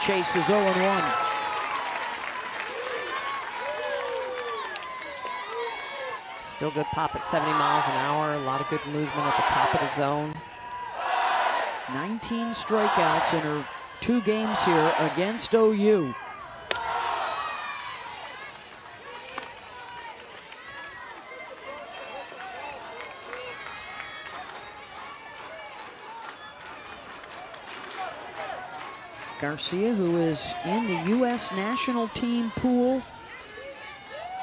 A: Chase is 0-1.
B: Still good pop at 70 miles an hour. A lot of good movement at the top of the zone.
A: 19 strikeouts in her 2 games here against OU. Garcia, who is in the U.S. national team pool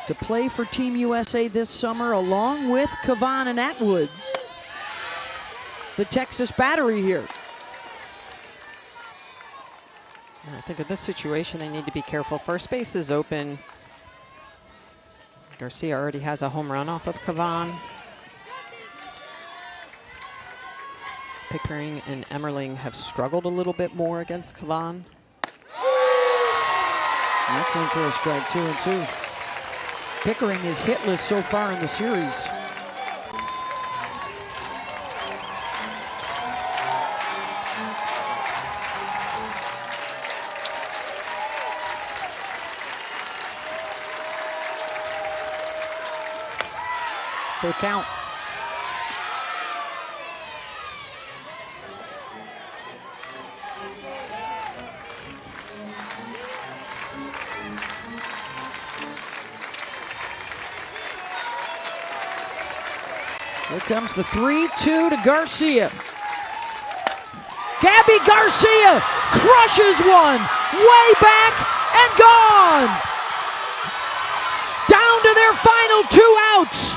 A: to play for Team USA this summer, along with Kavan and Atwood. The Texas battery here.
B: I think in this situation, they need to be careful. First base is open. Garcia already has a home run off of Kavan. Pickering and Emmerling have struggled a little bit more against Kavan.
A: That's in for a strike, 2-2. Pickering is hitless so far in the series. Full count. Here comes the 3-2 to Garcia. Gabby Garcia crushes one, way back and gone. Down to their final 2 outs.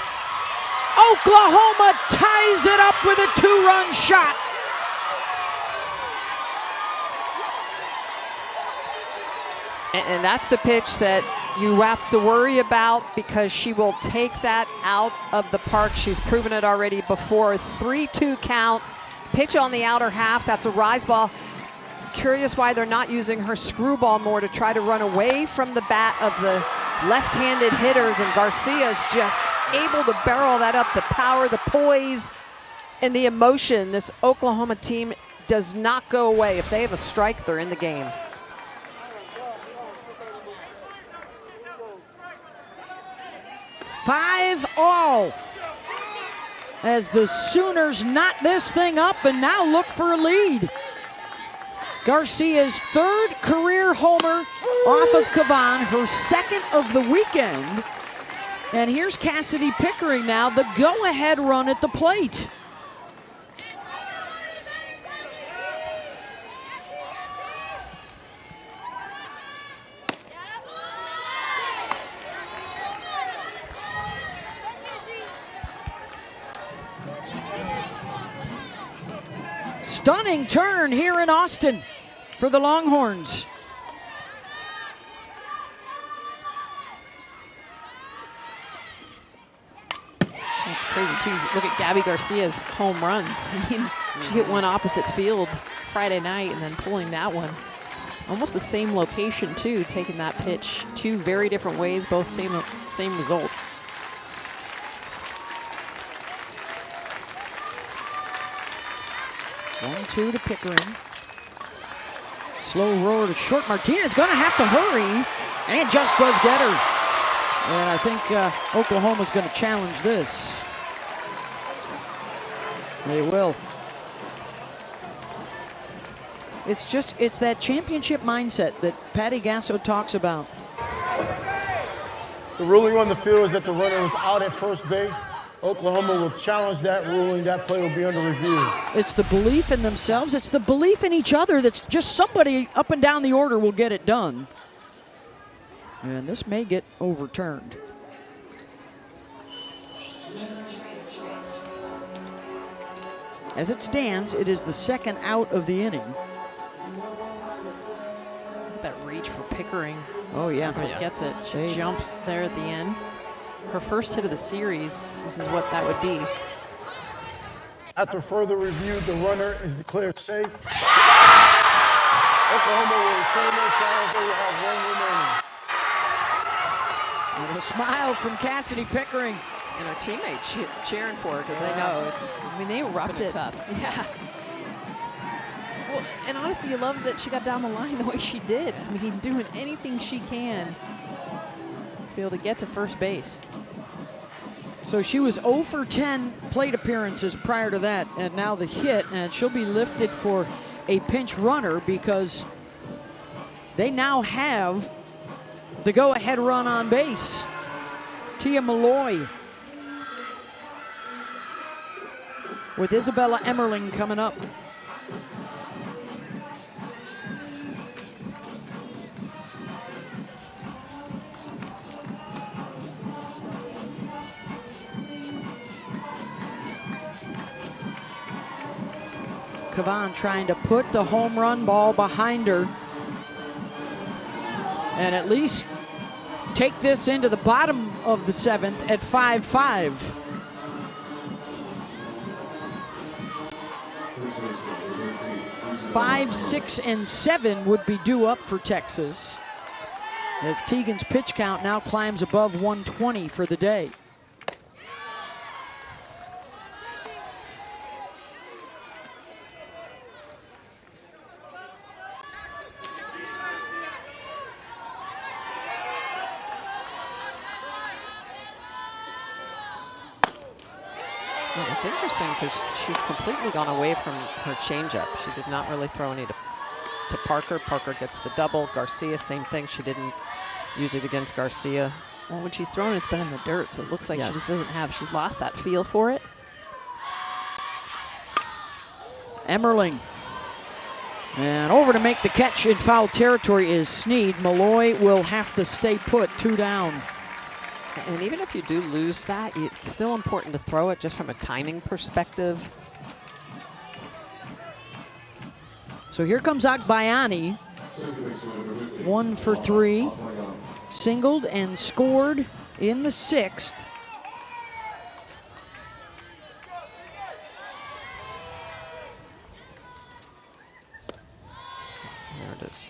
A: Oklahoma ties it up with a 2-run shot.
B: And that's the pitch that you have to worry about because she will take that out of the park. She's proven it already before. 3-2 count. Pitch on the outer half. That's a rise ball. Curious why they're not using her screwball more to try to run away from the bat of the left-handed hitters. And Garcia's just able to barrel that up. The power, the poise, and the emotion. This Oklahoma team does not go away. If they have a strike, they're in the game.
A: 5-all. As the Sooners knot this thing up and now look for a lead. Garcia's third career homer off of Cavan, her second of the weekend. And here's Cassidy Pickering now, the go-ahead run at the plate. Stunning turn here in Austin for the Longhorns.
C: That's crazy too. Look at Gabby Garcia's home runs. I mean, she hit one opposite field Friday night and then pulling that one. Almost the same location too, taking that pitch two very different ways, both same result.
A: 1-2 to Pickering. Slow roller to short. Martinez gonna have to hurry, and just does get her. And I think Oklahoma's gonna challenge this. They will. It's that championship mindset that Patty Gasso talks about.
G: The ruling on the field is that the runner was out at first base. Oklahoma will challenge that ruling. That play will be under review.
A: It's the belief in themselves. It's the belief in each other that's just somebody up and down the order will get it done. And this may get overturned. As it stands, it is the second out of the inning.
C: That reach for Pickering.
A: Oh, yeah.
C: She gets it. She
A: Safe.
C: jumps there at the end. Her first hit of the series, this is what that would be.
G: After further review, the runner is declared safe. Oklahoma will return their challenge. They will have one remaining.
A: And a smile from Cassidy Pickering.
B: And her teammates cheering for her because they know it's.
C: I mean, they erupted.
B: Tough.
C: Yeah. Well, and honestly, you love that she got down the line the way she did. I mean, doing anything she can to be able to get to first base.
A: So she was 0 for 10 plate appearances prior to that, and now the hit, and she'll be lifted for a pinch runner because they now have the go-ahead run on base. Tia Malloy with Isabella Emmerling coming up. Cavan trying to put the home run ball behind her and at least take this into the bottom of the 7th at 5-5. 5, 6, and 7 would be due up for Texas as Teagan's pitch count now climbs above 120 for the day.
B: Well, it's interesting because she's completely gone away from her changeup. She did not really throw any to Parker. Parker gets the double. Garcia, same thing. She didn't use it against Garcia.
C: Well, when she's thrown, it's been in the dirt, so it looks like
B: Yes.
C: she just doesn't have, she's lost that feel for it.
A: Emmerling. And over to make the catch in foul territory is Sneed. Malloy will have to stay put, 2 down.
B: And even if you do lose that, it's still important to throw it just from a timing perspective.
A: So here comes Agbayani. 1 for 3. Singled and scored in the 6th.
B: There it is.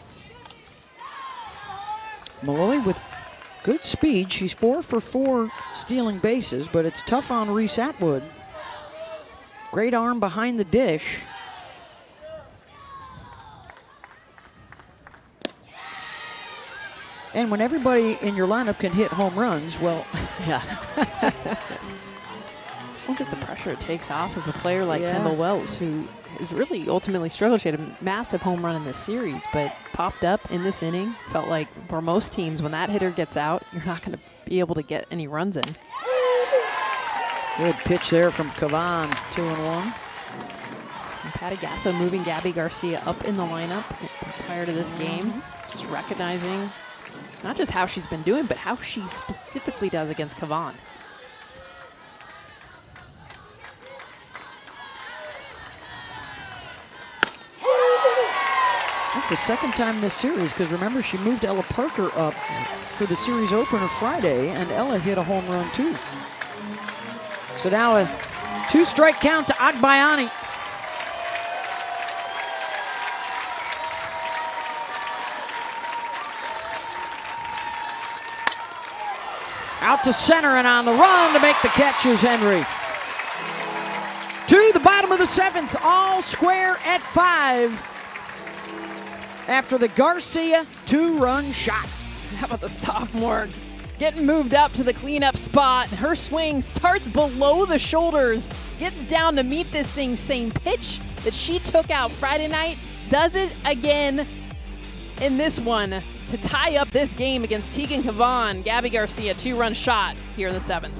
A: Malloy with good speed. She's 4 for 4 stealing bases, but it's tough on Reese Atwood. Great arm behind the dish. And when everybody in your lineup can hit home runs, well,
C: Yeah. Well, just the pressure it takes off of a player like
A: Yeah.
C: Kendall Wells, who has really ultimately struggled. She had a massive home run in this series, but popped up in this inning. Felt like for most teams, when that hitter gets out, you're not going to be able to get any runs in.
A: good pitch there from Cavan, 2-1.
C: And Patty Gasso moving Gabby Garcia up in the lineup prior to this game, just recognizing not just how she's been doing, but how she specifically does against Cavan.
A: That's the second time this series, because remember, she moved Ella Parker up for the series opener Friday, and Ella hit a home run too. So now a 2-strike count to Agbayani. Out to center and on the run to make the catch is Henry. To the bottom of the 7th, all square at 5 after the Garcia 2-run shot.
C: How about the sophomore getting moved up to the cleanup spot? Her swing starts below the shoulders, gets down to meet this thing, same pitch that she took out Friday night, does it again in this one to tie up this game against Tegan Cavan. Gabby Garcia, 2-run shot here in the 7th.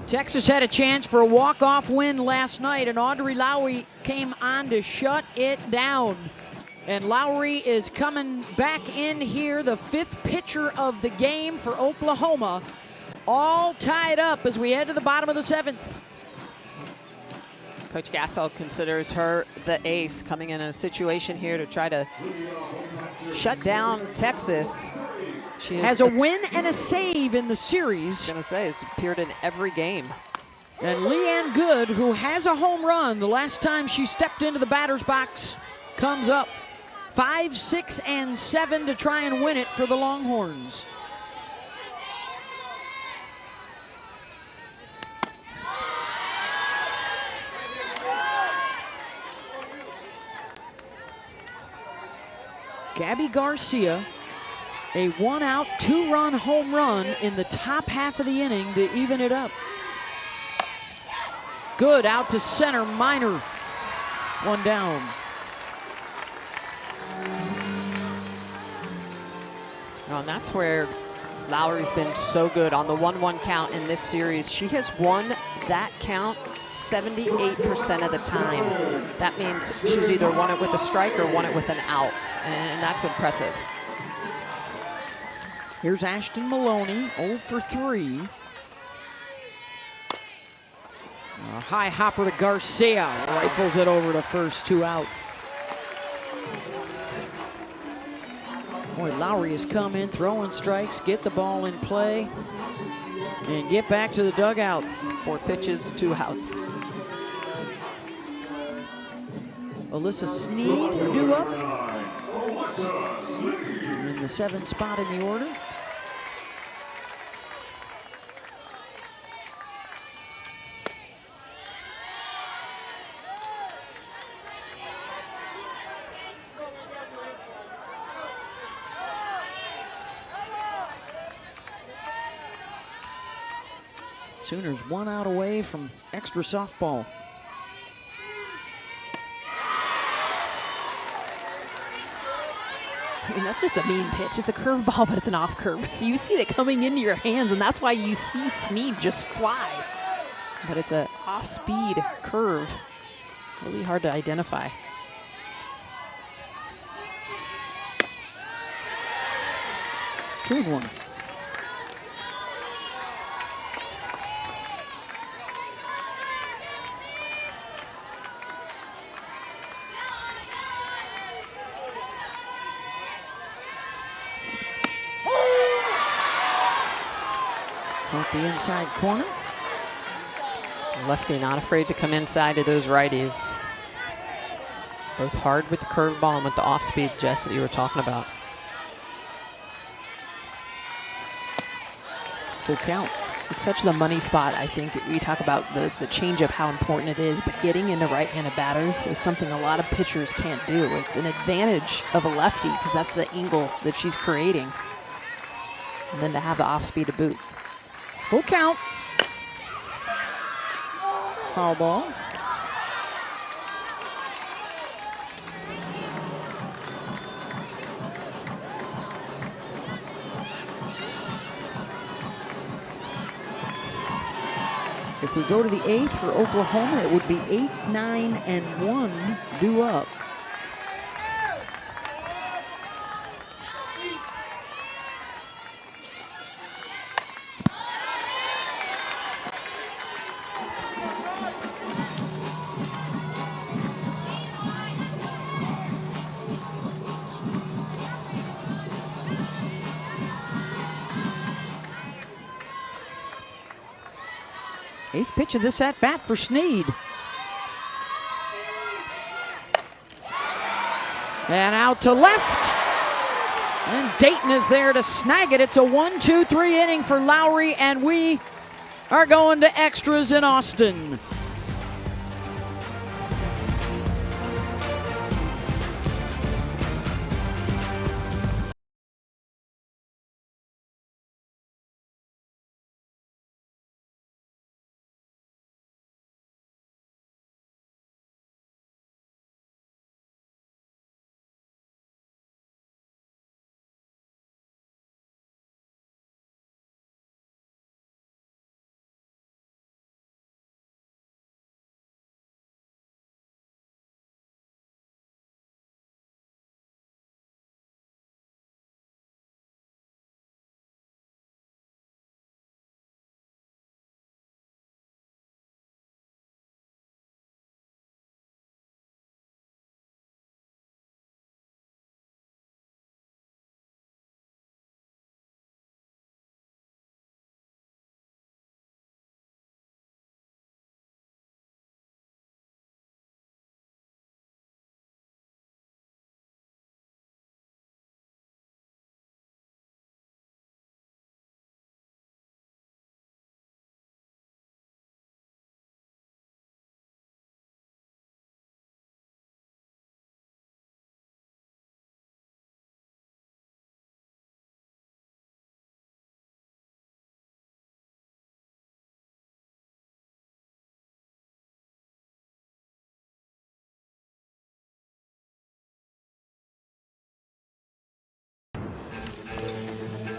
A: Texas had a chance for a walk-off win last night, and Audrey Lowry came on to shut it down. And Lowry is coming back in here, the 5th pitcher of the game for Oklahoma. All tied up as we head to the bottom of the 7th.
B: Coach Gasso considers her the ace, coming in a situation here to try to shut down Texas. She
A: Has a win and a save in the series.
B: I was going to say, has appeared in every game.
A: And Leanne Good, who has a home run the last time she stepped into the batter's box, comes up 5, 6, and 7 to try and win it for the Longhorns. Gabby Garcia, a 1-out, 2-run home run in the top half of the inning to even it up. Good out to center, Minor. 1 down.
B: Oh, and that's where Lowry's been so good on the 1-1 count in this series. She has won that count 78% of the time. That means she's either won it with a strike or won it with an out, and that's impressive.
A: Here's Ashton Maloney, 0 for 3. A high hopper to Garcia, rifles it over to first, 2 out. Boy, Lowry has come in, throwing strikes, get the ball in play, and get back to the dugout.
B: 4 pitches, 2 outs.
A: Alyssa Sneed due up. In the 7th spot in the order. Sooners 1 out away from extra softball.
C: I mean, that's just a mean pitch. It's a curveball, but it's an off curve. So you see it coming into your hands, and that's why you see Sneed just fly. But it's an off-speed curve. Really hard to identify.
A: Two and one. Off the inside corner.
B: Lefty not afraid to come inside to those righties. Both hard with the curveball and with the off-speed, Jess, that you were talking about.
A: Full count.
C: It's such the money spot. I think we talk about the changeup, how important it is, but getting into right-handed batters is something a lot of pitchers can't do. It's an advantage of a lefty because that's the angle that she's creating. And then to have the off-speed to boot.
A: Full count. Foul ball. If we go to the 8th for Oklahoma, it would be 8, 9, and 1 due up. Eighth pitch of this at-bat for Sneed. And out to left. And Dayton is there to snag it. It's a 1-2-3 inning for Lowry, and we are going to extras in Austin.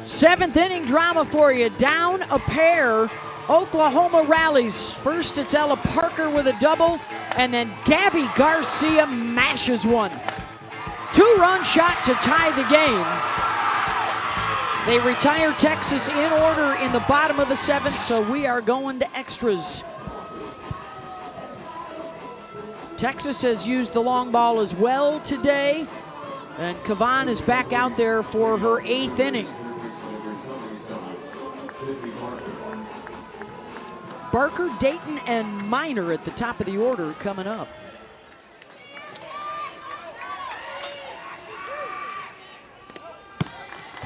A: Seventh inning drama for you. Down a pair. Oklahoma rallies. First it's Ella Parker with a double, and then Gabby Garcia mashes one. 2-run shot to tie the game. They retire Texas in order in the bottom of the 7th, so we are going to extras. Texas has used the long ball as well today, and Kavan is back out there for her 8th inning. Barker, Dayton, and Minor at the top of the order coming up.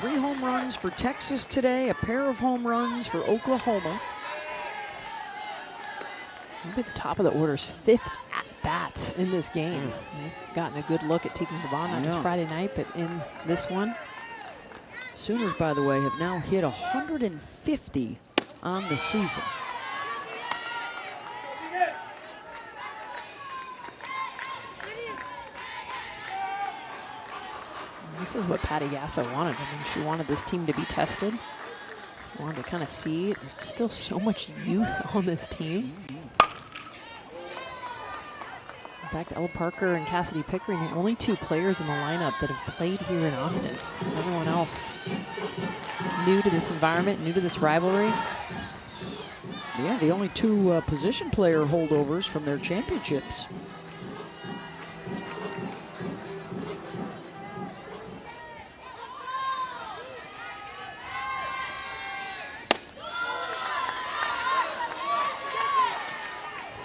A: 3 home runs for Texas today, a pair of home runs for Oklahoma.
C: Maybe the top of the order's 5th at-bats in this game. They've gotten a good look at Tegan Kavan, not just Friday night, but in this one.
A: Sooners, by the way, have now hit 150 on the season.
C: This is what Patty Gasso wanted. I mean, she wanted this team to be tested. Wanted to kind of see there's still so much youth on this team. In fact, Elle Parker and Cassidy Pickering, the only 2 players in the lineup that have played here in Austin. Everyone else new to this environment, new to this rivalry.
A: Yeah, the only 2 position player holdovers from their championships.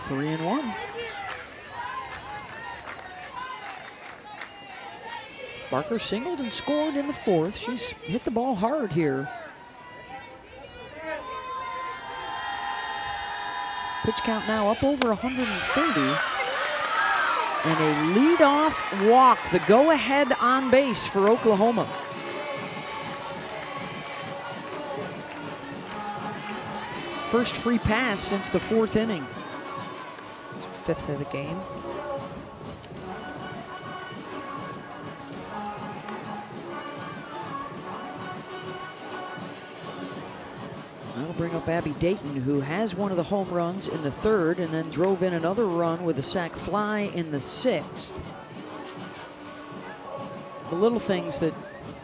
A: Three and 1. Barker singled and scored in the 4th. She's hit the ball hard here. Pitch count now up over 130. And a leadoff walk, the go-ahead on base for Oklahoma. First free pass since the 4th inning.
B: It's 5th of the game.
A: That'll bring up Abby Dayton, who has one of the home runs in the 3rd and then drove in another run with a sac fly in the 6th. The little things that,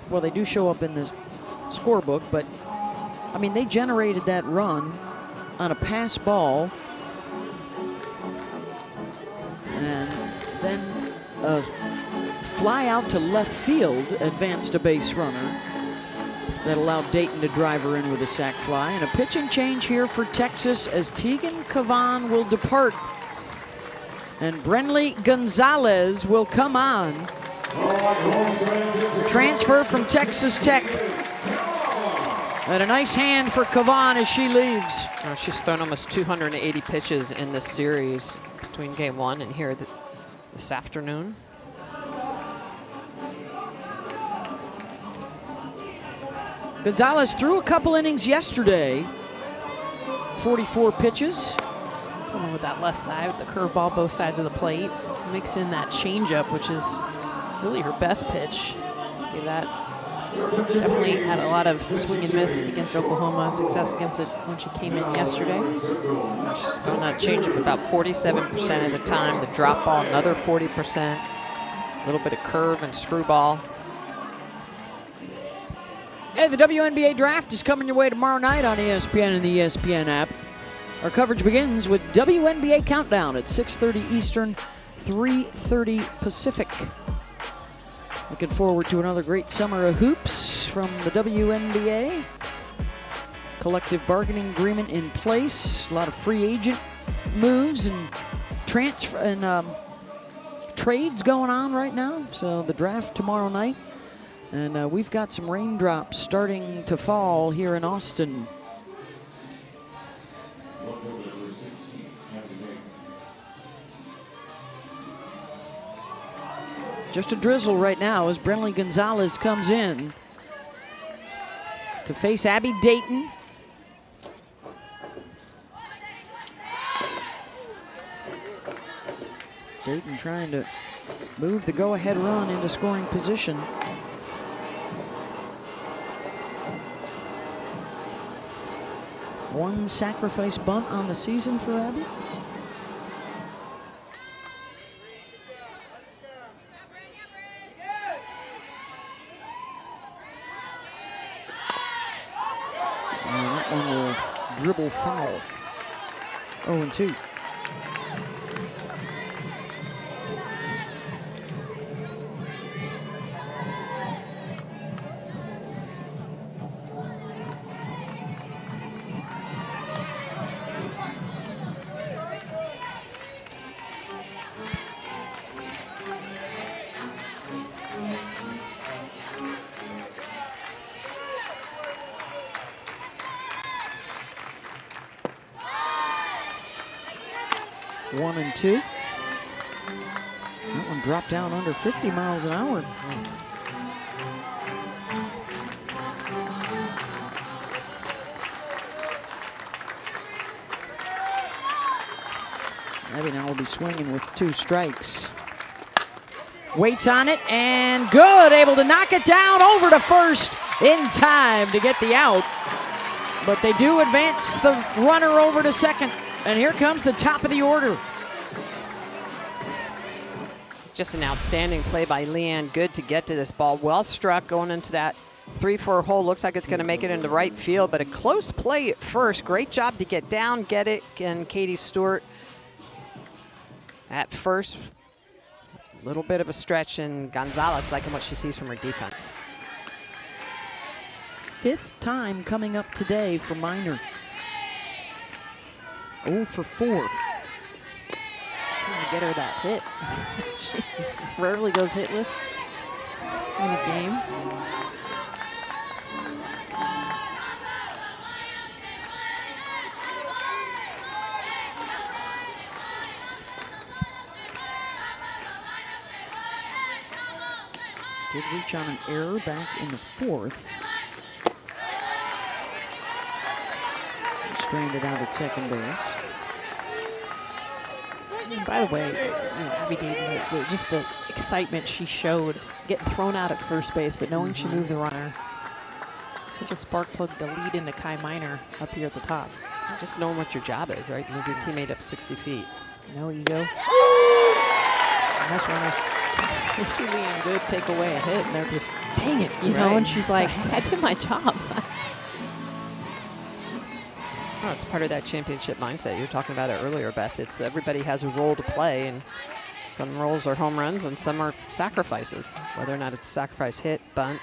A: well, they do show up in the scorebook, but I mean, they generated that run on a pass ball, and then a fly out to left field advanced a base runner that allowed Dayton to drive her in with a sac fly. And a pitching change here for Texas as Tegan Kavan will depart. And Brenly Gonzalez will come on. Transfer from Texas Tech. And a nice hand for Kavan as she leaves.
B: She's thrown almost 280 pitches in this series between game 1 and here this afternoon.
A: Gonzalez threw a couple innings yesterday. 44 pitches.
C: Coming with that left side with the curveball both sides of the plate. Mix in that changeup, which is really her best pitch. Give that. Definitely had a lot of swing and miss against Oklahoma, success against it when she came in yesterday.
B: She's thrown that changeup about 47% of the time. The drop ball, another 40%. A little bit of curve and screwball.
A: Hey, the WNBA draft is coming your way tomorrow night on ESPN and the ESPN app. Our coverage begins with WNBA Countdown at 6:30 Eastern, 3:30 Pacific. Looking forward to another great summer of hoops from the WNBA. Collective bargaining agreement in place. A lot of free agent moves and transfer and trades going on right now. So the draft tomorrow night. And we've got some raindrops starting to fall here in Austin. Just a drizzle right now as Brenly Gonzalez comes in to face Abby Dayton. Dayton trying to move the go-ahead run into scoring position. One sacrifice bunt on the season for Abby. And that one will dribble foul. 0-2. 1 and 2. That one dropped down under 50 miles an hour. Abby now will be swinging with 2 strikes. Waits on it, and good. Able to knock it down over to first in time to get the out. But they do advance the runner over to second. And here comes the top of the order.
B: Just an outstanding play by Leanne Good to get to this ball. Well struck going into that 3-4 hole. Looks like it's going to make it into right field, but a close play at first. Great job to get down, get it, and Katie Stewart at first. A little bit of a stretch, and Gonzalez liking what she sees from her defense.
A: 5th time coming up today for Minor. 0 for 4.
C: Trying to get her that hit. She rarely goes hitless in a game.
A: Did reach on an error back in the 4th. Stranded out at second base.
C: And by the way, Abby Dayton, just the excitement she showed getting thrown out at first base, but knowing she moved the runner. Such a spark plug to lead into Kai Minor up here at the top.
B: Just knowing what your job is, right? Move your teammate up 60 feet.
C: No ego. And that's runners. They see Leanne Good take away a hit, and they're just, dang it, you know? And she's like, I did my job.
B: Oh, it's part of that championship mindset. You were talking about it earlier, Beth. It's everybody has a role to play, and some roles are home runs and some are sacrifices, whether or not it's a sacrifice hit, bunt.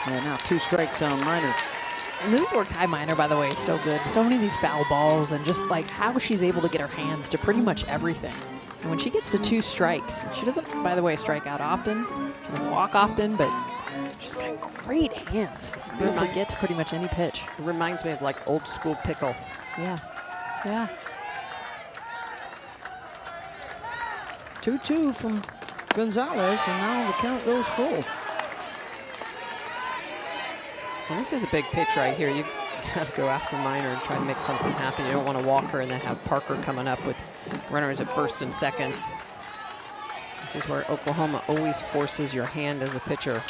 A: Yeah, now 2 strikes on Minor.
C: And this is where Kai Minor, by the way, is so good. So many of these foul balls, and just like how she's able to get her hands to pretty much everything. And when she gets to 2 strikes, she doesn't, by the way, strike out often. She doesn't walk often, but she's got great hands. Be able to get to pretty much any pitch.
B: It reminds me of like old school pickle.
C: Yeah, yeah.
A: 2-2 from Gonzalez, and now the count goes full.
B: Well, this is a big pitch right here. You got to go after Minor and try to make something happen. You don't want to walk her and then have Parker coming up with runners at first and second. This is where Oklahoma always forces your hand as a pitcher.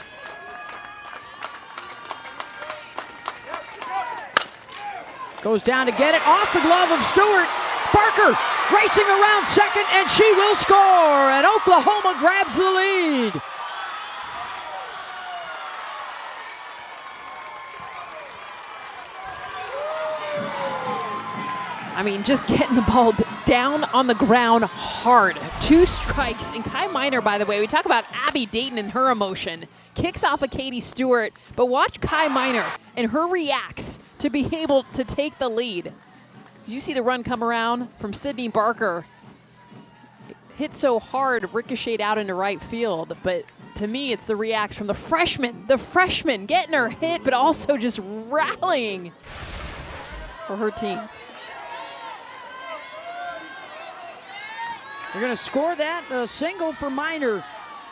A: Goes down to get it off the glove of Stewart. Parker racing around second, and she will score, and Oklahoma grabs the lead.
C: I mean, just getting the ball down on the ground hard. 2 strikes. And Kai Minor, by the way, we talk about Abby Dayton and her emotion. Kicks off of Katie Stewart, but watch Kai Minor and her reacts to be able to take the lead. So you see the run come around from Sydney Barker. Hit so hard, ricocheted out into right field. But to me, it's the reacts from the freshman getting her hit, but also just rallying for her team.
A: They're going to score that single for Minor,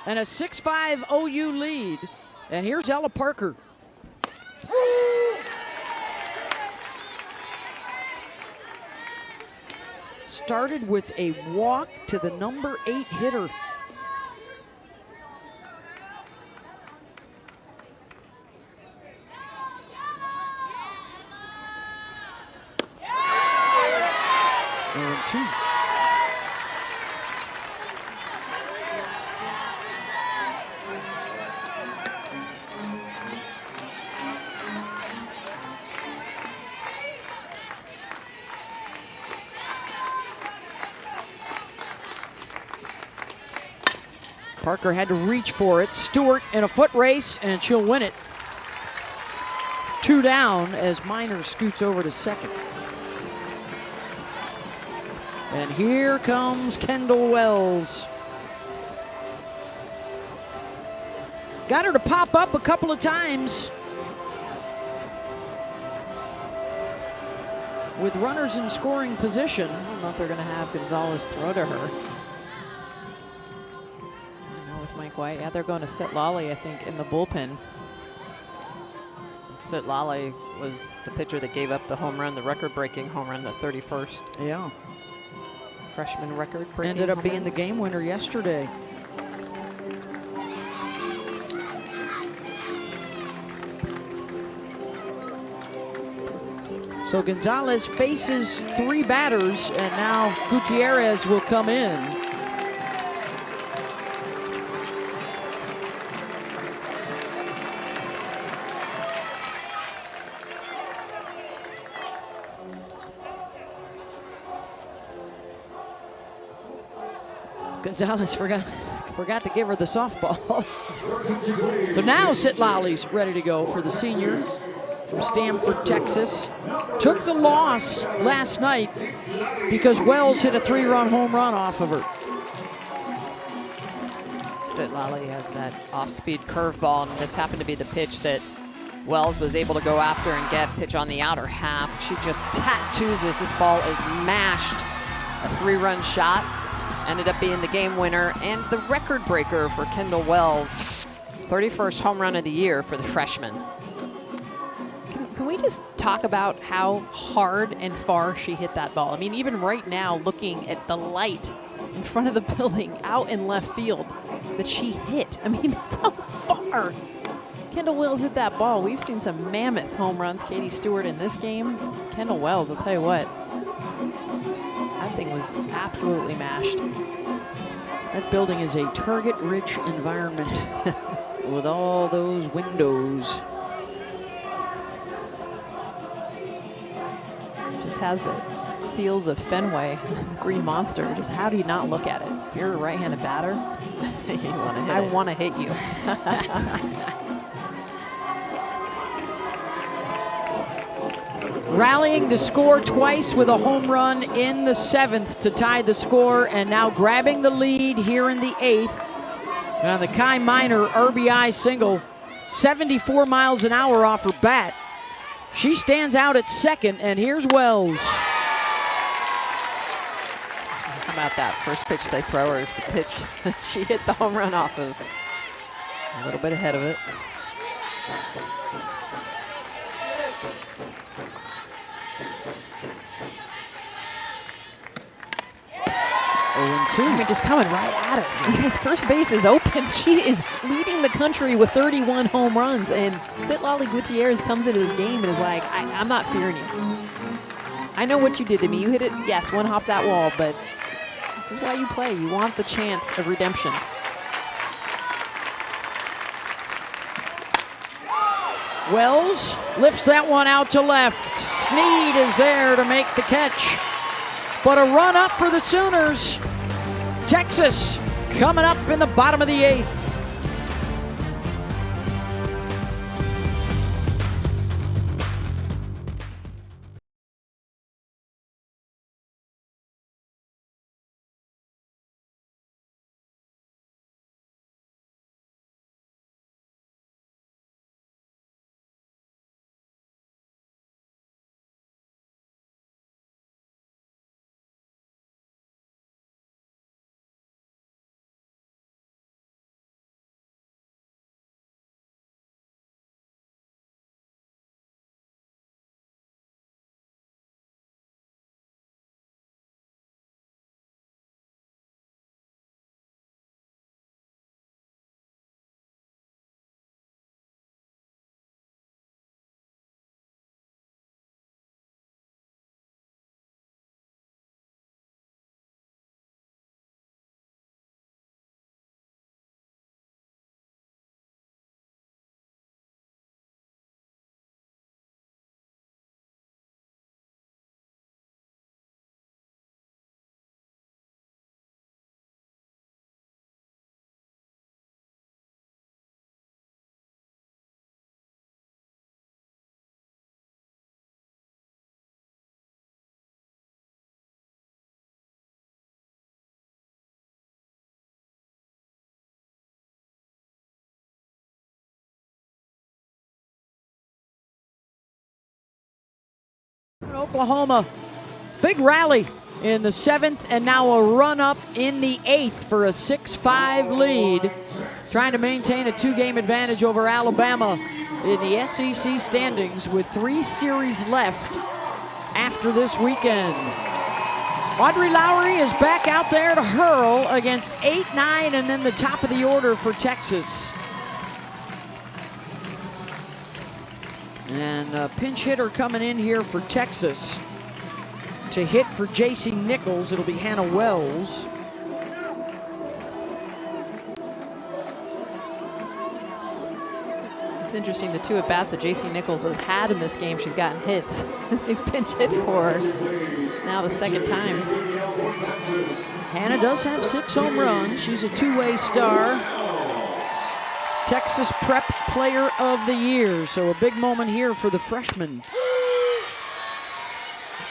A: and a 6-5 OU lead. And here's Ella Parker. Started with a walk to the number 8 hitter. And 2. Parker had to reach for it. Stewart in a foot race, and she'll win it. 2 down as Minor scoots over to second. And here comes Kendall Wells. Got her to pop up a couple of times. with runners in scoring position.
C: I don't know if they're going to have Gonzalez throw to her. I don't know with Mike White. Yeah, they're going to Sitlali, I think, in the bullpen.
B: Sitlali was the pitcher that gave up the home run, the record-breaking home run, the 31st
A: Yeah.
B: freshman record-breaking.
A: Ended up being the game winner yesterday. So Gonzalez faces 3 batters, and now Gutierrez will come in. Gonzalez forgot to give her the softball. So now Sitlali's ready to go for the senior from Stamford, Texas. Took the loss last night because Wells hit a 3-run home run off of her.
B: Sitlali has that off-speed curveball, and this happened to be the pitch that Wells was able to go after and get. Pitch on the outer half. She just tattoos this. This ball is mashed. A 3-run shot. Ended up being the game winner and the record breaker for Kendall Wells. 31st home run of the year for the freshman.
C: Can we just talk about how hard and far she hit that ball? I mean, even right now, looking at the light in front of the building out in left field that she hit. I mean, that's how far Kendall Wells hit that ball. We've seen some mammoth home runs. Katie Stewart in this game. Kendall Wells, I'll tell you what. That thing was absolutely mashed.
A: That building is a target-rich environment with all those windows.
C: Just has the feels of Fenway, Green Monster. Just how do you not look at it? If you're a right-handed batter,
B: You want to hit
C: I
B: it.
C: want to hit you.
A: Rallying to score twice with a home run in the 7th to tie the score, and now grabbing the lead here in the 8th. Now the Kai Minor RBI single, 74 miles an hour off her bat. She stands out at second, and here's Wells.
B: How about that? First pitch they throw her is the pitch she hit the home run off of. A little bit ahead of it.
C: I mean, just coming right at her. His first base is open. She is leading the country with 31 home runs, and Sitlali Gutierrez comes into this game and is like, I'm not fearing you. I know what you did to me. You hit it, yes, one hop that wall, but this is why you play. You want the chance of redemption.
A: Wells lifts that one out to left. Sneed is there to make the catch. But a run up for the Sooners. Texas coming up in the bottom of the 8th. Oklahoma, big rally in the 7th, and now a run up in the 8th for a 6-5 lead, trying to maintain a 2-game advantage over Alabama in the SEC standings with 3 series left after this weekend. Audrey Lowry is back out there to hurl against 8, 9, and then the top of the order for Texas. And a pinch hitter coming in here for Texas to hit for J.C. Nichols. It'll be Hannah Wells.
C: It's interesting, the 2 at-bats that J.C. Nichols has had in this game, she's gotten hits. They've pinch hit for her now the 2nd time.
A: Hannah does have 6 home runs. She's a 2-way star. Texas Prep Player of the Year, so a big moment here for the freshman.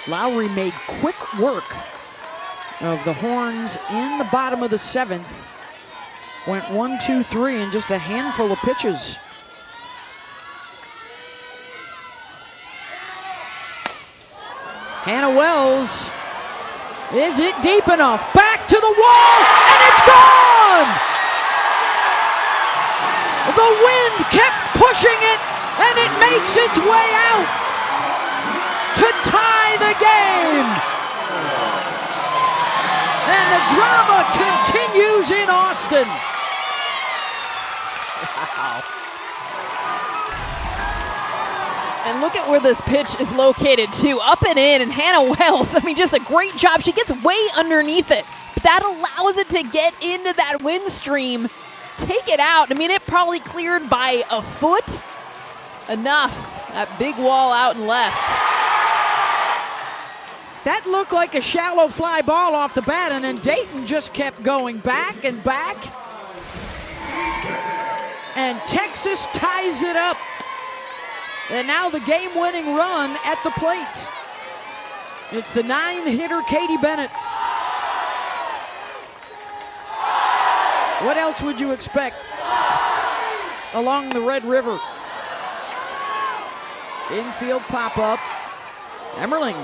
A: Lowry made quick work of the Horns in the bottom of the 7th. Went 1, 2, 3 in just a handful of pitches. Hannah Wells, is it deep enough? Back to the wall, and it's gone! The wind kept pushing it, and it makes its way out to tie the game. And the drama continues in Austin.
C: Wow. And look at where this pitch is located too, up and in, and Hannah Wells, I mean, just a great job. She gets way underneath it, but that allows it to get into that wind stream, take it out. I mean, it probably cleared by a foot. Enough, that big wall out and left.
A: That looked like a shallow fly ball off the bat, and then Dayton just kept going back and back. And Texas ties it up. And now the game-winning run at the plate. It's the 9-hitter Katie Bennett. What else would you expect along the Red River? Infield pop-up. Emmerling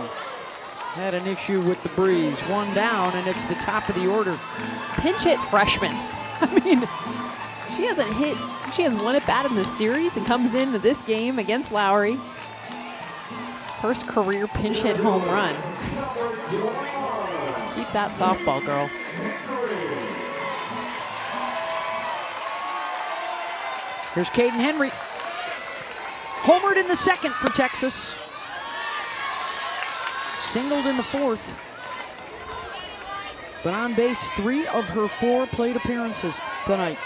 A: had an issue with the breeze. 1 down, and it's the top of the order.
C: Pinch hit freshman. I mean, she hasn't hit, she has 1 at bat in this series and comes into this game against Lowry. First career pinch hit home run. Keep that softball, girl.
A: Here's Caden Henry. Homered in the 2nd for Texas. Singled in the 4th. But on base 3 of her 4 plate appearances tonight.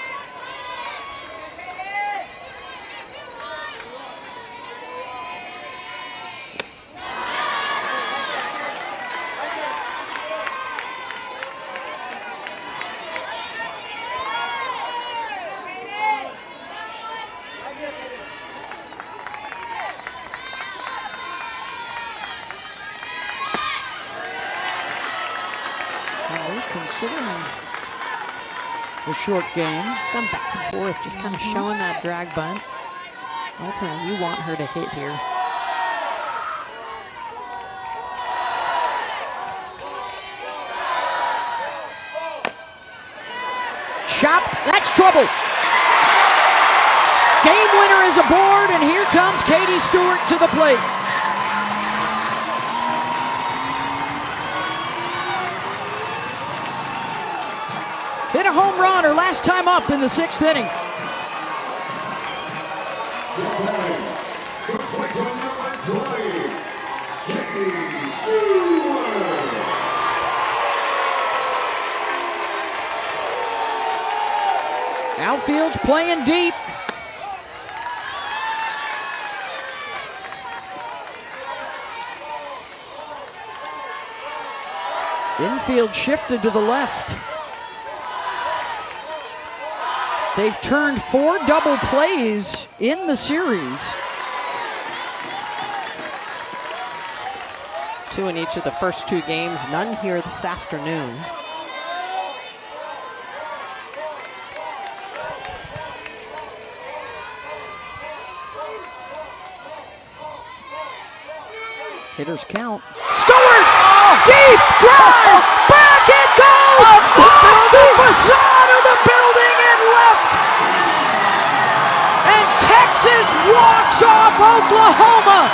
A: Considering the short game.
C: Just gone back and forth, just kind of showing that drag bunt. Ultimately, you want her to hit here.
A: Chopped, that's trouble. Game winner is aboard, and here comes Katie Stewart to the plate. Hit a home run her last time up in the 6th inning. Outfield's playing deep. Infield shifted to the left. They've turned 4 double plays in the series.
B: 2 in each of the first 2 games, none here this afternoon.
A: Hitters count. Stewart! Deep drive! Back it goes! Off the facade of the building and left! And Texas walks off Oklahoma!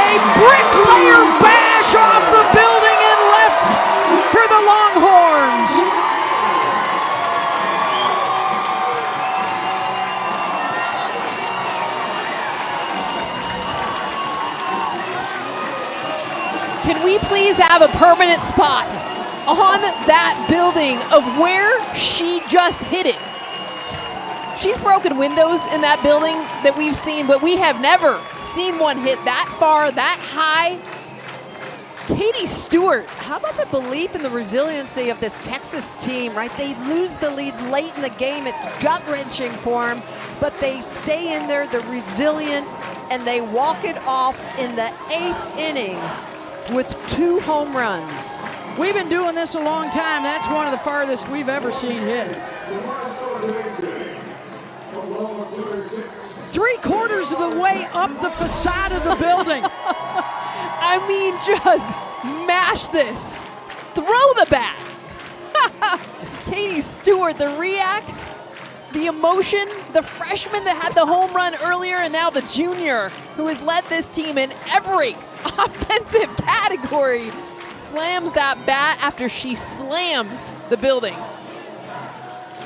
A: A bricklayer bash off the building and left for the Longhorns!
C: Can we please have a permanent spot on that building of where she just hit it? She's broken windows in that building that we've seen, but we have never seen one hit that far, that high. Katie Stewart.
B: How about the belief in the resiliency of this Texas team, right? They lose the lead late in the game. It's gut-wrenching for them, but they stay in there, they're resilient, and they walk it off in the 8th inning with 2 home runs.
A: We've been doing this a long time. That's one of the farthest we've ever seen hit. 3/4 of the way up the facade of the building.
C: I mean, just mash this. Throw the bat. Katie Stewart, the reacts, the emotion, the freshman that had the home run earlier, and now the junior who has led this team in every offensive category, slams that bat after she slams the building.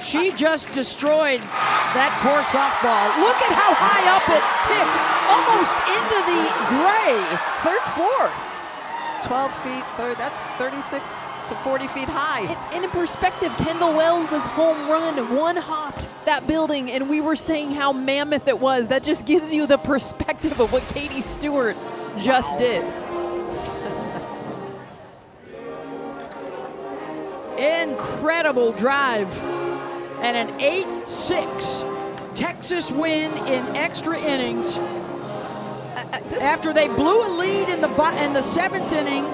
A: She just destroyed that poor softball. Look at how high up it hits, almost into the gray.
B: Third floor. 12 feet, that's 36 to 40 feet high.
C: And in perspective, Kendall Wells' home run one-hopped that building, and we were saying how mammoth it was. That just gives you the perspective of what Katie Stewart just did.
A: Incredible drive. And an 8-6 Texas win in extra innings. After they blew a lead in the 7th inning,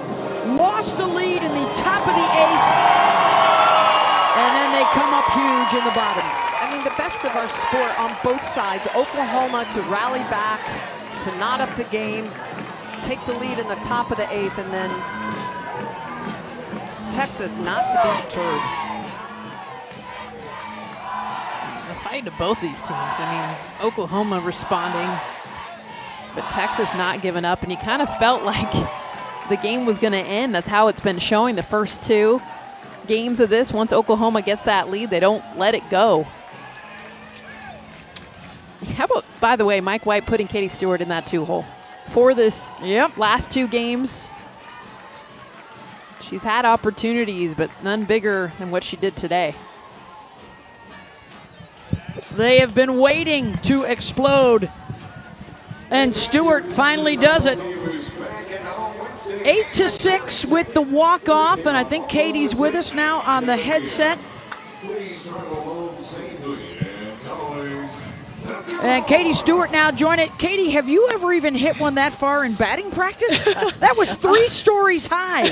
A: lost a lead in the top of the 8th, and then they come up huge in the bottom.
B: I mean, the best of our sport on both sides. Oklahoma to rally back, to knot up the game, take the lead in the top of the 8th, and then Texas not to be deterred.
C: The fight of both these teams. I mean, Oklahoma responding, but Texas not giving up, and you kind of felt like the game was going to end. That's how it's been showing the first 2 games of this. Once Oklahoma gets that lead, they don't let it go. How about, by the way, Mike White putting Katie Stewart in that 2-hole for this last 2 games? She's had opportunities, but none bigger than what she did today.
A: They have been waiting to explode, and Stewart finally does it. 8-6 with the walk-off, and I think Katie's with us now on the headset. And Katie Stewart now join it. Katie, have you ever even hit one that far in batting practice? That was 3 stories high.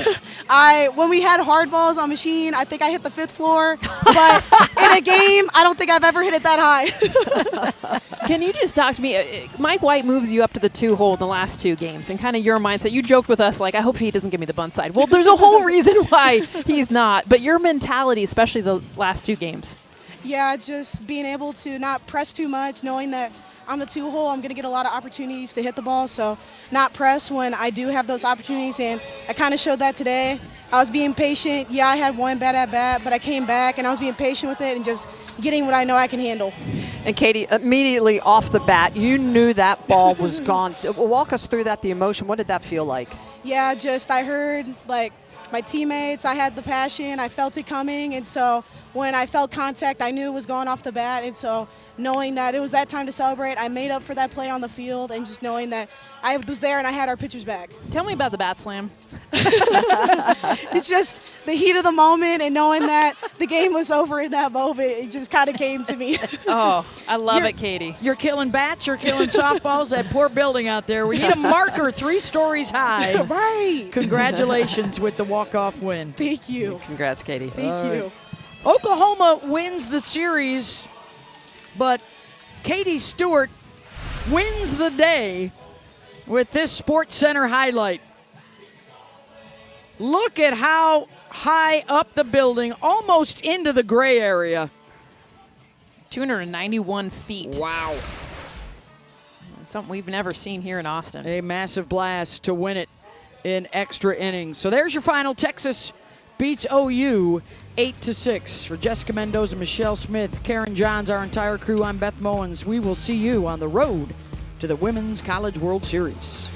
H: When we had hard balls on machine, I think I hit the 5th floor. But in a game, I don't think I've ever hit it that high.
C: Can you just talk to me? Mike White moves you up to the 2-hole in the last 2 games, and kind of your mindset. You joked with us, like, I hope he doesn't give me the bunt side. Well, there's a whole reason why he's not. But your mentality, especially the last 2 games.
H: Yeah, just being able to not press too much, knowing that on the 2-hole, I'm going to get a lot of opportunities to hit the ball. So not press when I do have those opportunities, and I kind of showed that today. I was being patient. Yeah, I had one bad at bat, but I came back, and I was being patient with it and just getting what I know I can handle.
B: And Katie, immediately off the bat, you knew that ball was gone. Walk us through that, the emotion. What did that feel like?
H: Yeah, just I heard, like, my teammates, I had the passion, I felt it coming, and so when I felt contact, I knew it was going off the bat, and so knowing that it was that time to celebrate, I made up for that play on the field, and just knowing that I was there and I had our pitchers back.
C: Tell me about the bat slam.
H: It's just the heat of the moment, and knowing that the game was over in that moment, it just kind of came to me.
C: Oh, I love it, Katie.
A: You're killing bats, you're killing softballs. That poor building out there. We need a marker 3 stories high.
H: Right.
A: Congratulations with the walk-off win.
H: Thank you.
B: Congrats, Katie.
H: Thank you.
A: Oklahoma wins the series but Katie Stewart wins the day with this Sports Center highlight. Look at how high up the building, almost into the gray area.
C: 291 feet.
A: Wow.
C: Something we've never seen here in Austin.
A: A massive blast to win it in extra innings. So there's your final. Texas beats OU 8-6. For Jessica Mendoza, Michelle Smith, Karen Johns, our entire crew, I'm Beth Mowens. We will see you on the road to the Women's College World Series.